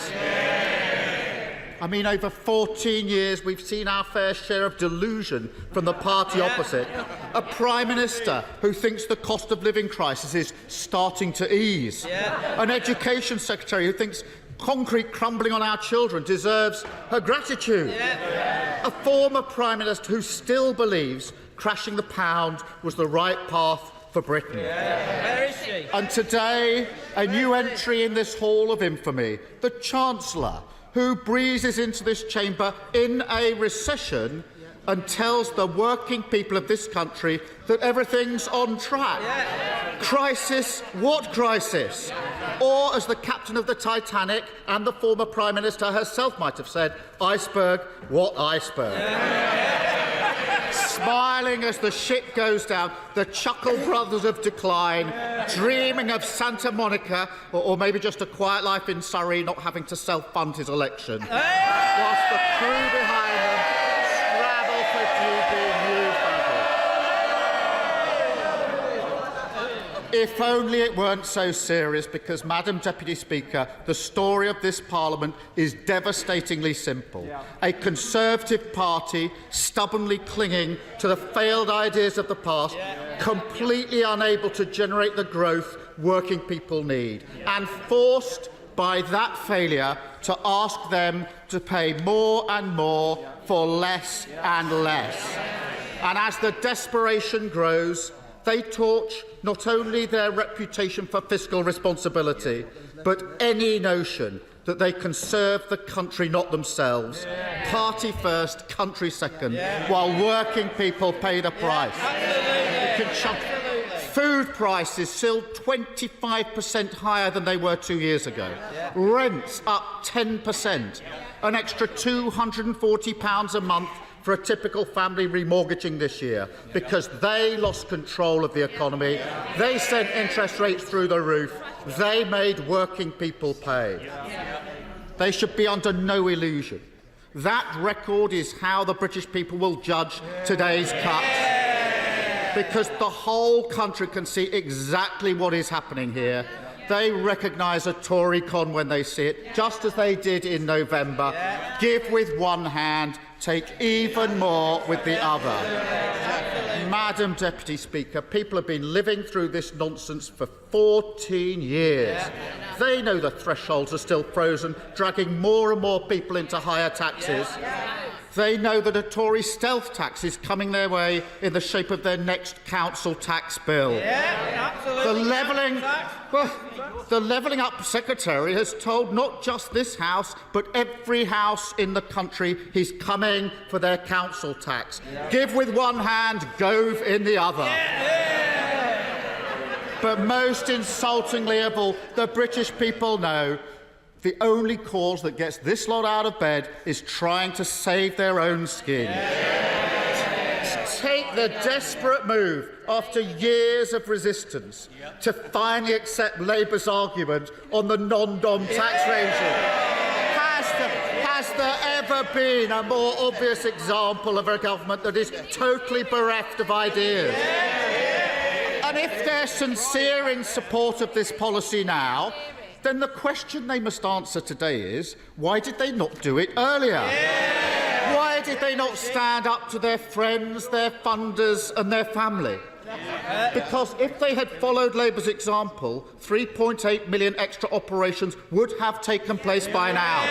I mean, over 14 years, we've seen our fair share of delusion from the party opposite. A Prime Minister who thinks the cost of living crisis is starting to ease. An Education Secretary who thinks concrete crumbling on our children deserves her gratitude. A former Prime Minister who still believes crashing the pound was the right path for Britain. Where is she? And today, a new entry in this hall of infamy, the Chancellor, who breezes into this chamber in a recession and tells the working people of this country that everything's on track. Crisis? What crisis? Or, as the captain of the Titanic and the former Prime Minister herself might have said, iceberg? What iceberg? Smiling as the ship goes down, the Chuckle Brothers of decline, dreaming of Santa Monica, or maybe just a quiet life in Surrey, not having to self-fund his election, whilst the crew behind them scrabble for GB news battle. If only it weren't so serious, because, Madam Deputy Speaker, the story of this Parliament is devastatingly simple. A Conservative party stubbornly clinging to the failed ideas of the past, completely unable to generate the growth working people need, and forced by that failure to ask them to pay more and more for less and less. And as the desperation grows, they torch not only their reputation for fiscal responsibility, but any notion that they can serve the country, not themselves. Party first, country second, while working people pay the price. Food prices still 25% higher than they were 2 years ago. Rents up 10%. An extra £240 a month for a typical family remortgaging this year, because they lost control of the economy, they sent interest rates through the roof, they made working people pay. They should be under no illusion. That record is how the British people will judge today's cuts, because the whole country can see exactly what is happening here. They recognise a Tory con when they see it, just as they did in November. Give with one hand, take even more with the other. Madam Deputy Speaker, people have been living through this nonsense for 14 years. They know the thresholds are still frozen, dragging more and more people into higher taxes. They know that a Tory stealth tax is coming their way in the shape of their next council tax bill. The Levelling Up Secretary has told not just this House, but every house in the country he's coming for their council tax. Give with one hand, gove in the other. But most insultingly of all, the British people know the only cause that gets this lot out of bed is trying to save their own skin. Take the desperate move, after years of resistance, to finally accept Labour's argument on the non-dom tax regime. Has there ever been a more obvious example of a government that is totally bereft of ideas? And if they're sincere in support of this policy now, then the question they must answer today is, why did they not do it earlier? Why did they not stand up to their friends, their funders and their family? Because if they had followed Labour's example, 3.8 million extra operations would have taken place by now.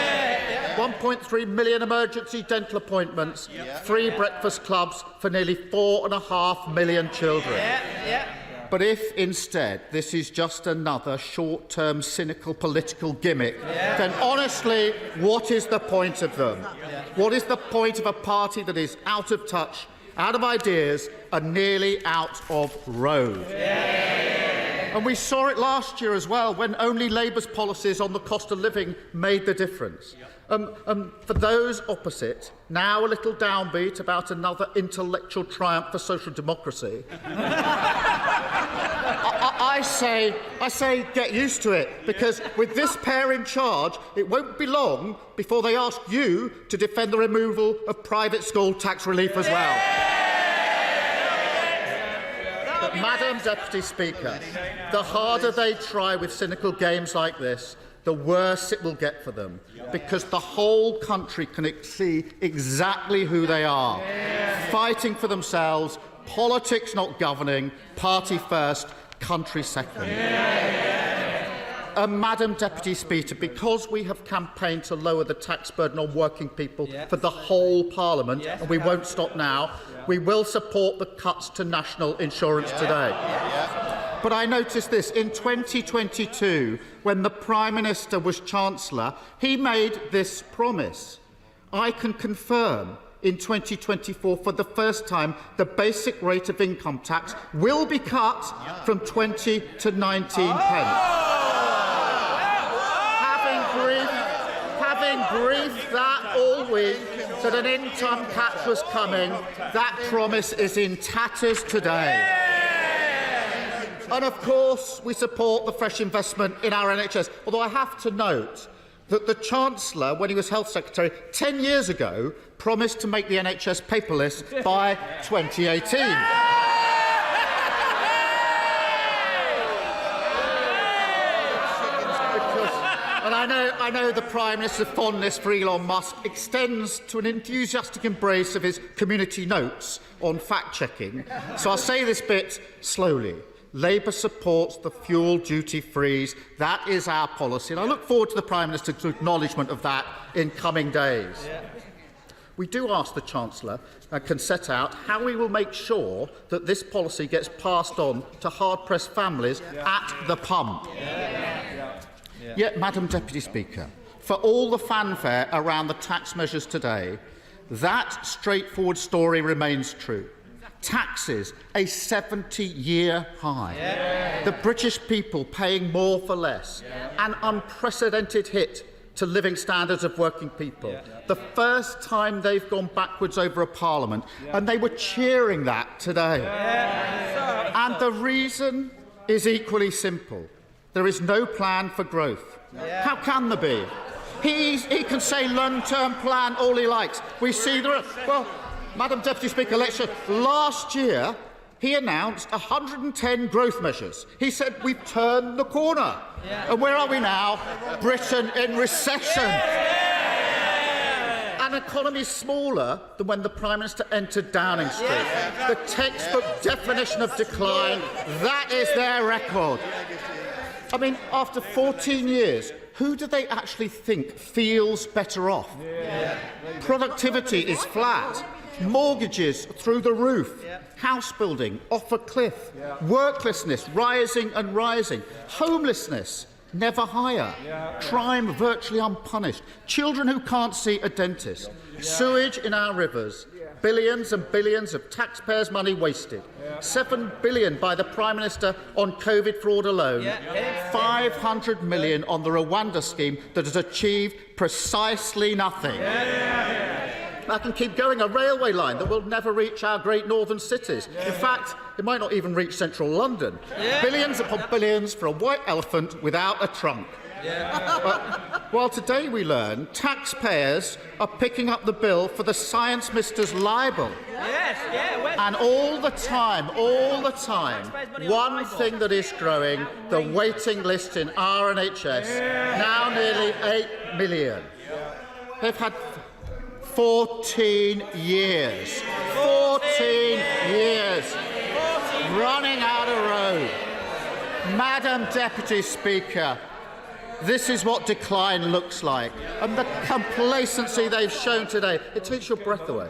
1.3 million emergency dental appointments, 3 breakfast clubs for nearly 4.5 million children. But if, instead, this is just another short-term, cynical political gimmick, then honestly, what is the point of them? What is the point of a party that is out of touch, out of ideas, and nearly out of road? And we saw it last year as well, when only Labour's policies on the cost of living made the difference. For those opposite, now a little downbeat about another intellectual triumph for social democracy, I say get used to it, because with this pair in charge, it won't be long before they ask you to defend the removal of private school tax relief as well. But, Madam Deputy Speaker, the harder they try with cynical games like this, the worse it will get for them, because the whole country can see exactly who they are, fighting for themselves, politics not governing, party first, country second. Madam Deputy Speaker, because we have campaigned to lower the tax burden on working people for the whole Parliament, and we won't stop now, we will support the cuts to national insurance today. But I noticed this. In 2022, when the Prime Minister was Chancellor, he made this promise. I can confirm in 2024, for the first time, the basic rate of income tax will be cut from 20 to 19 pence. Having briefed that all week that an income tax was coming, that promise is in tatters today. And of course, we support the fresh investment in our NHS, although I have to note that the Chancellor, when he was Health Secretary 10 years ago, promised to make the NHS paperless by 2018. And I know the Prime Minister's fondness for Elon Musk extends to an enthusiastic embrace of his community notes on fact-checking. So I'll say this bit slowly. Labour supports the fuel duty freeze. That is our policy. And I look forward to the Prime Minister's acknowledgement of that in coming days. We do ask the Chancellor can set out how we will make sure that this policy gets passed on to hard-pressed families at the pump. Yet, Madam Deputy Speaker, for all the fanfare around the tax measures today, that straightforward story remains true. Taxes, a 70-year high. The British people paying more for less. An unprecedented hit to living standards of working people. The first time they've gone backwards over a parliament, and they were cheering that today. And the reason is equally simple. There is no plan for growth. How can there be? He can say long-term plan all he likes. We see there. Well, Madam Deputy Speaker, last year he announced 110 growth measures. He said we've turned the corner. And where are we now? Britain in recession. An economy smaller than when the Prime Minister entered Downing Street. The textbook definition of decline. That is their record. I mean, after 14 years, who do they actually think feels better off? Productivity is flat. Mortgages through the roof. House building off a cliff. Worklessness rising and rising. Homelessness never higher. Crime virtually unpunished. Children who can't see a dentist. Sewage in our rivers. Billions and billions of taxpayers' money wasted. 7 billion by the Prime Minister on COVID fraud alone. 500 million on the Rwanda scheme that has achieved precisely nothing. I can keep going. A railway line that will never reach our great northern cities. In fact, it might not even reach central London. Billions upon billions for a white elephant without a trunk. While today we learn taxpayers are picking up the bill for the Science Minister's libel. And all the time, one thing that is growing, the waiting list in our NHS, now nearly 8 million. They've had 14 years. 14 years running out of road. Madam Deputy Speaker, this is what decline looks like. And the complacency they've shown today, it takes your breath away.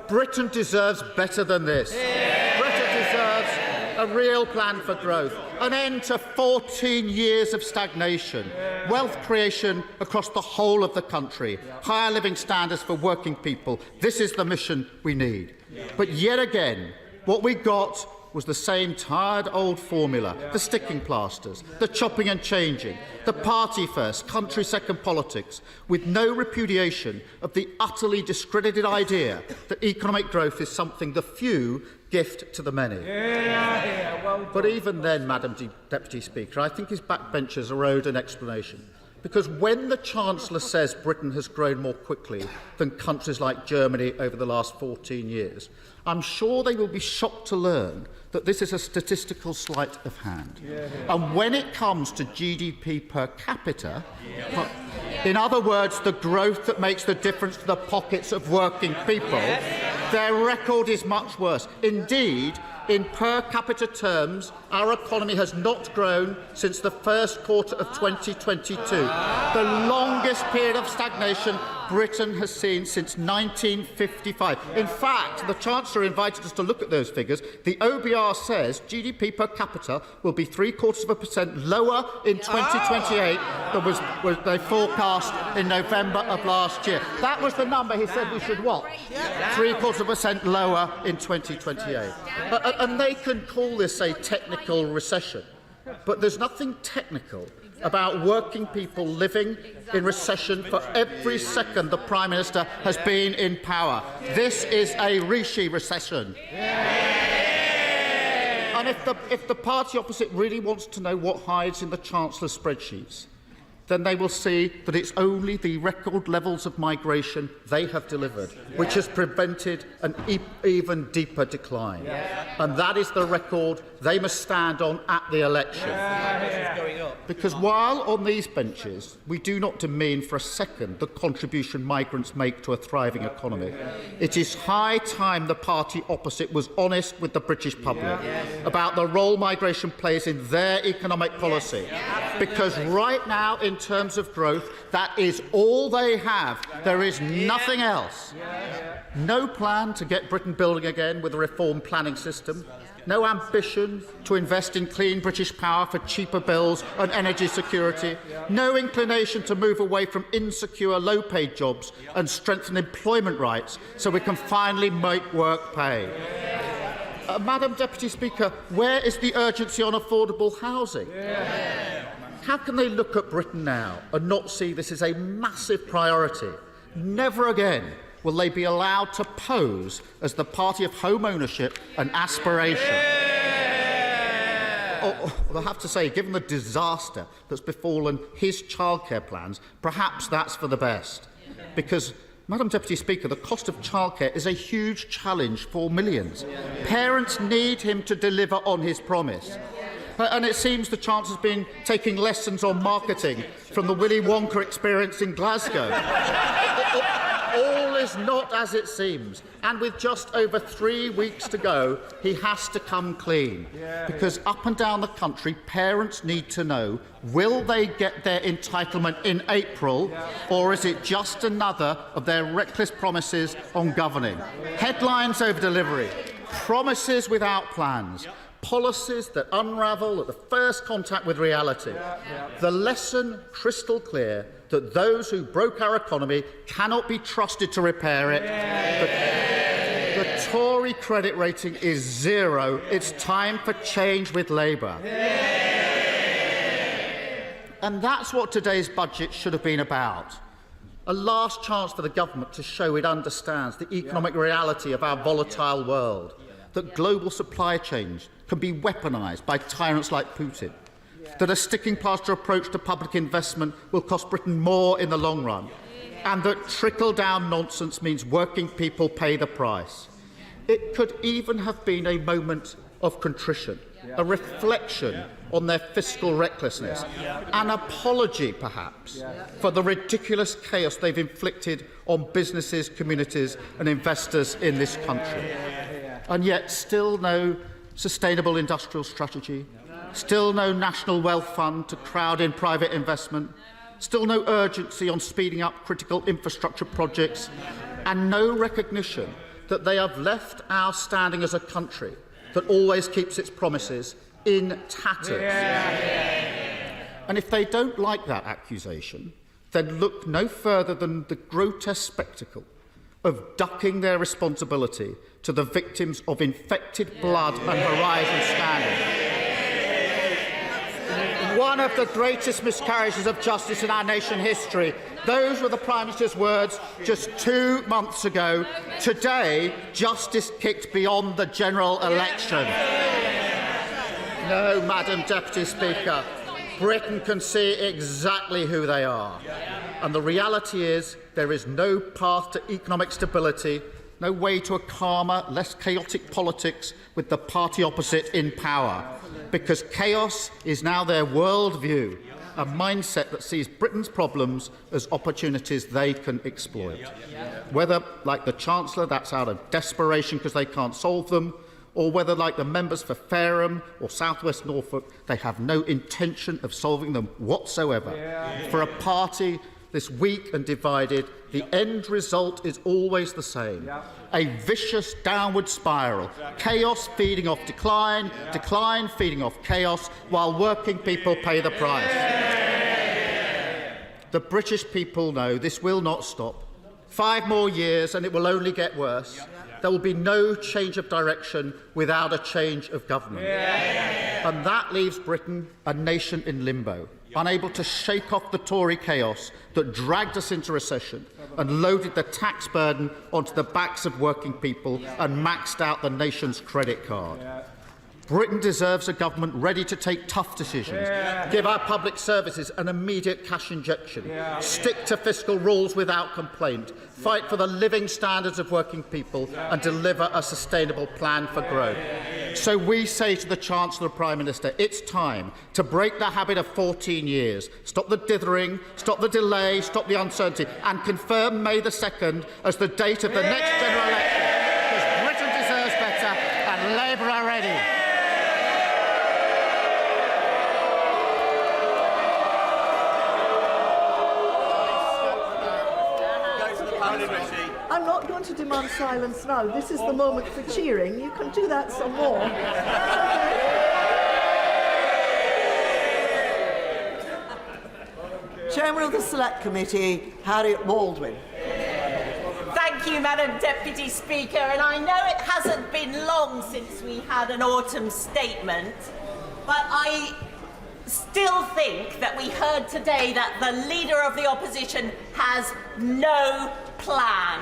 Britain deserves better than this. Britain deserves a real plan for growth, an end to 14 years of stagnation, wealth creation across the whole of the country, higher living standards for working people. This is the mission we need. But yet again, what we got was the same tired old formula, the sticking plasters, the chopping and changing, the party first, country second politics, with no repudiation of the utterly discredited idea that economic growth is something the few gift to the many. But even then, Madam Deputy Speaker, I think his backbenchers are owed an explanation. Because when the Chancellor says Britain has grown more quickly than countries like Germany over the last 14 years, I'm sure they will be shocked to learn that this is a statistical sleight of hand. And when it comes to GDP per capita, in other words, the growth that makes the difference to the pockets of working people, their record is much worse. Indeed, in per capita terms, our economy has not grown since the first quarter of 2022, the longest period of stagnation Britain has seen since 1955. In fact, the Chancellor invited us to look at those figures. The OBR says GDP per capita will be 0.75% lower in 2028 than was they forecast in November of last year. That was the number he said we should watch. 0.75% lower in 2028. And they can call this a technical recession, but there's nothing technical about working people living in recession for every second the Prime Minister has been in power. This is a Rishi recession. And if the party opposite really wants to know what hides in the Chancellor's spreadsheets, then they will see that it's only the record levels of migration they have delivered which has prevented an even deeper decline. And that is the record they must stand on at the election. Because while on these benches we do not demean for a second the contribution migrants make to a thriving economy, it is high time the party opposite was honest with the British public about the role migration plays in their economic policy. Because right now, in terms of growth, that is all they have. There is nothing else. No plan to get Britain building again with a reformed planning system. No ambition to invest in clean British power for cheaper bills and energy security. No inclination to move away from insecure, low-paid jobs and strengthen employment rights so we can finally make work pay. Madam Deputy Speaker, where is the urgency on affordable housing? How can they look at Britain now and not see this as a massive priority? Never again will they be allowed to pose as the party of home ownership and aspiration. I have to say, given the disaster that's befallen his childcare plans, perhaps that's for the best. Because, Madam Deputy Speaker, the cost of childcare is a huge challenge for millions. Parents need him to deliver on his promise. And it seems the Chancellor's been taking lessons on marketing from the Willy Wonka experience in Glasgow. All is not as it seems. And with just over 3 weeks to go, he has to come clean. Because up and down the country, parents need to know, will they get their entitlement in April, or is it just another of their reckless promises on governing? Headlines over delivery, promises without plans. Policies that unravel at the first contact with reality. The lesson crystal clear that those who broke our economy cannot be trusted to repair it. The Tory credit rating is 0. It's time for change with Labour. And that's what today's budget should have been about. A last chance for the government to show it understands the economic reality of our volatile world. That global supply chains can be weaponised by tyrants like Putin, that a sticking plaster approach to public investment will cost Britain more in the long run, and that trickle-down nonsense means working people pay the price. It could even have been a moment of contrition, a reflection on their fiscal recklessness, an apology, perhaps, for the ridiculous chaos they've inflicted on businesses, communities and investors in this country. And yet still no sustainable industrial strategy, still no national wealth fund to crowd in private investment, still no urgency on speeding up critical infrastructure projects, and no recognition that they have left our standing as a country that always keeps its promises in tatters. And if they don't like that accusation, then look no further than the grotesque spectacle of ducking their responsibility to the victims of infected blood and Horizon scandal. One of the greatest miscarriages of justice in our nation history. Those were the Prime Minister's words just 2 months ago. Today, justice kicked beyond the general election. No, Madam Deputy Speaker. Britain can see exactly who they are. And the reality is there is no path to economic stability, no way to a calmer, less chaotic politics with the party opposite in power, because chaos is now their worldview, a mindset that sees Britain's problems as opportunities they can exploit. Whether, like the Chancellor, that's out of desperation because they can't solve them, or whether, like the members for Fareham or South West Norfolk, they have no intention of solving them whatsoever. For a party this weak and divided, the end result is always the same. A vicious downward spiral. Chaos feeding off decline, decline feeding off chaos, while working people pay the price. The British people know this will not stop. 5 more years and it will only get worse. There will be no change of direction without a change of government. And that leaves Britain a nation in limbo, unable to shake off the Tory chaos that dragged us into recession and loaded the tax burden onto the backs of working people and maxed out the nation's credit card. Britain deserves a government ready to take tough decisions, give our public services an immediate cash injection, stick to fiscal rules without complaint, fight for the living standards of working people and deliver a sustainable plan for growth. So we say to the Chancellor and Prime Minister, it's time to break the habit of 14 years, stop the dithering, stop the delay, stop the uncertainty and confirm May the 2nd as the date of the next general election, because Britain deserves better and Labour are ready. I'm not going to demand silence now. This is the moment for cheering. You can do that some more. Chairman of the Select Committee, Harriet Baldwin. Thank you, Madam Deputy Speaker. And I know it hasn't been long since we had an autumn statement, but I still think that we heard today that the Leader of the Opposition has no plan.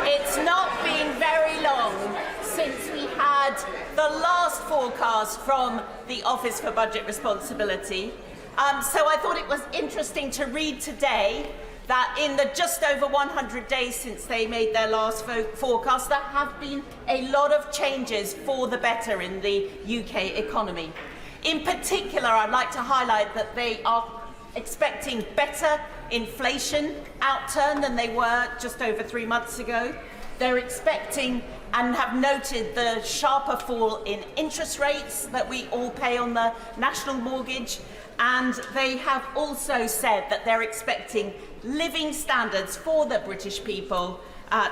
It's not been very long since we had the last forecast from the Office for Budget Responsibility. So I thought it was interesting to read today that in the just over 100 days since they made their last forecast, there have been a lot of changes for the better in the UK economy. In particular, I'd like to highlight that they are expecting better inflation outturn than they were just over 3 months ago. They're expecting and have noted the sharper fall in interest rates that we all pay on the national mortgage. And they have also said that they're expecting living standards for the British people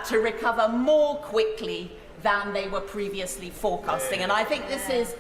to recover more quickly than they were previously forecasting. And I think this is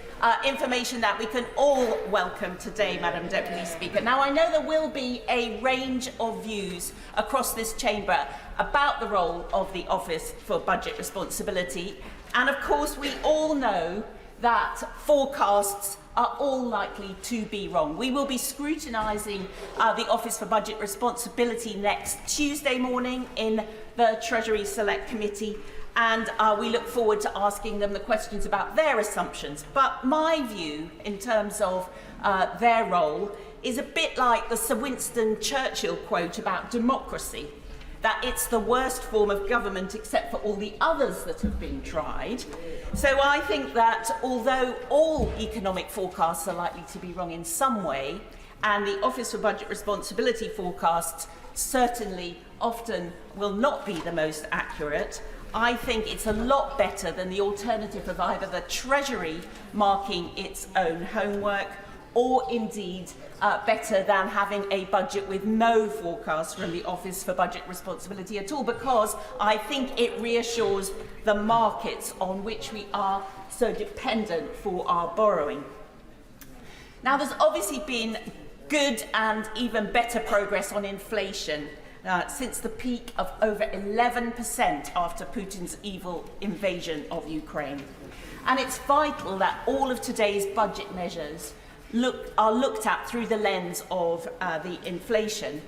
information that we can all welcome today, Madam Deputy Speaker. Now, I know there will be a range of views across this chamber about the role of the Office for Budget Responsibility. And of course, we all know that forecasts are all likely to be wrong. We will be scrutinising the Office for Budget Responsibility next Tuesday morning in the Treasury Select Committee, and we look forward to asking them the questions about their assumptions. But my view in terms of their role is a bit like the Sir Winston Churchill quote about democracy, that it's the worst form of government except for all the others that have been tried. So I think that although all economic forecasts are likely to be wrong in some way, and the Office for Budget Responsibility forecasts certainly often will not be the most accurate, I think it's a lot better than the alternative of either the Treasury marking its own homework or indeed better than having a budget with no forecast from the Office for Budget Responsibility at all, because I think it reassures the markets on which we are so dependent for our borrowing. Now, there's obviously been good and even better progress on inflation since the peak of over 11% after Putin's evil invasion of Ukraine. And it's vital that all of today's budget measures are looked at through the lens of the inflation,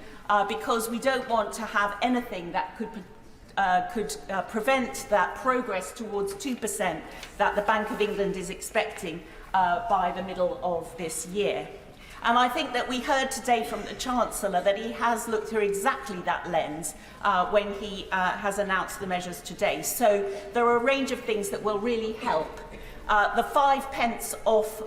because we don't want to have anything that could prevent that progress towards 2% that the Bank of England is expecting by the middle of this year. And I think that we heard today from the Chancellor that he has looked through exactly that lens when he has announced the measures today. So there are a range of things that will really help. The 5 pence off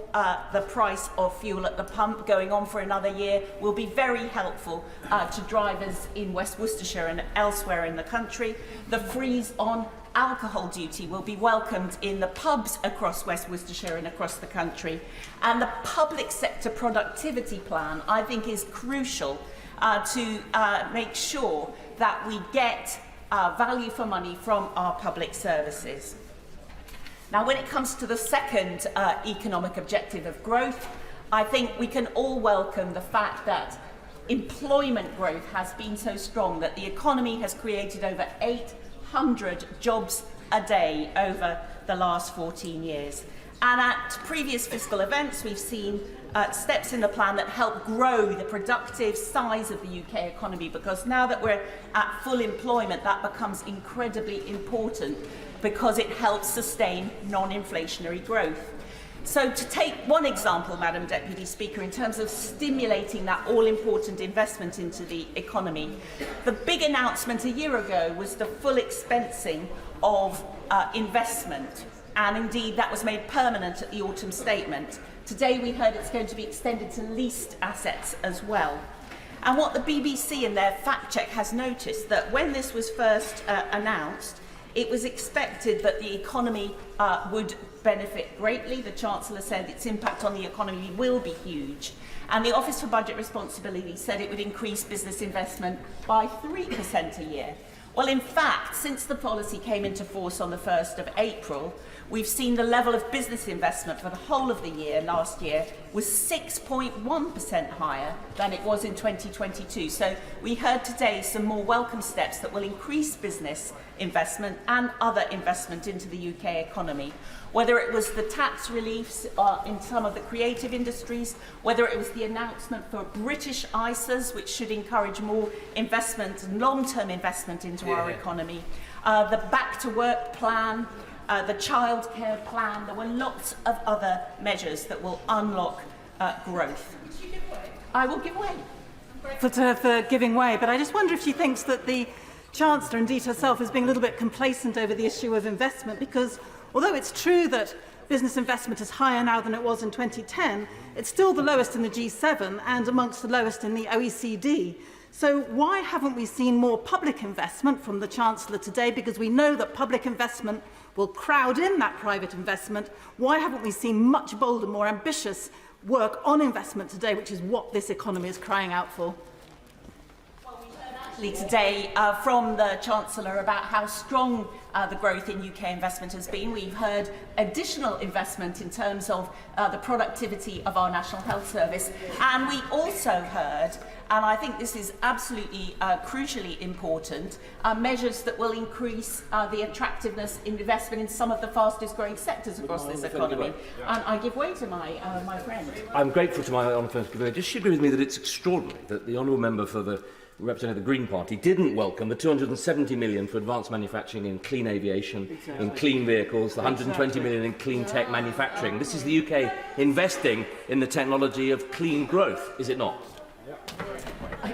the price of fuel at the pump going on for another year will be very helpful to drivers in West Worcestershire and elsewhere in the country. The freeze on alcohol duty will be welcomed in the pubs across West Worcestershire and across the country. And the public sector productivity plan, I think, is crucial to make sure that we get value for money from our public services. Now, when it comes to the second economic objective of growth, I think we can all welcome the fact that employment growth has been so strong that the economy has created over 800 jobs a day over the last 14 years. And at previous fiscal events, we've seen steps in the plan that help grow the productive size of the UK economy, because now that we're at full employment, that becomes incredibly important because it helps sustain non-inflationary growth. So to take one example, Madam Deputy Speaker, in terms of stimulating that all-important investment into the economy, the big announcement a year ago was the full expensing of investment, and indeed that was made permanent at the autumn statement. Today we heard it's going to be extended to leased assets as well. And what the BBC in their fact check has noticed, that when this was first announced, it was expected that the economy would benefit greatly. The Chancellor said its impact on the economy will be huge. And the Office for Budget Responsibility said it would increase business investment by 3% a year. Well, in fact, since the policy came into force on the 1st of April, we've seen the level of business investment for the whole of the year last year was 6.1% higher than it was in 2022. So we heard today some more welcome steps that will increase business investment and other investment into the UK economy. Whether it was the tax reliefs in some of the creative industries, whether it was the announcement for British ISAs, which should encourage more investment and long-term investment into our economy, the Back to Work plan, the childcare plan. There were lots of other measures that will unlock growth. I will give way. For giving way, but I just wonder if she thinks that the Chancellor, indeed herself, is being a little bit complacent over the issue of investment, because although it's true that business investment is higher now than it was in 2010, it's still the lowest in the G7 and amongst the lowest in the OECD. So why haven't we seen more public investment from the Chancellor today? Because we know that public investment will crowd in that private investment. Why haven't we seen much bolder, more ambitious work on investment today, which is what this economy is crying out for? Today from the Chancellor about how strong the growth in UK investment has been. We've heard additional investment in terms of the productivity of our National Health Service, and we also heard, and I think this is absolutely crucially important, measures that will increase the attractiveness in investment in some of the fastest growing sectors across this economy. And I give way to my friend. I'm grateful to my honourable friend. Does she agree with me that it's extraordinary that the honourable member for the representing the Green Party didn't welcome the 270 million for advanced manufacturing in clean aviation, in clean vehicles, the 120 million in clean tech manufacturing? This is the UK investing in the technology of clean growth, is it not?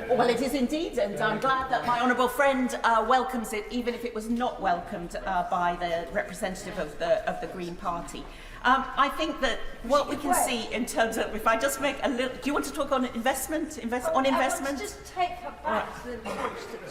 Well, it is indeed, and I'm glad that my honourable friend welcomes it, even if it was not welcomed by the representative of the Green Party. I think that what we can see in terms of, if I just make a little, do you want to talk on investment? I want to just take her back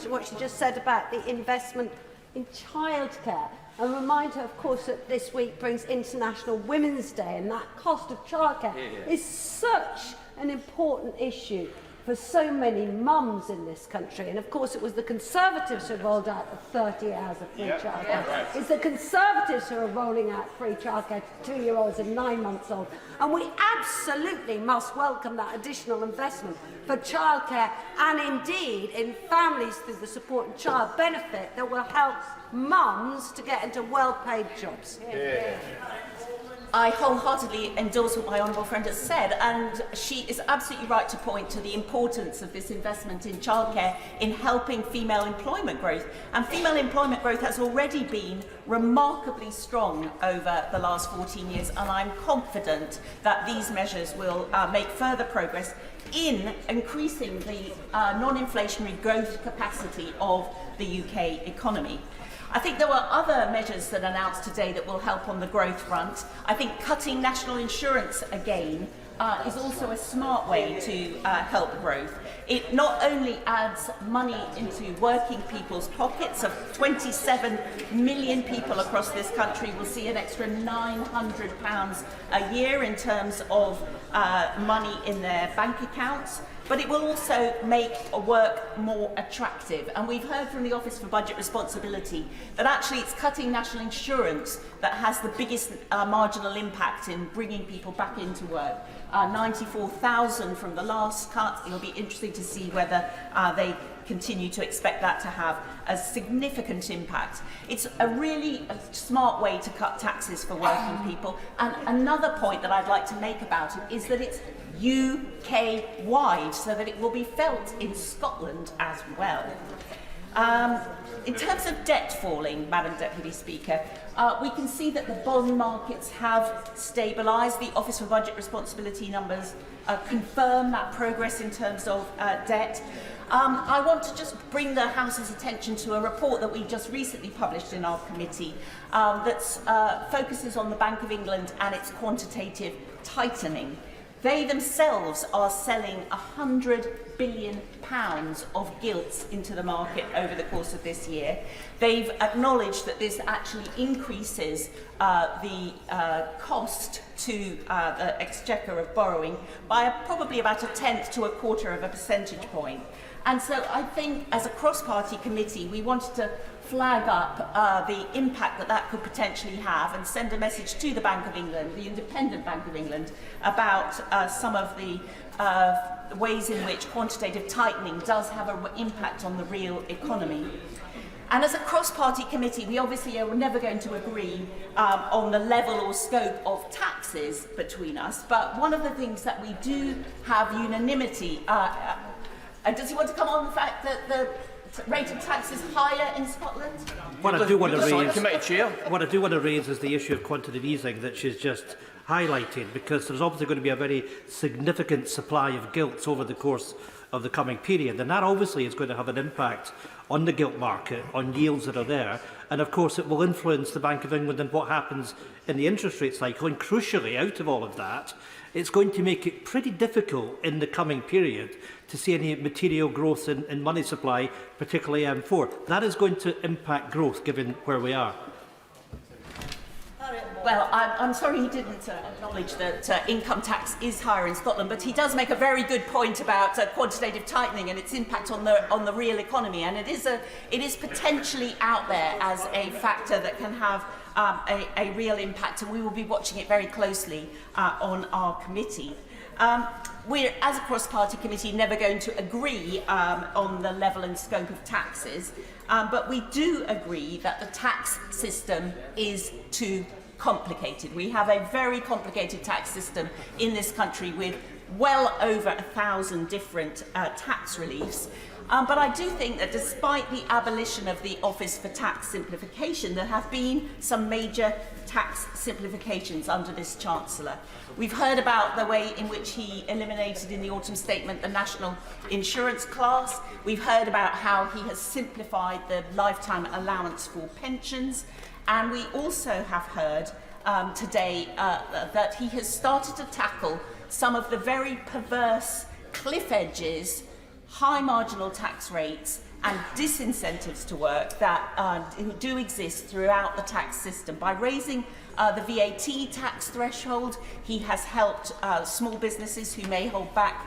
to what she just said about the investment in childcare, and remind her, of course, that this week brings International Women's Day, and that cost of childcare is such an important issue for so many mums in this country. And of course it was the Conservatives who rolled out the 30 hours of free childcare. It's the Conservatives who are rolling out free childcare to 2-year-olds and 9-month-olds. And we absolutely must welcome that additional investment for childcare, and indeed in families through the support and child benefit that will help mums to get into well-paid jobs. I wholeheartedly endorse what my honourable friend has said, and she is absolutely right to point to the importance of this investment in childcare in helping female employment growth. And female employment growth has already been remarkably strong over the last 14 years, and I'm confident that these measures will make further progress in increasing the non-inflationary growth capacity of the UK economy. I think there were other measures that are announced today that will help on the growth front. I think cutting national insurance again is also a smart way to help growth. It not only adds money into working people's pockets, of 27 million people across this country will see an extra £900 a year in terms of money in their bank accounts, but it will also make work more attractive. And we've heard from the Office for Budget Responsibility that actually it's cutting national insurance that has the biggest marginal impact in bringing people back into work. 94,000 from the last cut. It'll be interesting to see whether they continue to expect that to have a significant impact. It's a really smart way to cut taxes for working people. And another point that I'd like to make about it is that it's UK-wide, so that it will be felt in Scotland as well. In terms of debt falling, Madam Deputy Speaker, we can see that the bond markets have stabilised. The Office for Budget Responsibility numbers confirm that progress in terms of debt. I want to just bring the House's attention to a report that we just recently published in our committee that focuses on the Bank of England and its quantitative tightening. They themselves are selling £100 billion of gilts into the market over the course of this year. They've acknowledged that this actually increases the cost to the exchequer of borrowing by probably about 1/10 to 1/4 of a percentage point. And so I think as a cross-party committee, we wanted to flag up the impact that that could potentially have and send a message to the Bank of England, the independent Bank of England, about some of the ways in which quantitative tightening does have an impact on the real economy. And as a cross-party committee, we obviously are never going to agree on the level or scope of taxes between us, but one of the things that we do have unanimity, does he want to come on the fact that the rate of tax is higher in Scotland? What I do want to raise is the issue of quantitative easing that she's just highlighted, because there's obviously going to be a very significant supply of gilts over the course of the coming period, and that obviously is going to have an impact on the gilt market, on yields that are there, and of course it will influence the Bank of England and what happens in the interest rate cycle. And crucially, out of all of that, it's going to make it pretty difficult in the coming period to see any material growth in money supply, particularly M4. That is going to impact growth, given where we are. Well, I'm sorry he didn't acknowledge that income tax is higher in Scotland, but he does make a very good point about quantitative tightening and its impact on the real economy, and it is potentially out there as a factor that can have a real impact, and we will be watching it very closely on our committee. We're, as a cross-party committee, never going to agree on the level and scope of taxes, but we do agree that the tax system is too complicated. We have a very complicated tax system in this country with well over 1,000 different tax reliefs. But I do think that despite the abolition of the Office for Tax Simplification, there have been some major tax simplifications under this Chancellor. We've heard about the way in which he eliminated in the autumn statement the national insurance class. We've heard about how he has simplified the lifetime allowance for pensions. And we also have heard today that he has started to tackle some of the very perverse cliff edges, high marginal tax rates and disincentives to work that do exist throughout the tax system. By raising the VAT tax threshold, he has helped small businesses who may hold back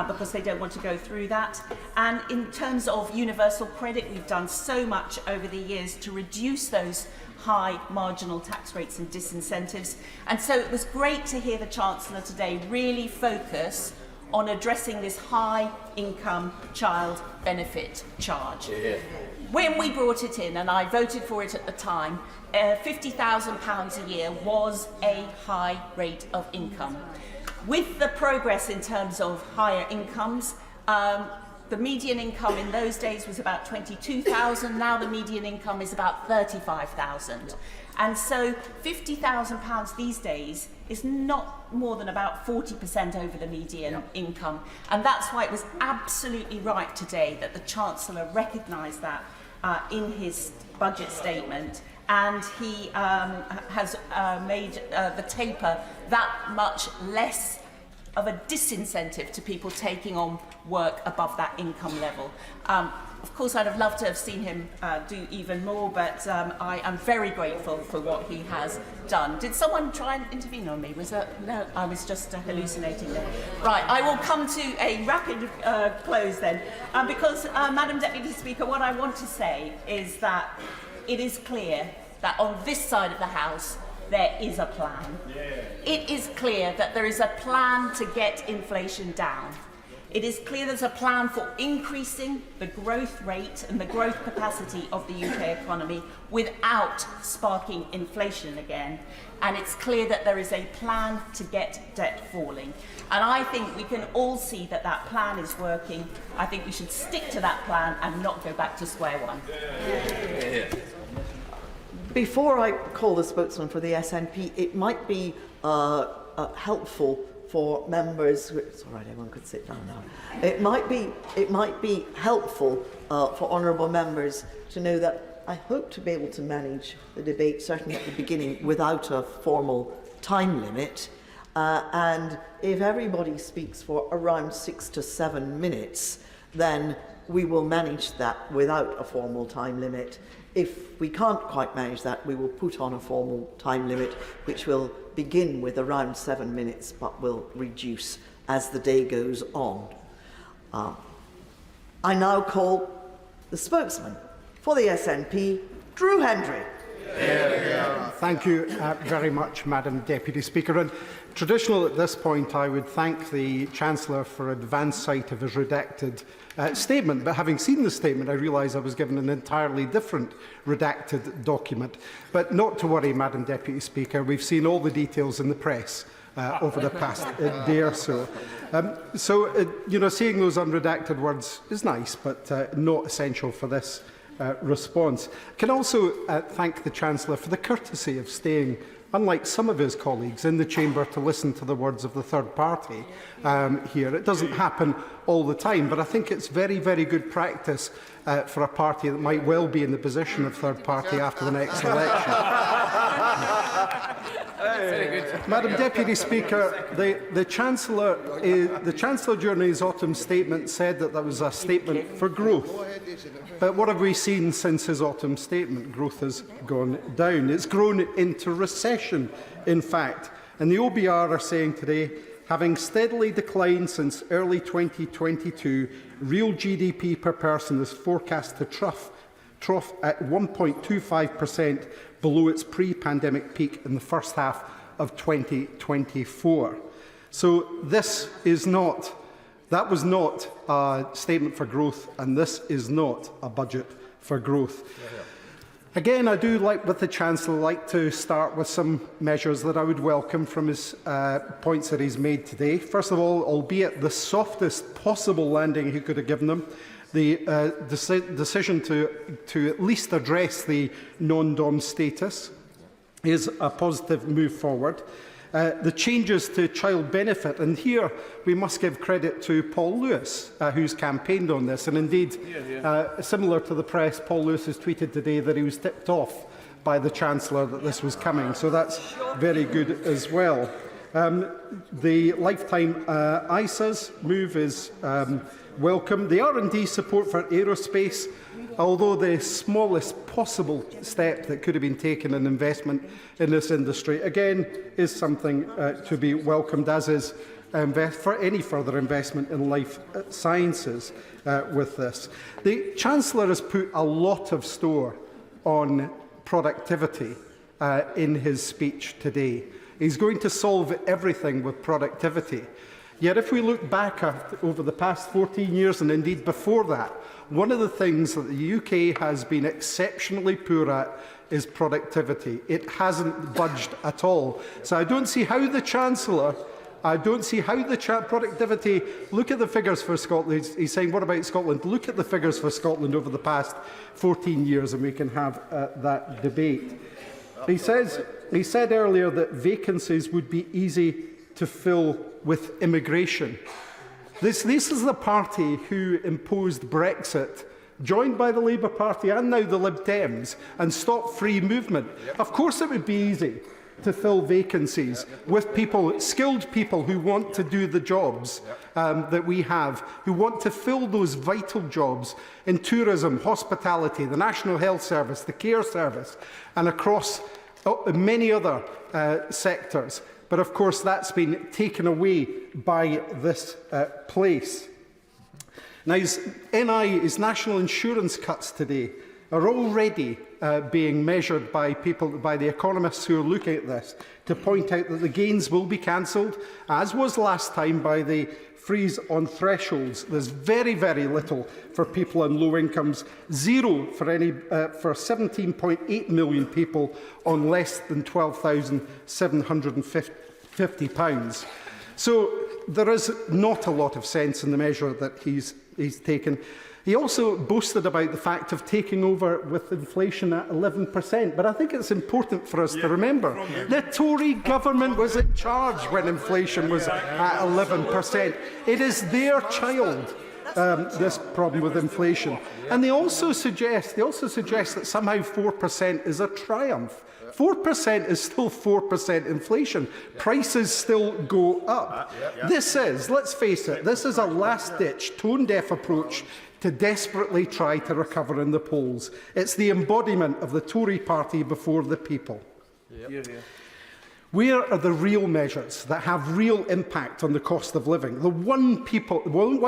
because they don't want to go through that. And in terms of universal credit, we've done so much over the years to reduce those high marginal tax rates and disincentives. And so it was great to hear the Chancellor today really focus on addressing this high income child benefit charge. Yeah. When we brought it in, and I voted for it at the time, £50,000 a year was a high rate of income. With the progress in terms of higher incomes, the median income in those days was about 22,000. Now the median income is about 35,000. And so £50,000 these days is not more than about 40% over the median income. And that's why it was absolutely right today that the Chancellor recognised that in his budget statement. And he has made the taper that much less of a disincentive to people taking on work above that income level. Of course, I'd have loved to have seen him do even more, but I am very grateful for what he has done. Did someone try and intervene on me? Was that, no, I was just hallucinating there. Right, I will come to a rapid close then, because, Madam Deputy Speaker, what I want to say is that it is clear that on this side of the House, there is a plan. It is clear that there is a plan to get inflation down. It is clear there's a plan for increasing the growth rate and the growth capacity of the UK economy without sparking inflation again. And it's clear that there is a plan to get debt falling. And I think we can all see that that plan is working. I think we should stick to that plan and not go back to square one. Before I call the spokesman for the SNP, it might be helpful for members. It's all right, everyone could sit down now. It might be helpful for honourable members to know that I hope to be able to manage the debate, certainly at the beginning, without a formal time limit. And if everybody speaks for around 6 to 7 minutes, then we will manage that without a formal time limit. If we can't quite manage that, we will put on a formal time limit, which will begin with around 7 minutes, but will reduce as the day goes on. I now call the spokesman for the SNP, Drew Hendry. Thank you very much, Madam Deputy Speaker. And traditional at this point, I would thank the Chancellor for advance sight of his redacted statement. But having seen the statement, I realise I was given an entirely different redacted document. But not to worry, Madam Deputy Speaker. We've seen all the details in the press over the past day or so. You know, seeing those unredacted words is nice, but not essential for this response. I can also thank the Chancellor for the courtesy of staying, unlike some of his colleagues, in the chamber to listen to the words of the third party here. It doesn't happen all the time, but I think it's very, very good practice for a party that might well be in the position of third party after the next election. Madam Deputy Speaker, the Chancellor during his autumn statement said that was a statement for growth. But what have we seen since his autumn statement? Growth has gone down. It's grown into recession, in fact. And the OBR are saying today, having steadily declined since early 2022, real GDP per person is forecast to trough at 1.25% below its pre-pandemic peak in the first half of 2024. So that was not a statement for growth, and this is not a budget for growth. Again, I do, like with the Chancellor, like to start with some measures that I would welcome from his points that he's made today. First of all, albeit the softest possible landing he could have given them, the decision to at least address the non-dom status is a positive move forward. The changes to child benefit, and here we must give credit to Paul Lewis, who's campaigned on this, and indeed, similar to the press, Paul Lewis has tweeted today that he was tipped off by the Chancellor that this was coming, so that's very good as well. The lifetime ISAs move is welcome. The R&D support for aerospace, although the smallest possible step that could have been taken in investment in this industry, again, is something to be welcomed, as is for any further investment in life sciences with this. The Chancellor has put a lot of store on productivity in his speech today. He's going to solve everything with productivity. Yet if we look back over the past 14 years, and indeed before that, one of the things that the UK has been exceptionally poor at is productivity. It hasn't budged at all. So I don't see how the Chancellor, productivity, look at the figures for Scotland. He's saying, what about Scotland? Look at the figures for Scotland over the past 14 years and we can have that debate. He said earlier that vacancies would be easy to fill with immigration. This is the party who imposed Brexit, joined by the Labour Party and now the Lib Dems, and stopped free movement. Of course it would be easy to fill vacancies with people, skilled people who want to do the jobs that we have, who want to fill those vital jobs in tourism, hospitality, the National Health Service, the Care Service, and across many other sectors. But of course that's been taken away by this place. Now, his national insurance cuts today are already being measured by the economists who are looking at this, to point out that the gains will be cancelled, as was last time, by the freeze on thresholds. There's very, very little for people on low incomes, zero for 17.8 million people on less than £12,750. So there is not a lot of sense in the measure that he's taken. He also boasted about the fact of taking over with inflation at 11%, but I think it's important for us to remember the Tory government was in charge when inflation was at 11%. It is their child, this problem with inflation. And they also suggest that somehow 4% is a triumph. 4% is still 4% inflation. Prices still go up. This is, let's face it, this is a last-ditch, tone-deaf approach to desperately try to recover in the polls. It's the embodiment of the Tory party before the people. Where are the real measures that have real impact on the cost of living? The one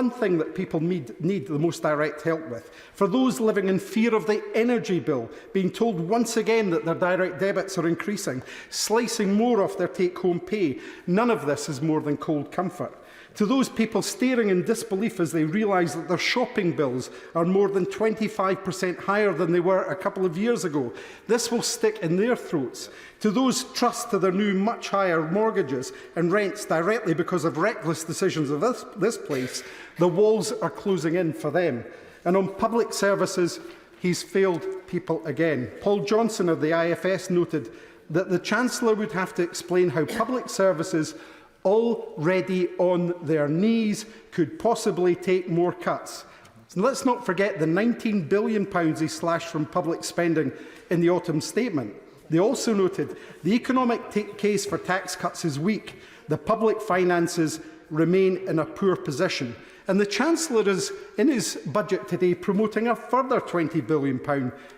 thing that people need the most direct help with. For those living in fear of the energy bill, being told once again that their direct debits are increasing, slicing more off their take-home pay, none of this is more than cold comfort. To those people staring in disbelief as they realise that their shopping bills are more than 25% higher than they were a couple of years ago, this will stick in their throats. To those trust to their new much higher mortgages and rents directly because of reckless decisions of this place, the walls are closing in for them. And on public services, he's failed people again. Paul Johnson of the IFS noted that the Chancellor would have to explain how public services already on their knees could possibly take more cuts. So let's not forget the £19 billion he slashed from public spending in the autumn statement. They also noted the economic case for tax cuts is weak. The public finances remain in a poor position. And the Chancellor is, in his budget today, promoting a further £20 billion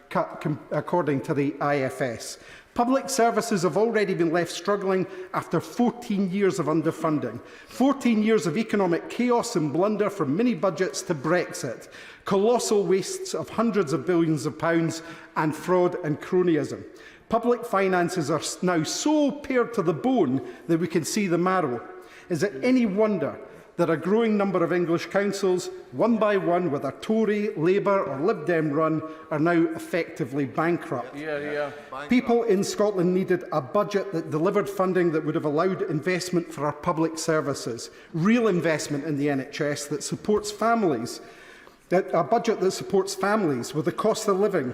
cut, according to the IFS. Public services have already been left struggling after 14 years of underfunding, 14 years of economic chaos and blunder from mini-budgets to Brexit, colossal wastes of hundreds of billions of pounds and fraud and cronyism. Public finances are now so pared to the bone that we can see the marrow. Is it any wonder that a growing number of English councils, one by one, with a Tory, Labour or Lib Dem run, are now effectively bankrupt? People in Scotland needed a budget that delivered funding that would have allowed investment for our public services, real investment in the NHS that supports families, a budget that supports families with the cost of living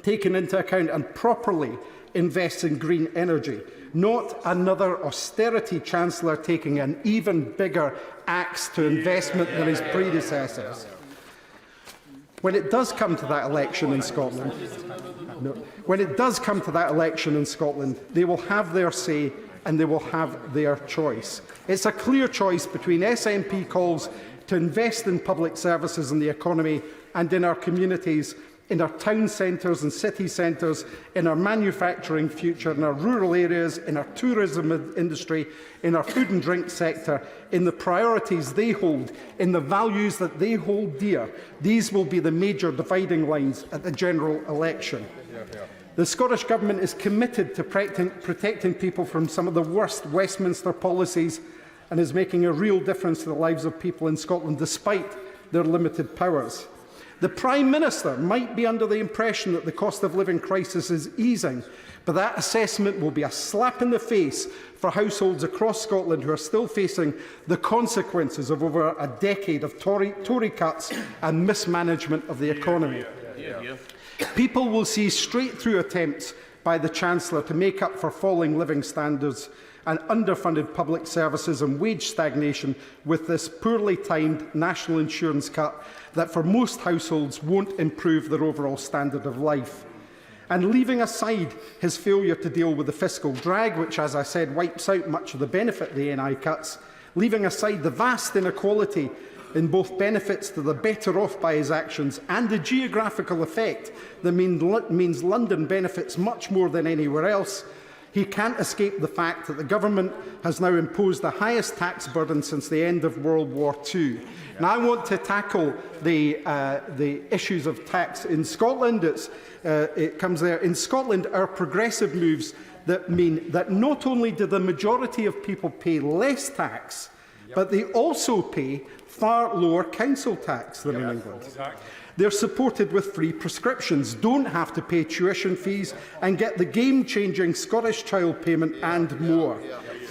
taken into account and properly invests in green energy, not another austerity Chancellor taking an even bigger axe to investment than his predecessors. When it does come to that election in Scotland, they will have their say and they will have their choice. It's a clear choice between SNP calls to invest in public services and the economy and in our communities, in our town centres and city centres, in our manufacturing future, in our rural areas, in our tourism industry, in our food and drink sector, in the priorities they hold, in the values that they hold dear. These will be the major dividing lines at the general election. The Scottish Government is committed to protecting people from some of the worst Westminster policies and is making a real difference to the lives of people in Scotland despite their limited powers. The Prime Minister might be under the impression that the cost of living crisis is easing, but that assessment will be a slap in the face for households across Scotland who are still facing the consequences of over a decade of Tory cuts and mismanagement of the economy. People will see straight through attempts by the Chancellor to make up for falling living standards and underfunded public services and wage stagnation with this poorly timed national insurance cut that for most households won't improve their overall standard of life. And leaving aside his failure to deal with the fiscal drag, which, as I said, wipes out much of the benefit of the NI cuts, leaving aside the vast inequality in both benefits to the better off by his actions and the geographical effect that means London benefits much more than anywhere else, he can't escape the fact that the government has now imposed the highest tax burden since the end of World War II. And I want to tackle the issues of tax in Scotland. It comes there. In Scotland, our progressive moves that mean that not only do the majority of people pay less tax, but they also pay far lower council tax than in England. They're supported with free prescriptions, don't have to pay tuition fees and get the game-changing Scottish Child Payment and more.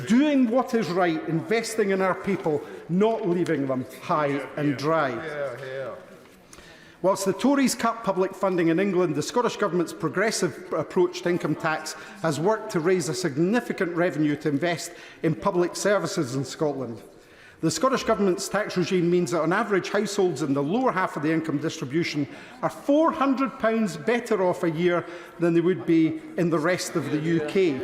Doing what is right, investing in our people, not leaving them high and dry. Whilst the Tories cut public funding in England, the Scottish Government's progressive approach to income tax has worked to raise a significant revenue to invest in public services in Scotland. The Scottish Government's tax regime means that on average households in the lower half of the income distribution are £400 better off a year than they would be in the rest of the UK.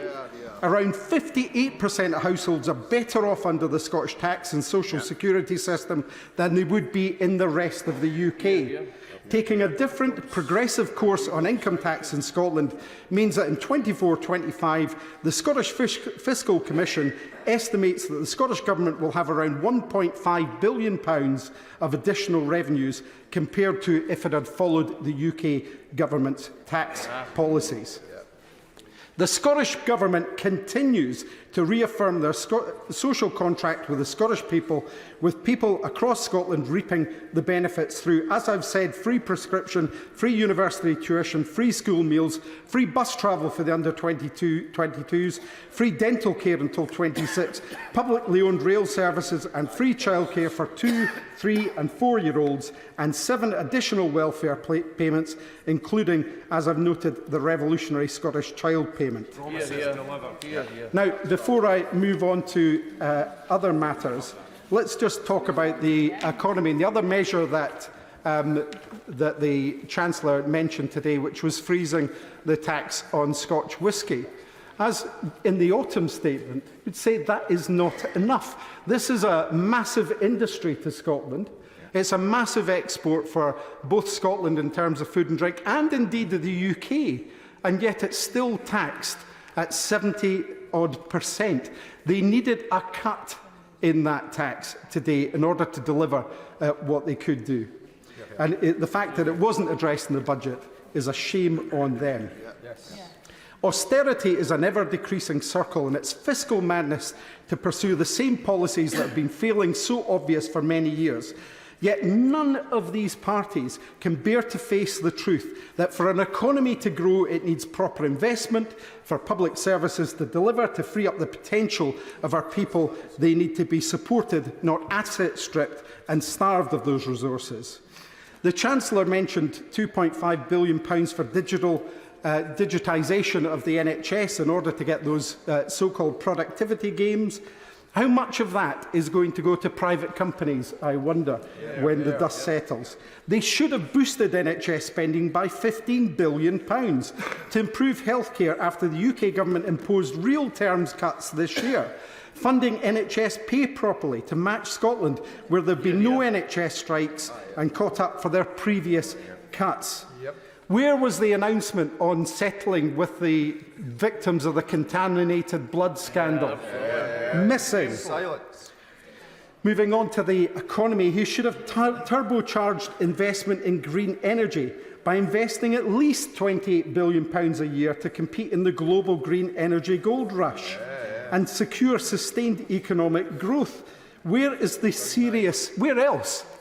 Around 58% of households are better off under the Scottish tax and social security system than they would be in the rest of the UK. Taking a different progressive course on income tax in Scotland means that in 24-25, the Scottish Fiscal Commission estimates that the Scottish Government will have around £1.5 billion of additional revenues compared to if it had followed the UK Government's tax policies. The Scottish Government continues to reaffirm their social contract with the Scottish people, with people across Scotland reaping the benefits through, as I've said, free prescription, free university tuition, free school meals, free bus travel for the under-22s, free dental care until 26, publicly owned rail services and free childcare for 2-, 3- and 4-year-olds, and 7 additional welfare payments, including, as I've noted, the revolutionary Scottish Child Payment. Now, before I move on to other matters, let's just talk about the economy and the other measure that that the Chancellor mentioned today, which was freezing the tax on Scotch whisky. As in the autumn statement, you'd say that is not enough. This is a massive industry to Scotland. It's a massive export for both Scotland in terms of food and drink and indeed the UK, and yet it's still taxed at 70-odd%. They needed a cut in that tax today in order to deliver what they could do. And the fact that it wasn't addressed in the budget is a shame on them. Austerity is an ever-decreasing circle, and it's fiscal madness to pursue the same policies that have been failing so obvious for many years. Yet none of these parties can bear to face the truth that for an economy to grow, it needs proper investment, for public services to deliver, to free up the potential of our people. They need to be supported, not asset-stripped and starved of those resources. The Chancellor mentioned £2.5 billion for digitisation of the NHS in order to get those so-called productivity gains. How much of that is going to go to private companies, I wonder, when the dust settles? They should have boosted NHS spending by £15 billion to improve healthcare after the UK Government imposed real terms cuts this year. Funding NHS pay properly to match Scotland, where there have been no NHS strikes, and caught up for their previous cuts. Where was the announcement on settling with the victims of the contaminated blood scandal? Missing. Moving on to the economy, he should have turbocharged investment in green energy by investing at least £28 billion a year to compete in the global green energy gold rush. and secure sustained economic growth. Where else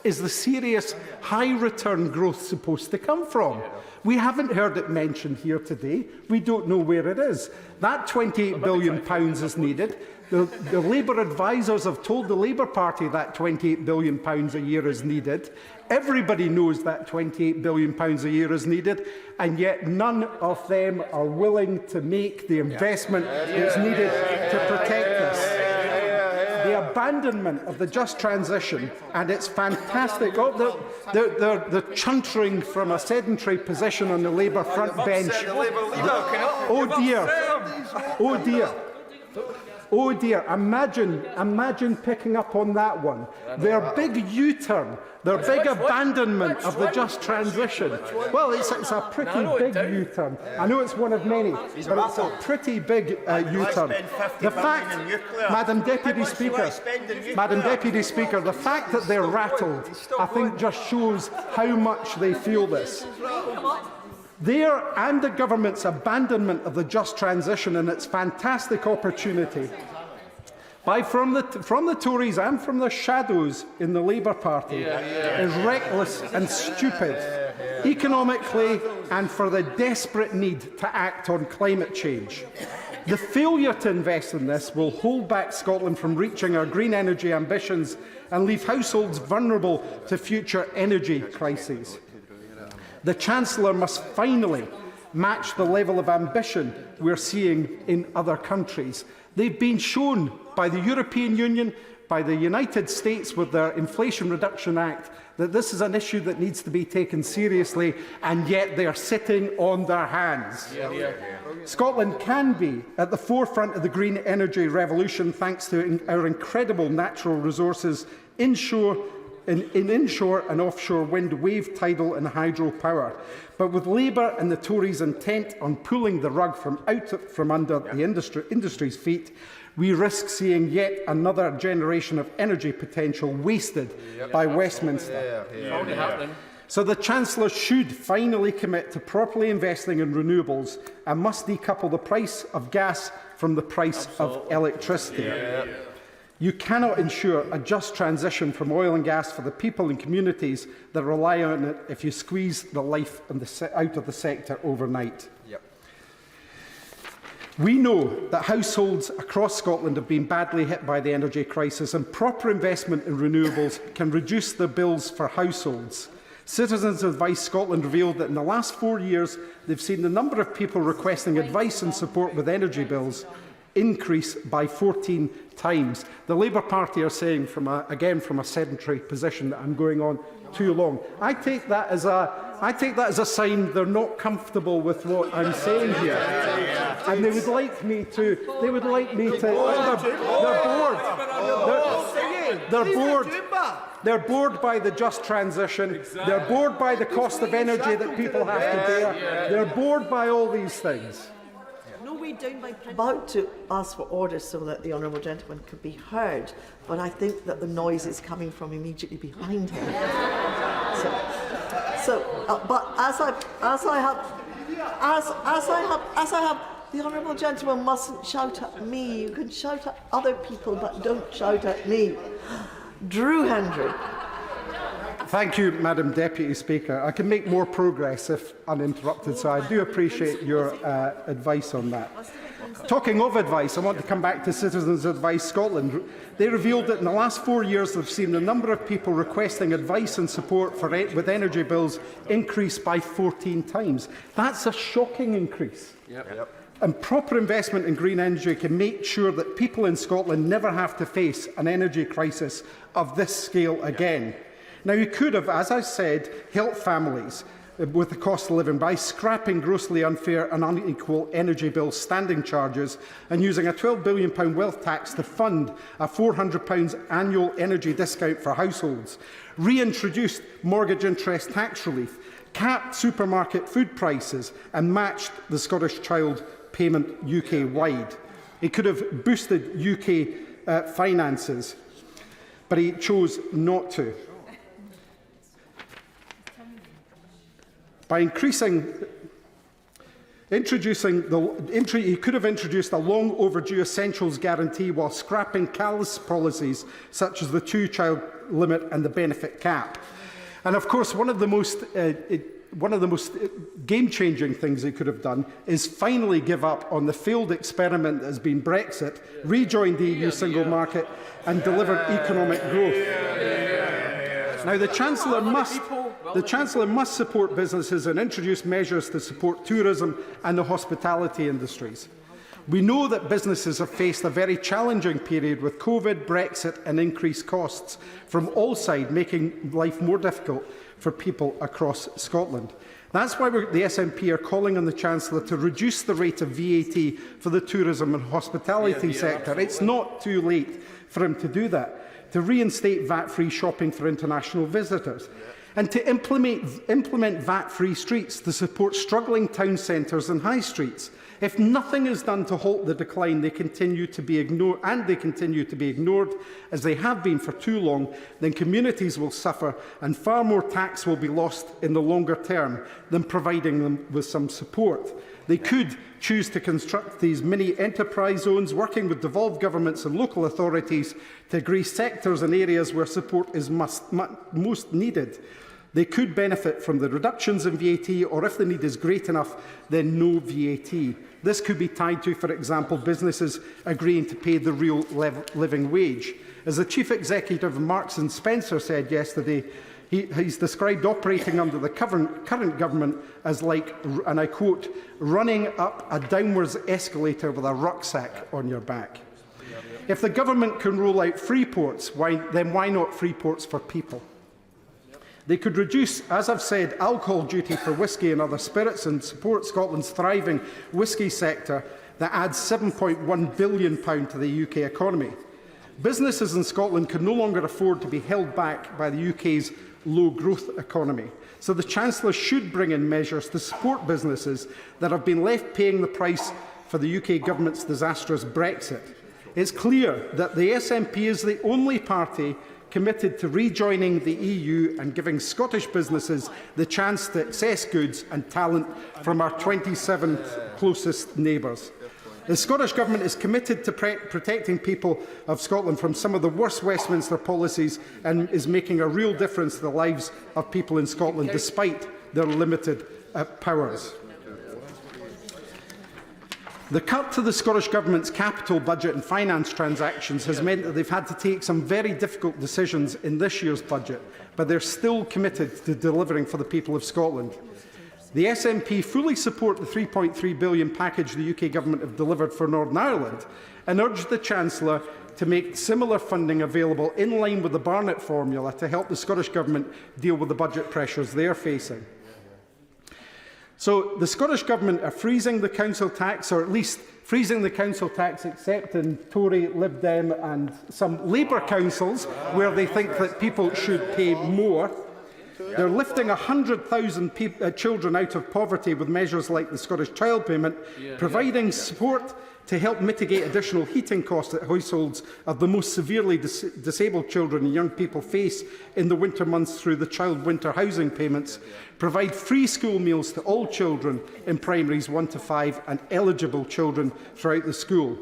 is the serious high-return growth supposed to come from? We haven't heard it mentioned here today. We don't know where it is. That £28 billion is needed. The Labour advisers have told the Labour Party that £28 billion a year is needed. Everybody knows that £28 billion a year is needed, and yet none of them are willing to make the investment that's needed to protect us. The abandonment of the just transition, and it's fantastic. Oh, they're chuntering from a sedentary position on the Labour front bench. Oh dear. Oh dear. Oh dear, imagine picking up on that one. Their big U-turn, their big abandonment of the just transition. Well, it's a pretty big U-turn. I know it's one of many, but it's a pretty big U-turn. The fact, Madam Deputy Speaker, the fact that they're rattled, I think just shows how much they feel this. Their and the government's abandonment of the just transition and its fantastic opportunity from the Tories and from the shadows in the Labour Party is reckless and stupid, economically and for the desperate need to act on climate change. The failure to invest in this will hold back Scotland from reaching our green energy ambitions and leave households vulnerable to future energy crises. The Chancellor must finally match the level of ambition we're seeing in other countries. They've been shown by the European Union, by the United States with their Inflation Reduction Act, that this is an issue that needs to be taken seriously, and yet they are sitting on their hands. Scotland can be at the forefront of the green energy revolution thanks to our incredible natural resources inshore and offshore wind, wave, tidal and hydro power. But with Labour and the Tories intent on pulling the rug from under the industry's feet, we risk seeing yet another generation of energy potential wasted by Westminster. So the Chancellor should finally commit to properly investing in renewables and must decouple the price of gas from the price of electricity. You cannot ensure a just transition from oil and gas for the people and communities that rely on it if you squeeze the life out of the sector overnight. We know that households across Scotland have been badly hit by the energy crisis, and proper investment in renewables can reduce the bills for households. Citizens Advice Scotland revealed that in the last 4 years, they've seen the number of people requesting advice and support with energy bills increase by 14 times. The Labour Party are saying, from a sedentary position, that I'm going on too long. I take that as a sign they're not comfortable with what I'm saying here, and they would like me to. They're bored by the just transition. They're bored by the cost of energy that people have to bear. They're bored by all these things. About to ask for order so that the honourable gentleman could be heard, but I think that the noise is coming from immediately behind him. But as I have, the honourable gentleman mustn't shout at me. You can shout at other people, but don't shout at me. Drew Hendry. Thank you, Madam Deputy Speaker. I can make more progress if uninterrupted, so I do appreciate your advice on that. Talking of advice, I want to come back to Citizens Advice Scotland. They revealed that in the last 4 years they've seen the number of people requesting advice and support with energy bills increase by 14 times. That's a shocking increase. And proper investment in green energy can make sure that people in Scotland never have to face an energy crisis of this scale again. Now, you could have, as I said, helped families with the cost of living by scrapping grossly unfair and unequal energy bill standing charges and using a £12 billion wealth tax to fund a £400 annual energy discount for households, reintroduced mortgage interest tax relief, capped supermarket food prices and matched the Scottish Child Payment UK-wide. It could have boosted UK finances, but he chose not to. By increasing He could have introduced a long overdue essentials guarantee while scrapping callous policies such as the two-child limit and the benefit cap. And of course, one of the most game-changing things he could have done is finally give up on the failed experiment that has been Brexit, rejoin the EU single market and deliver economic growth. Now, the Chancellor must support businesses and introduce measures to support tourism and the hospitality industries. We know that businesses have faced a very challenging period with COVID, Brexit and increased costs from all sides, making life more difficult for people across Scotland. That's why the SNP are calling on the Chancellor to reduce the rate of VAT for the tourism and hospitality sector. It's not too late for him to do that, to reinstate VAT-free shopping for international visitors, and to implement VAT-free streets to support struggling town centres and high streets. If nothing is done to halt the decline, they continue to be ignored, as they have been for too long, then communities will suffer and far more tax will be lost in the longer term than providing them with some support. They could choose to construct these mini enterprise zones, working with devolved governments and local authorities to agree sectors and areas where support is most needed. They could benefit from the reductions in VAT, or if the need is great enough, then no VAT. This could be tied to, for example, businesses agreeing to pay the real living wage. As the Chief Executive of Marks and Spencer said yesterday, he's described operating under the current government as like, and I quote, running up a downwards escalator with a rucksack on your back. If the government can roll out free ports, then why not free ports for people? They could reduce, as I've said, alcohol duty for whisky and other spirits and support Scotland's thriving whisky sector that adds £7.1 billion to the UK economy. Businesses in Scotland can no longer afford to be held back by the UK's low-growth economy. So the Chancellor should bring in measures to support businesses that have been left paying the price for the UK government's disastrous Brexit. It's clear that the SNP is the only party committed to rejoining the EU and giving Scottish businesses the chance to access goods and talent from our 27 closest neighbours. The Scottish Government is committed to protecting people of Scotland from some of the worst Westminster policies and is making a real difference to the lives of people in Scotland despite their limited powers. The cut to the Scottish Government's capital budget and finance transactions has meant that they've had to take some very difficult decisions in this year's budget, but they're still committed to delivering for the people of Scotland. The SNP fully support the £3.3 billion package the UK Government have delivered for Northern Ireland and urge the Chancellor to make similar funding available in line with the Barnett formula to help the Scottish Government deal with the budget pressures they are facing. So the Scottish Government are freezing the council tax, or at least freezing the council tax except in Tory, Lib Dem and some Labour councils where they think that people should pay more. They're lifting 100,000 children out of poverty with measures like the Scottish Child Payment, providing support to help mitigate additional heating costs that households of the most severely disabled children and young people face in the winter months through the child winter housing payments, provide free school meals to all children in primaries 1 to 5 and eligible children throughout the school,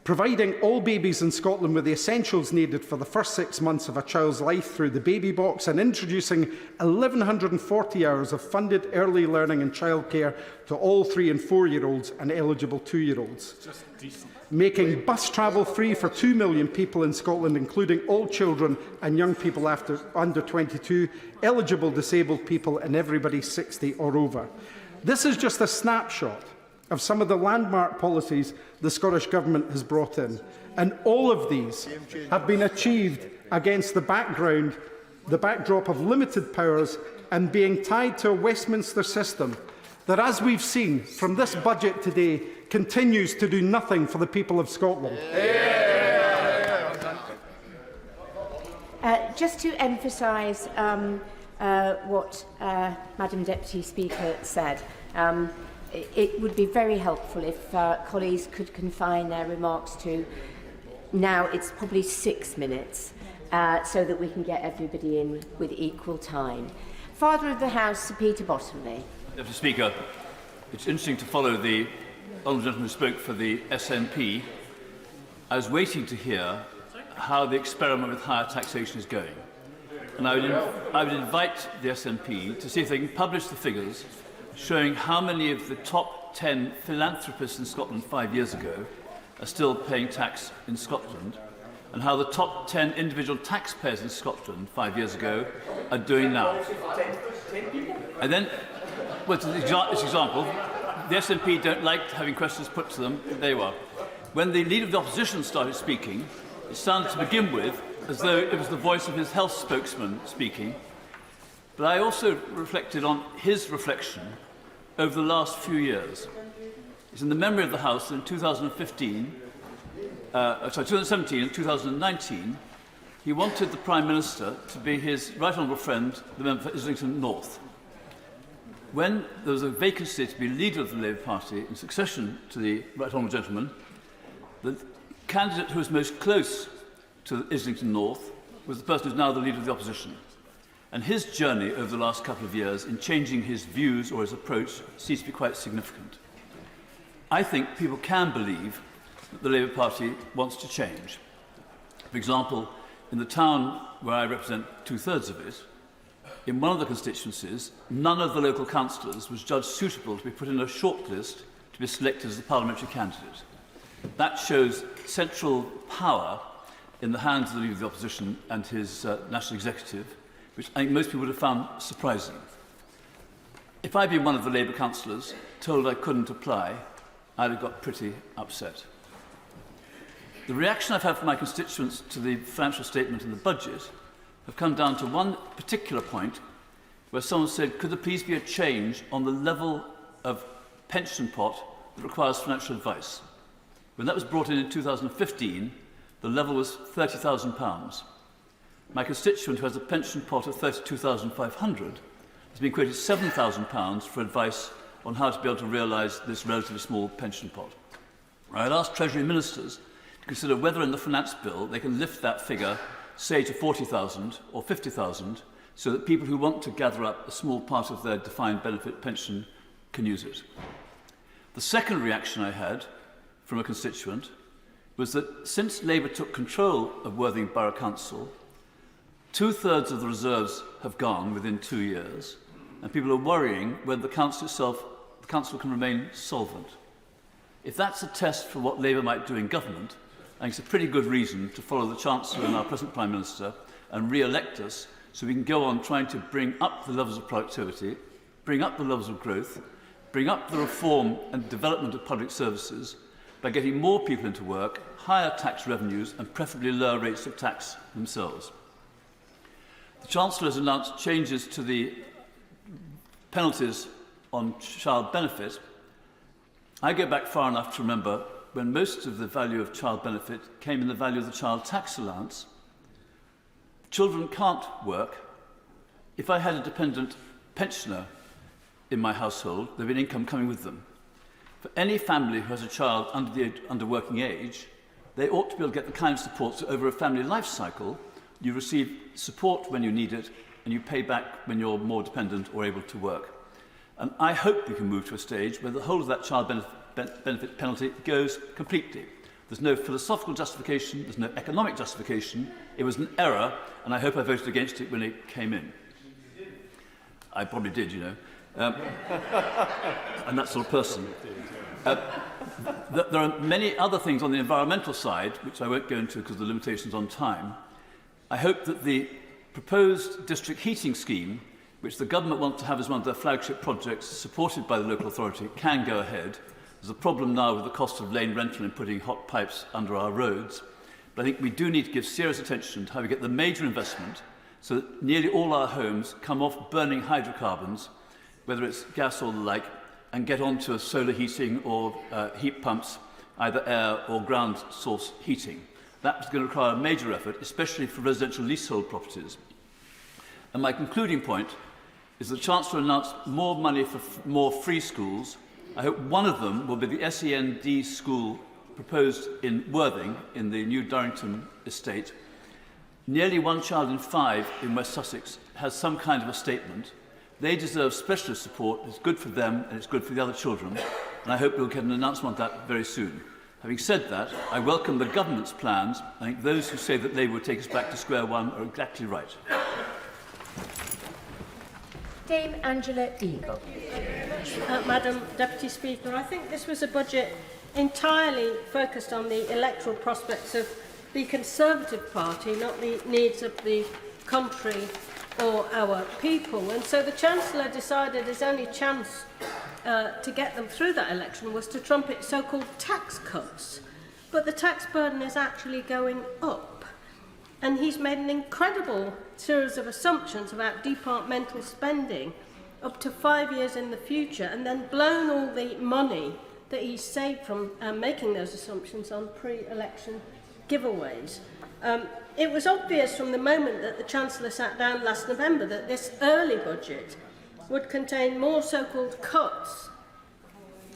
providing all babies in Scotland with the essentials needed for the first 6 months of a child's life through the baby box, and introducing 1,140 hours of funded early learning and childcare to all 3- and 4-year-olds and eligible 2-year-olds. Making bus travel free for 2 million people in Scotland, including all children and young people under 22, eligible disabled people and everybody 60 or over. This is just a snapshot of some of the landmark policies the Scottish Government has brought in. And all of these have been achieved against the backdrop of limited powers and being tied to a Westminster system that, as we've seen from this budget today, continues to do nothing for the people of Scotland. Just to emphasise what Madam Deputy Speaker said, it would be very helpful if colleagues could confine their remarks to, now it's probably 6 minutes, so that we can get everybody in with equal time. Father of the House, Sir Peter Bottomley. Deputy Speaker, It's interesting to follow the honourable gentleman who spoke for the SNP. I was waiting to hear how the experiment with higher taxation is going. And I would invite the SNP to see if they can publish the figures showing how many of the top 10 philanthropists in Scotland 5 years ago are still paying tax in Scotland, and how the top 10 individual taxpayers in Scotland 5 years ago are doing now. And then, well, it's an example. The SNP don't like having questions put to them. There you are. When the Leader of the Opposition started speaking, it sounded to begin with as though it was the voice of his health spokesman speaking. But I also reflected on his reflection over the last few years. It's in the memory of the House that in 2017 and 2019, he wanted the Prime Minister to be his right honourable friend, the member for Islington North. When there was a vacancy to be leader of the Labour Party in succession to the right honourable gentleman, the candidate who was most close to Islington North was the person who's now the leader of the opposition. And his journey over the last couple of years in changing his views or his approach seems to be quite significant. I think people can believe that the Labour Party wants to change. For example, in the town where I represent two-thirds of it, in one of the constituencies, none of the local councillors was judged suitable to be put in a shortlist to be selected as the parliamentary candidate. That shows central power in the hands of the Leader of the Opposition and his national executive, which I think most people would have found surprising. If I'd been one of the Labour councillors told I couldn't apply, I'd have got pretty upset. The reaction I've had from my constituents to the financial statement and the budget have come down to one particular point where someone said, could there please be a change on the level of pension pot that requires financial advice? When that was brought in 2015, the level was £30,000. My constituent, who has a pension pot of £32,500, has been quoted £7,000 for advice on how to be able to realise this relatively small pension pot. I had asked Treasury ministers to consider whether in the finance bill they can lift that figure, say, to 40,000 or 50,000, so that people who want to gather up a small part of their defined benefit pension can use it. The second reaction I had from a constituent was that since Labour took control of Worthing Borough Council, two-thirds of the reserves have gone within 2 years, and people are worrying whether the council can remain solvent. If that's a test for what Labour might do in government, I think it's a pretty good reason to follow the Chancellor and our present Prime Minister and re-elect us so we can go on trying to bring up the levels of productivity, bring up the levels of growth, bring up the reform and development of public services by getting more people into work, higher tax revenues and preferably lower rates of tax themselves. The Chancellor has announced changes to the penalties on child benefit. I go back far enough to remember when most of the value of child benefit came in the value of the child tax allowance. Children can't work. If I had a dependent pensioner in my household, there'd be an income coming with them. For any family who has a child under working age, they ought to be able to get the kind of support so over a family life cycle, you receive support when you need it and you pay back when you're more dependent or able to work. And I hope we can move to a stage where the whole of that child benefit penalty goes completely. There's no philosophical justification, there's no economic justification. It was an error, and I hope I voted against it when it came in. I probably did, you know. I'm that sort of person. There are many other things on the environmental side, which I won't go into because of the limitations on time. I hope that the proposed district heating scheme, which the government wants to have as one of their flagship projects supported by the local authority, can go ahead. There's a problem now with the cost of lane rental and putting hot pipes under our roads. But I think we do need to give serious attention to how we get the major investment so that nearly all our homes come off burning hydrocarbons, whether it's gas or the like, and get onto a solar heating or heat pumps, either air or ground source heating. That's going to require a major effort, especially for residential leasehold properties. And my concluding point is the Chancellor announced more money for more free schools. I hope one of them will be the SEND school proposed in Worthing, in the new Durrington estate. Nearly 1 child in 5 in West Sussex has some kind of a statement, They deserve specialist support. It's good for them and it's good for the other children. And I hope we'll get an announcement on that very soon. Having said that, I welcome the government's plans. I think those who say that Labour will take us back to square one are exactly right. Dame Angela Eagle. Madam Deputy Speaker, I think this was a budget entirely focused on the electoral prospects of the Conservative Party, not the needs of the country or our people. And so the Chancellor decided his only chance to get them through that election was to trumpet so-called tax cuts. But the tax burden is actually going up. And he's made an incredible series of assumptions about departmental spending up to 5 years in the future, and then blown all the money that he's saved from making those assumptions on pre-election giveaways. It was obvious from the moment that the Chancellor sat down last November that this early budget would contain more so-called cuts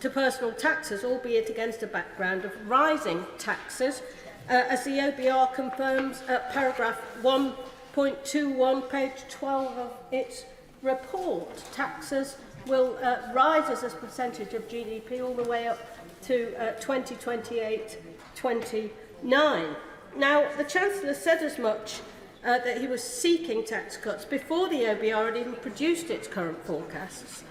to personal taxes, albeit against a background of rising taxes, as the OBR confirms at paragraph 1.21, page 12 of its report. Taxes will rise as a percentage of GDP all the way up to 2028-29. Now, the Chancellor said as much that he was seeking tax cuts before the OBR had even produced its current forecasts.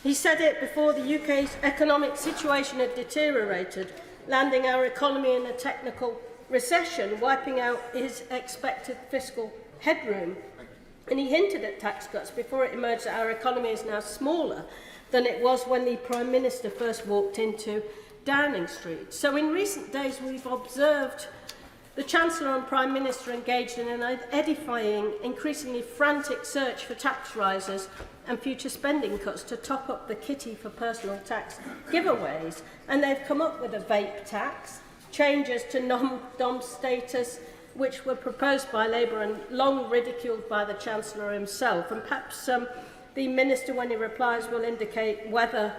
He said it before the UK's economic situation had deteriorated, landing our economy in a technical recession, wiping out his expected fiscal headroom. And he hinted at tax cuts before it emerged that our economy is now smaller than it was when the Prime Minister first walked into Downing Street. So in recent days we've observed the Chancellor and Prime Minister engaged in an edifying, increasingly frantic search for tax rises and future spending cuts to top up the kitty for personal tax giveaways. And they've come up with a vape tax, changes to non-dom status, which were proposed by Labour and long ridiculed by the Chancellor himself. And perhaps the Minister, when he replies, will indicate whether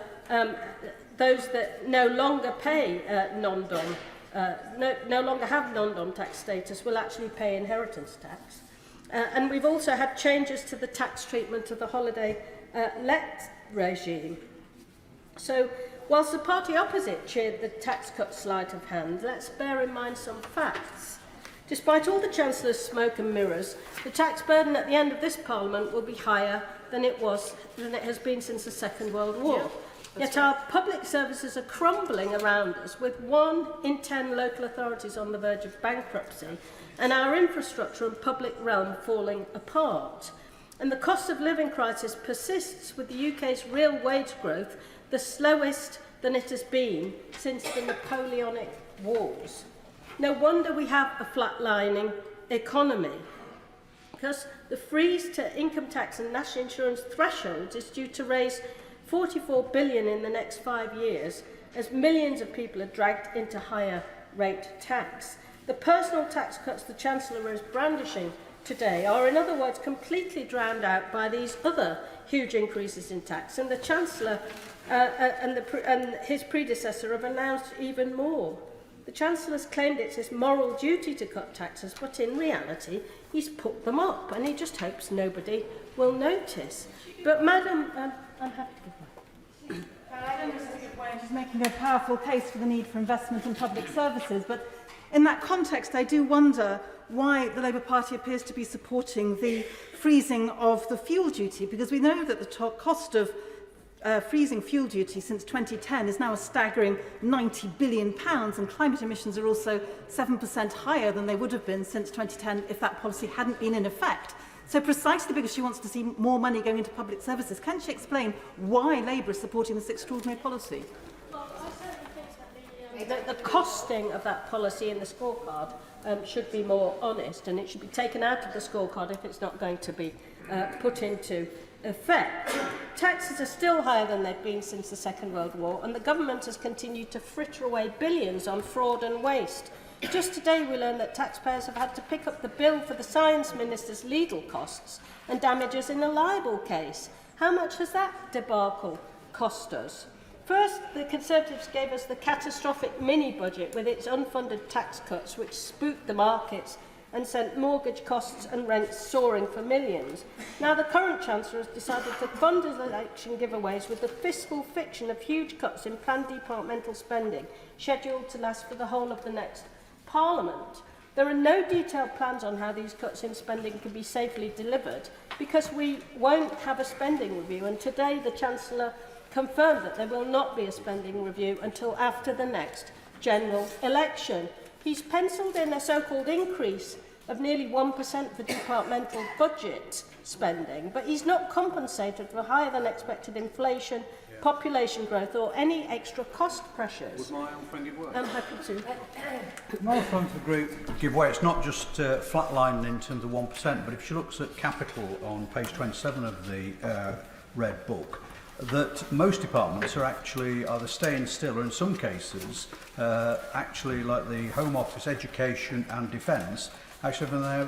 those that no longer pay non-dom no longer have non-dom tax status will actually pay inheritance tax. And we've also had changes to the tax treatment of the holiday let regime. So whilst the party opposite cheered the tax cut sleight of hand, let's bear in mind some facts. Despite all the Chancellor's smoke and mirrors, the tax burden at the end of this Parliament will be higher than it has been since the Second World War. Yeah. Yet our public services are crumbling around us, with 1 in 10 local authorities on the verge of bankruptcy, and our infrastructure and public realm falling apart. And the cost of living crisis persists, with the UK's real wage growth the slowest than it has been since the Napoleonic Wars. No wonder we have a flatlining economy, because the freeze to income tax and national insurance thresholds is due to raise 44 billion in the next 5 years, as millions of people are dragged into higher rate tax. The personal tax cuts the Chancellor is brandishing today are, in other words, completely drowned out by these other huge increases in tax, and the Chancellor and his predecessor have announced even more. The Chancellor's claimed it's his moral duty to cut taxes, but in reality he's put them up, and he just hopes nobody will notice. But Madam, I'm happy to give way. I don't just give way. She's making a powerful case for the need for investment in public services, but in that context I do wonder why the Labour Party appears to be supporting the freezing of the fuel duty, because we know that the cost of freezing fuel duty since 2010 is now a staggering £90 billion, and climate emissions are also 7% higher than they would have been since 2010 if that policy hadn't been in effect. So precisely because she wants to see more money going into public services, can she explain why Labour is supporting this extraordinary policy? Well, I certainly think that the costing of that policy in the scorecard should be more honest, and it should be taken out of the scorecard if it's not going to be put into effect. Taxes are still higher than they've been since the Second World War, and the government has continued to fritter away billions on fraud and waste. Just today we learned that taxpayers have had to pick up the bill for the Science Minister's legal costs and damages in a libel case. How much has that debacle cost us? First, the Conservatives gave us the catastrophic mini-budget with its unfunded tax cuts, which spooked the markets and sent mortgage costs and rents soaring for millions. Now, the current Chancellor has decided to fund his election giveaways with the fiscal fiction of huge cuts in planned departmental spending, scheduled to last for the whole of the next Parliament. There are no detailed plans on how these cuts in spending can be safely delivered, because we won't have a spending review, and today the Chancellor confirmed that there will not be a spending review until after the next general election. He's pencilled in a so-called increase of nearly 1% for departmental budget spending, but he's not compensated for higher than expected inflation, population growth or any extra cost pressures. Would my old friend give way? I'm happy to. My old friend for the group give way. It's not just flatlining in terms of 1%, but if she looks at capital on page 27 of the Red Book, that most departments are actually either staying still or in some cases actually, like the Home Office, Education and Defence, actually having their,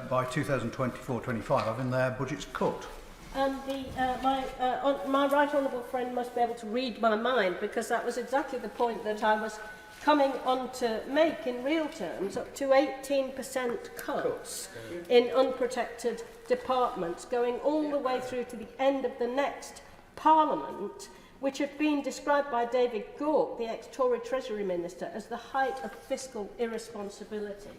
by 2024-25, having their budgets cut. My right honourable friend must be able to read my mind, because that was exactly the point that I was coming on to make in real terms, up to 18% cuts in unprotected departments, going all the way through to the end of the next Parliament, which have been described by David Gauke, the ex-Tory Treasury Minister, as the height of fiscal irresponsibility.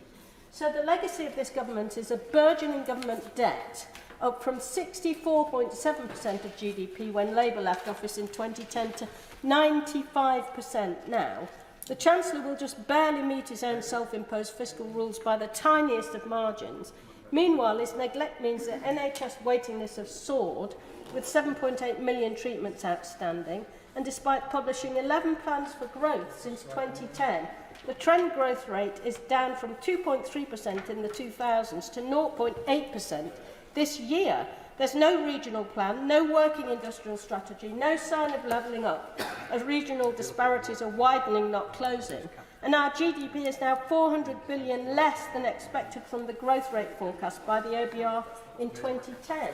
So the legacy of this government is a burgeoning government debt, up from 64.7% of GDP when Labour left office in 2010 to 95% now. The Chancellor will just barely meet his own self-imposed fiscal rules by the tiniest of margins. Meanwhile, his neglect means that NHS waiting lists have soared, with 7.8 million treatments outstanding, and despite publishing 11 plans for growth since 2010, the trend growth rate is down from 2.3% in the 2000s to 0.8% this year. There's no regional plan, no working industrial strategy, no sign of levelling up, as regional disparities are widening, not closing. And our GDP is now 400 billion less than expected from the growth rate forecast by the OBR in 2010.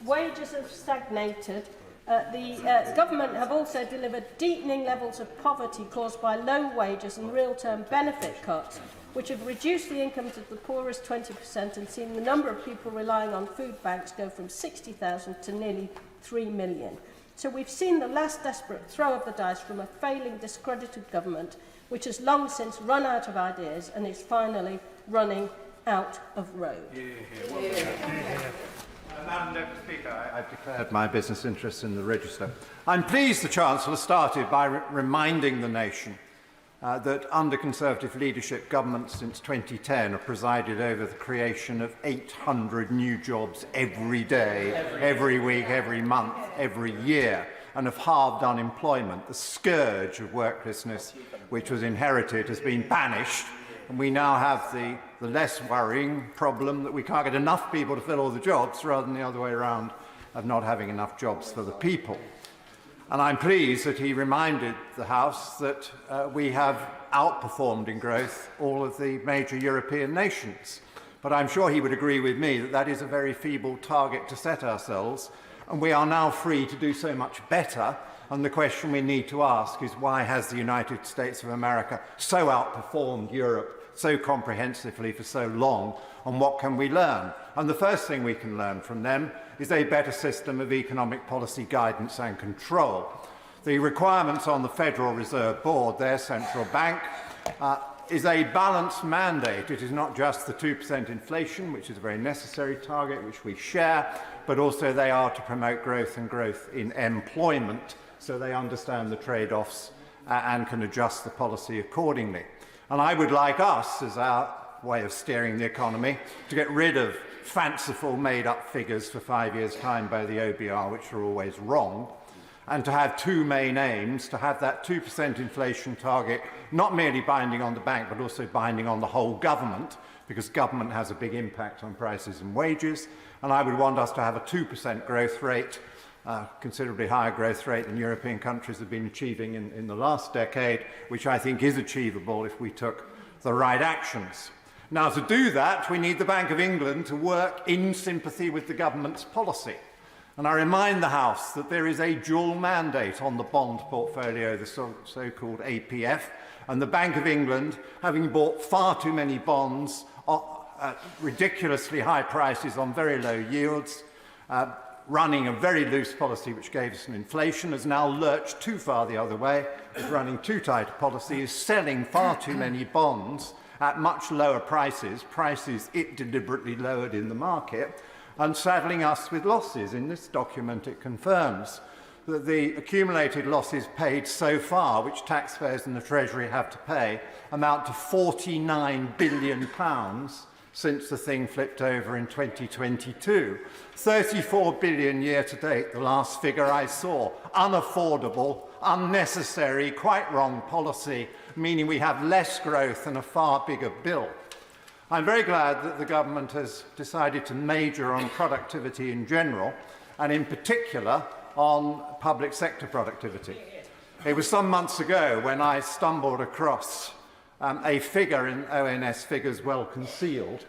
Wages have stagnated. The government have also delivered deepening levels of poverty caused by low wages and real-term benefit cuts, which have reduced the incomes of the poorest 20% and seen the number of people relying on food banks go from 60,000 to nearly 3 million. So we've seen the last desperate throw of the dice from a failing, discredited government, which has long since run out of ideas and is finally running out of road. Madam Deputy Speaker, I've declared my business interests in the register. I'm pleased the Chancellor started by reminding the nation that under Conservative leadership, governments since 2010 have presided over the creation of 800 new jobs every day, every week, every month, every year, and have halved unemployment. The scourge of worklessness, which was inherited, has been banished, and we now have the less worrying problem that we can't get enough people to fill all the jobs, rather than the other way around of not having enough jobs for the people. And I'm pleased that he reminded the House that we have outperformed in growth all of the major European nations. But I'm sure he would agree with me that that is a very feeble target to set ourselves, and we are now free to do so much better. And the question we need to ask is, why has the United States of America so outperformed Europe so comprehensively for so long, and what can we learn? And the first thing we can learn from them is a better system of economic policy guidance and control. The requirements on the Federal Reserve Board, their central bank, is a balanced mandate. It is not just the 2% inflation, which is a very necessary target, which we share, but also they are to promote growth and growth in employment, so they understand the trade-offs and can adjust the policy accordingly. And I would like us, as our way of steering the economy, to get rid of fanciful made-up figures for 5 years' time by the OBR, which are always wrong, and to have two main aims: to have that 2% inflation target not merely binding on the bank, but also binding on the whole government, because government has a big impact on prices and wages. And I would want us to have a 2% growth rate, considerably higher growth rate than European countries have been achieving in the last decade, which I think is achievable if we took the right actions. Now, to do that, we need the Bank of England to work in sympathy with the government's policy. And I remind the House that there is a dual mandate on the bond portfolio, the so-called APF, and the Bank of England, having bought far too many bonds ridiculously high prices on very low yields, running a very loose policy which gave us an inflation, has now lurched too far the other way, is running too tight a policy, is selling far too many bonds at much lower prices, prices it deliberately lowered in the market, and saddling us with losses. In this document it confirms that the accumulated losses paid so far, which taxpayers and the Treasury have to pay, amount to £49 billion since the thing flipped over in 2022. 34 billion year to date, the last figure I saw. Unaffordable, unnecessary, quite wrong policy, meaning we have less growth and a far bigger bill. I'm very glad that the government has decided to major on productivity in general, and in particular on public sector productivity. It was some months ago when I stumbled across a figure in ONS figures well concealed,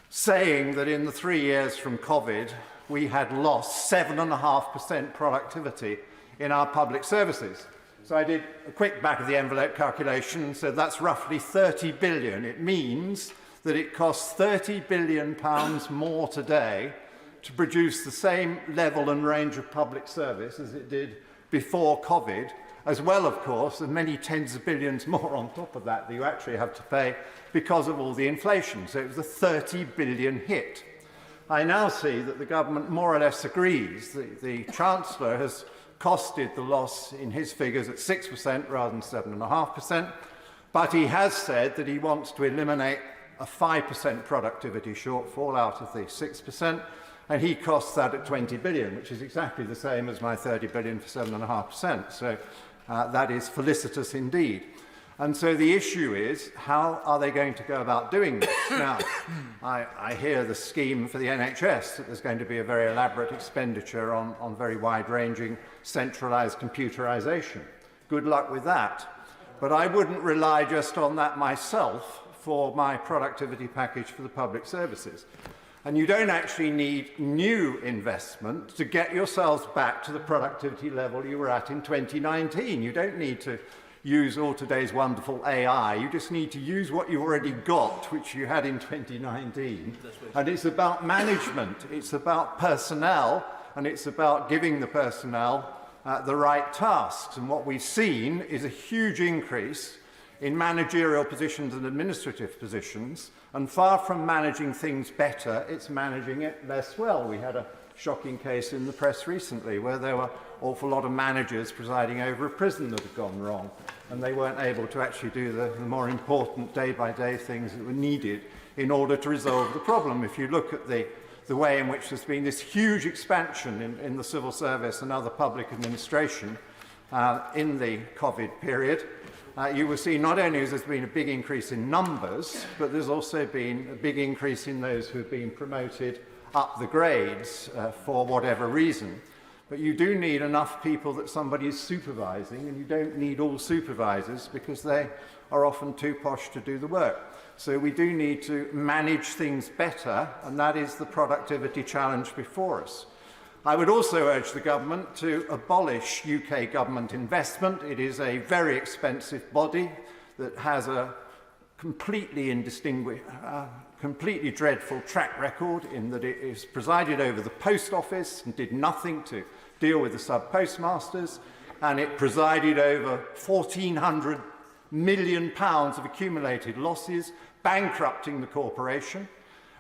saying that in the 3 years from COVID, we had lost 7.5% productivity in our public services. So I did a quick back-of-the-envelope calculation and said that's roughly 30 billion. It means that it costs £30 billion more today to produce the same level and range of public service as it did before COVID, as well, of course, as many tens of billions more on top of that you actually have to pay because of all the inflation. So it was a 30 billion hit. I now see that the government more or less agrees. The Chancellor has costed the loss in his figures at 6% rather than 7.5%, but he has said that he wants to eliminate a 5% productivity shortfall out of the 6%, and he costs that at 20 billion, which is exactly the same as my 30 billion for 7.5%. So that is felicitous indeed. And so the issue is, how are they going to go about doing this? Now, I hear the scheme for the NHS, that there's going to be a very elaborate expenditure on very wide-ranging centralised computerisation. Good luck with that. But I wouldn't rely just on that myself for my productivity package for the public services. And you don't actually need new investment to get yourselves back to the productivity level you were at in 2019. You don't need to use all today's wonderful AI. You just need to use what you already got, which you had in 2019. And it's about management, it's about personnel, and it's about giving the personnel the right tasks. And what we've seen is a huge increase in managerial positions and administrative positions, and far from managing things better, it's managing it less well. We had a shocking case in the press recently where there were an awful lot of managers presiding over a prison that had gone wrong, and they weren't able to actually do the more important day-by-day things that were needed in order to resolve the problem. If you look at the way in which there's been this huge expansion in the civil service and other public administration in the COVID period, you will see not only has there been a big increase in numbers, but there's also been a big increase in those who have been promoted up the grades for whatever reason. But you do need enough people that somebody is supervising, and you don't need all supervisors because they are often too posh to do the work. So we do need to manage things better, and that is the productivity challenge before us. I would also urge the government to abolish UK government investment. It is a very expensive body that has a completely dreadful track record in that it is presided over the post office and did nothing to deal with the sub-postmasters, and it presided over £1,400 million of accumulated losses, bankrupting the corporation.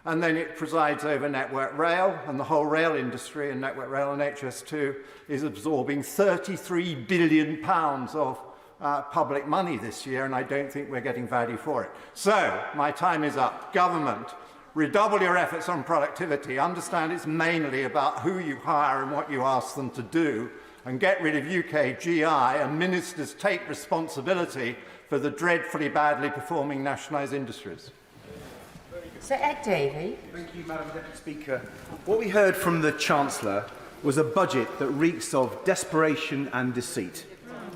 And then it presides over Network Rail, and the whole rail industry, and Network Rail and HS2 is absorbing £33 billion of public money this year, and I don't think we're getting value for it. So, my time is up. Government, redouble your efforts on productivity. Understand it's mainly about who you hire and what you ask them to do, and get rid of UK GI, and ministers take responsibility for the dreadfully badly performing nationalised industries. Sir Ed Davey. Thank you, Madam Deputy Speaker. What we heard from the Chancellor was a budget that reeks of desperation and deceit,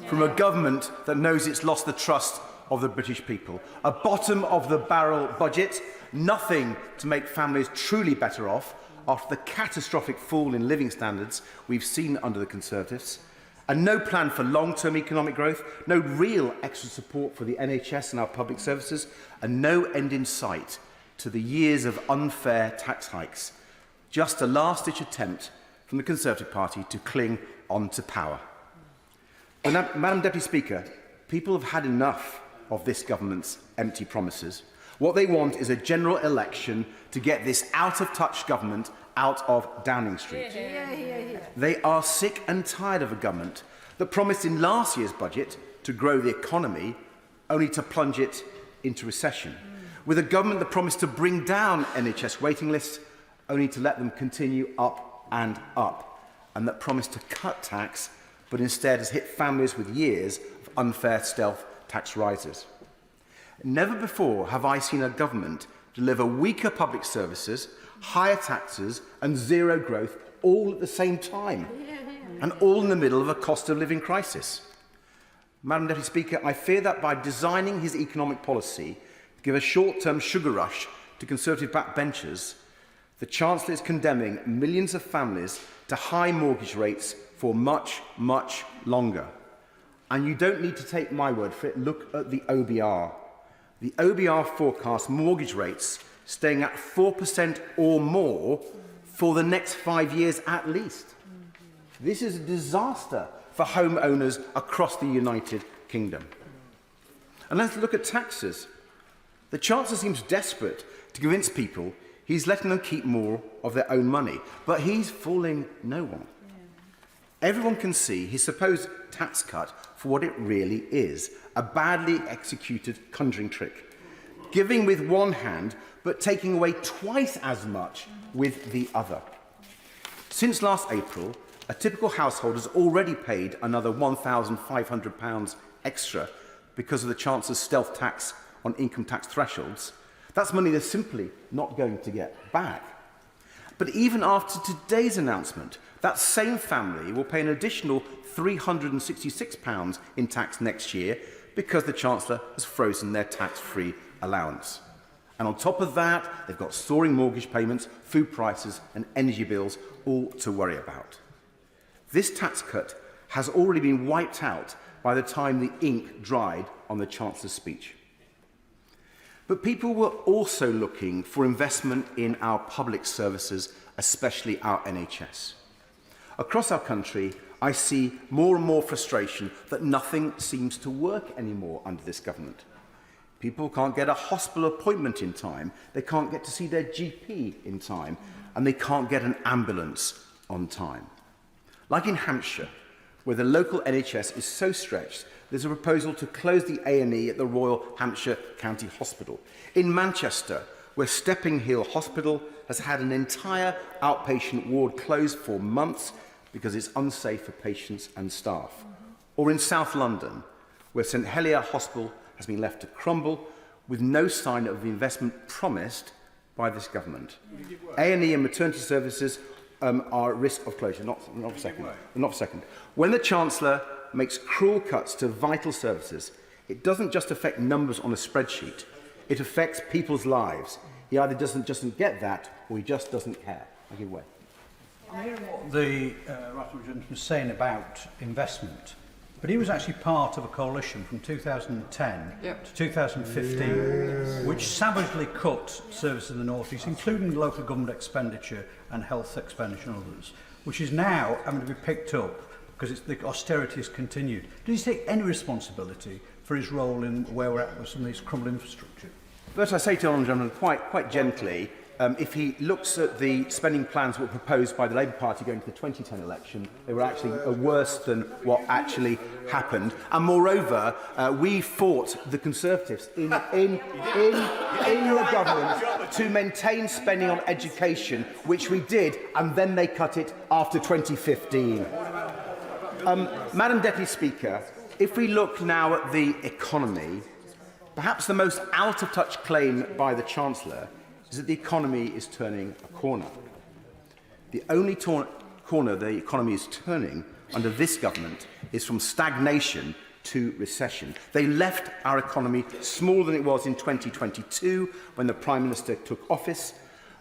from a government that knows it's lost the trust of the British people. A bottom-of-the-barrel budget, nothing to make families truly better off after the catastrophic fall in living standards we've seen under the Conservatives, and no plan for long-term economic growth, no real extra support for the NHS and our public services, and no end in sight to the years of unfair tax hikes, just a last-ditch attempt from the Conservative Party to cling on to power. But Madam Deputy Speaker, people have had enough of this government's empty promises. What they want is a general election to get this out-of-touch government out of Downing Street. They are sick and tired of a government that promised in last year's budget to grow the economy, only to plunge it into recession. With a government that promised to bring down NHS waiting lists, only to let them continue up and up, and that promised to cut tax, but instead has hit families with years of unfair stealth tax rises. Never before have I seen a government deliver weaker public services, higher taxes and zero growth all at the same time, and all in the middle of a cost of living crisis. Madam Deputy Speaker, I fear that by designing his economic policy to give a short-term sugar rush to Conservative backbenchers, the Chancellor is condemning millions of families to high mortgage rates for much, much longer. And you don't need to take my word for it. Look at the OBR. The OBR forecasts mortgage rates staying at 4% or more for the next 5 years at least. This is a disaster for homeowners across the United Kingdom. And let's look at taxes. The Chancellor seems desperate to convince people he's letting them keep more of their own money, but he's fooling no one. Everyone can see his supposed tax cut for what it really is, a badly executed conjuring trick, giving with one hand but taking away twice as much with the other. Since last April, a typical household has already paid another £1,500 extra because of the Chancellor's stealth tax on income tax thresholds. That's money they're simply not going to get back. But even after today's announcement, that same family will pay an additional £366 in tax next year because the Chancellor has frozen their tax-free allowance. And on top of that, they've got soaring mortgage payments, food prices and energy bills all to worry about. This tax cut has already been wiped out by the time the ink dried on the Chancellor's speech. But people were also looking for investment in our public services, especially our NHS. Across our country, I see more and more frustration that nothing seems to work anymore under this government. People can't get a hospital appointment in time, they can't get to see their GP in time, and they can't get an ambulance on time. Like in Hampshire, where the local NHS is so stretched, there's a proposal to close the A&E at the Royal Hampshire County Hospital. In Manchester, where Stepping Hill Hospital has had an entire outpatient ward closed for months because it's unsafe for patients and staff. Or in South London, where St Helier Hospital has been left to crumble with no sign of the investment promised by this government. A&E and maternity services are at risk of closure. Not for a second. When the Chancellor makes cruel cuts to vital services, it doesn't just affect numbers on a spreadsheet. It affects people's lives. He either doesn't get that, or he just doesn't care. I give way. I'm hearing what the right gentleman was saying about investment, but he was actually part of a coalition from 2010 to 2015, which savagely cut services in the North East, including local government expenditure and health expenditure and others, which is now having to be picked up because the austerity has continued. Does he take any responsibility for his role in where we're at with some of these crumbling infrastructure? But I say to the honourable gentleman quite gently, if he looks at the spending plans that were proposed by the Labour Party going to the 2010 election, they were actually worse than what actually happened. And moreover, we fought the Conservatives in the government to maintain spending on education, which we did, and then they cut it after 2015. Madam Deputy Speaker, if we look now at the economy, perhaps the most out-of-touch claim by the Chancellor is that the economy is turning a corner. The only corner the economy is turning under this government is from stagnation to recession. They left our economy smaller than it was in 2022 when the Prime Minister took office.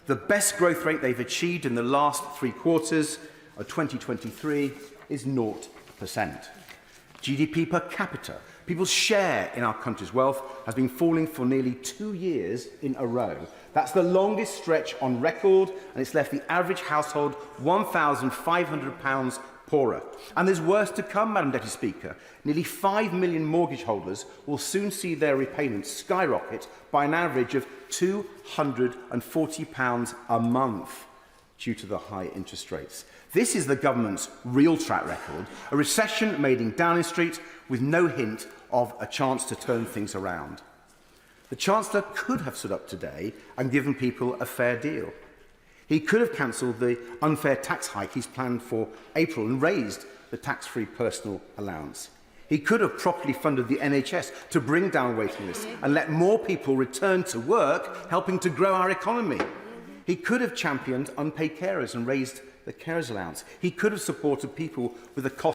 The best growth rate they've achieved in the last 3 quarters of 2023 is 0%. GDP per capita, people's share in our country's wealth, has been falling for nearly 2 years in a row. That's the longest stretch on record, and it's left the average household £1,500 poorer. And there's worse to come, Madam Deputy Speaker. Nearly 5 million mortgage holders will soon see their repayments skyrocket by an average of £240 a month due to the high interest rates. This is the government's real track record, a recession made in Downing Street with no hint of a chance to turn things around. The Chancellor could have stood up today and given people a fair deal. He could have cancelled the unfair tax hike he's planned for April and raised the tax-free personal allowance. He could have properly funded the NHS to bring down waiting lists and let more people return to work, helping to grow our economy. He could have championed unpaid carers and raised the carers allowance. He could have supported people with the cost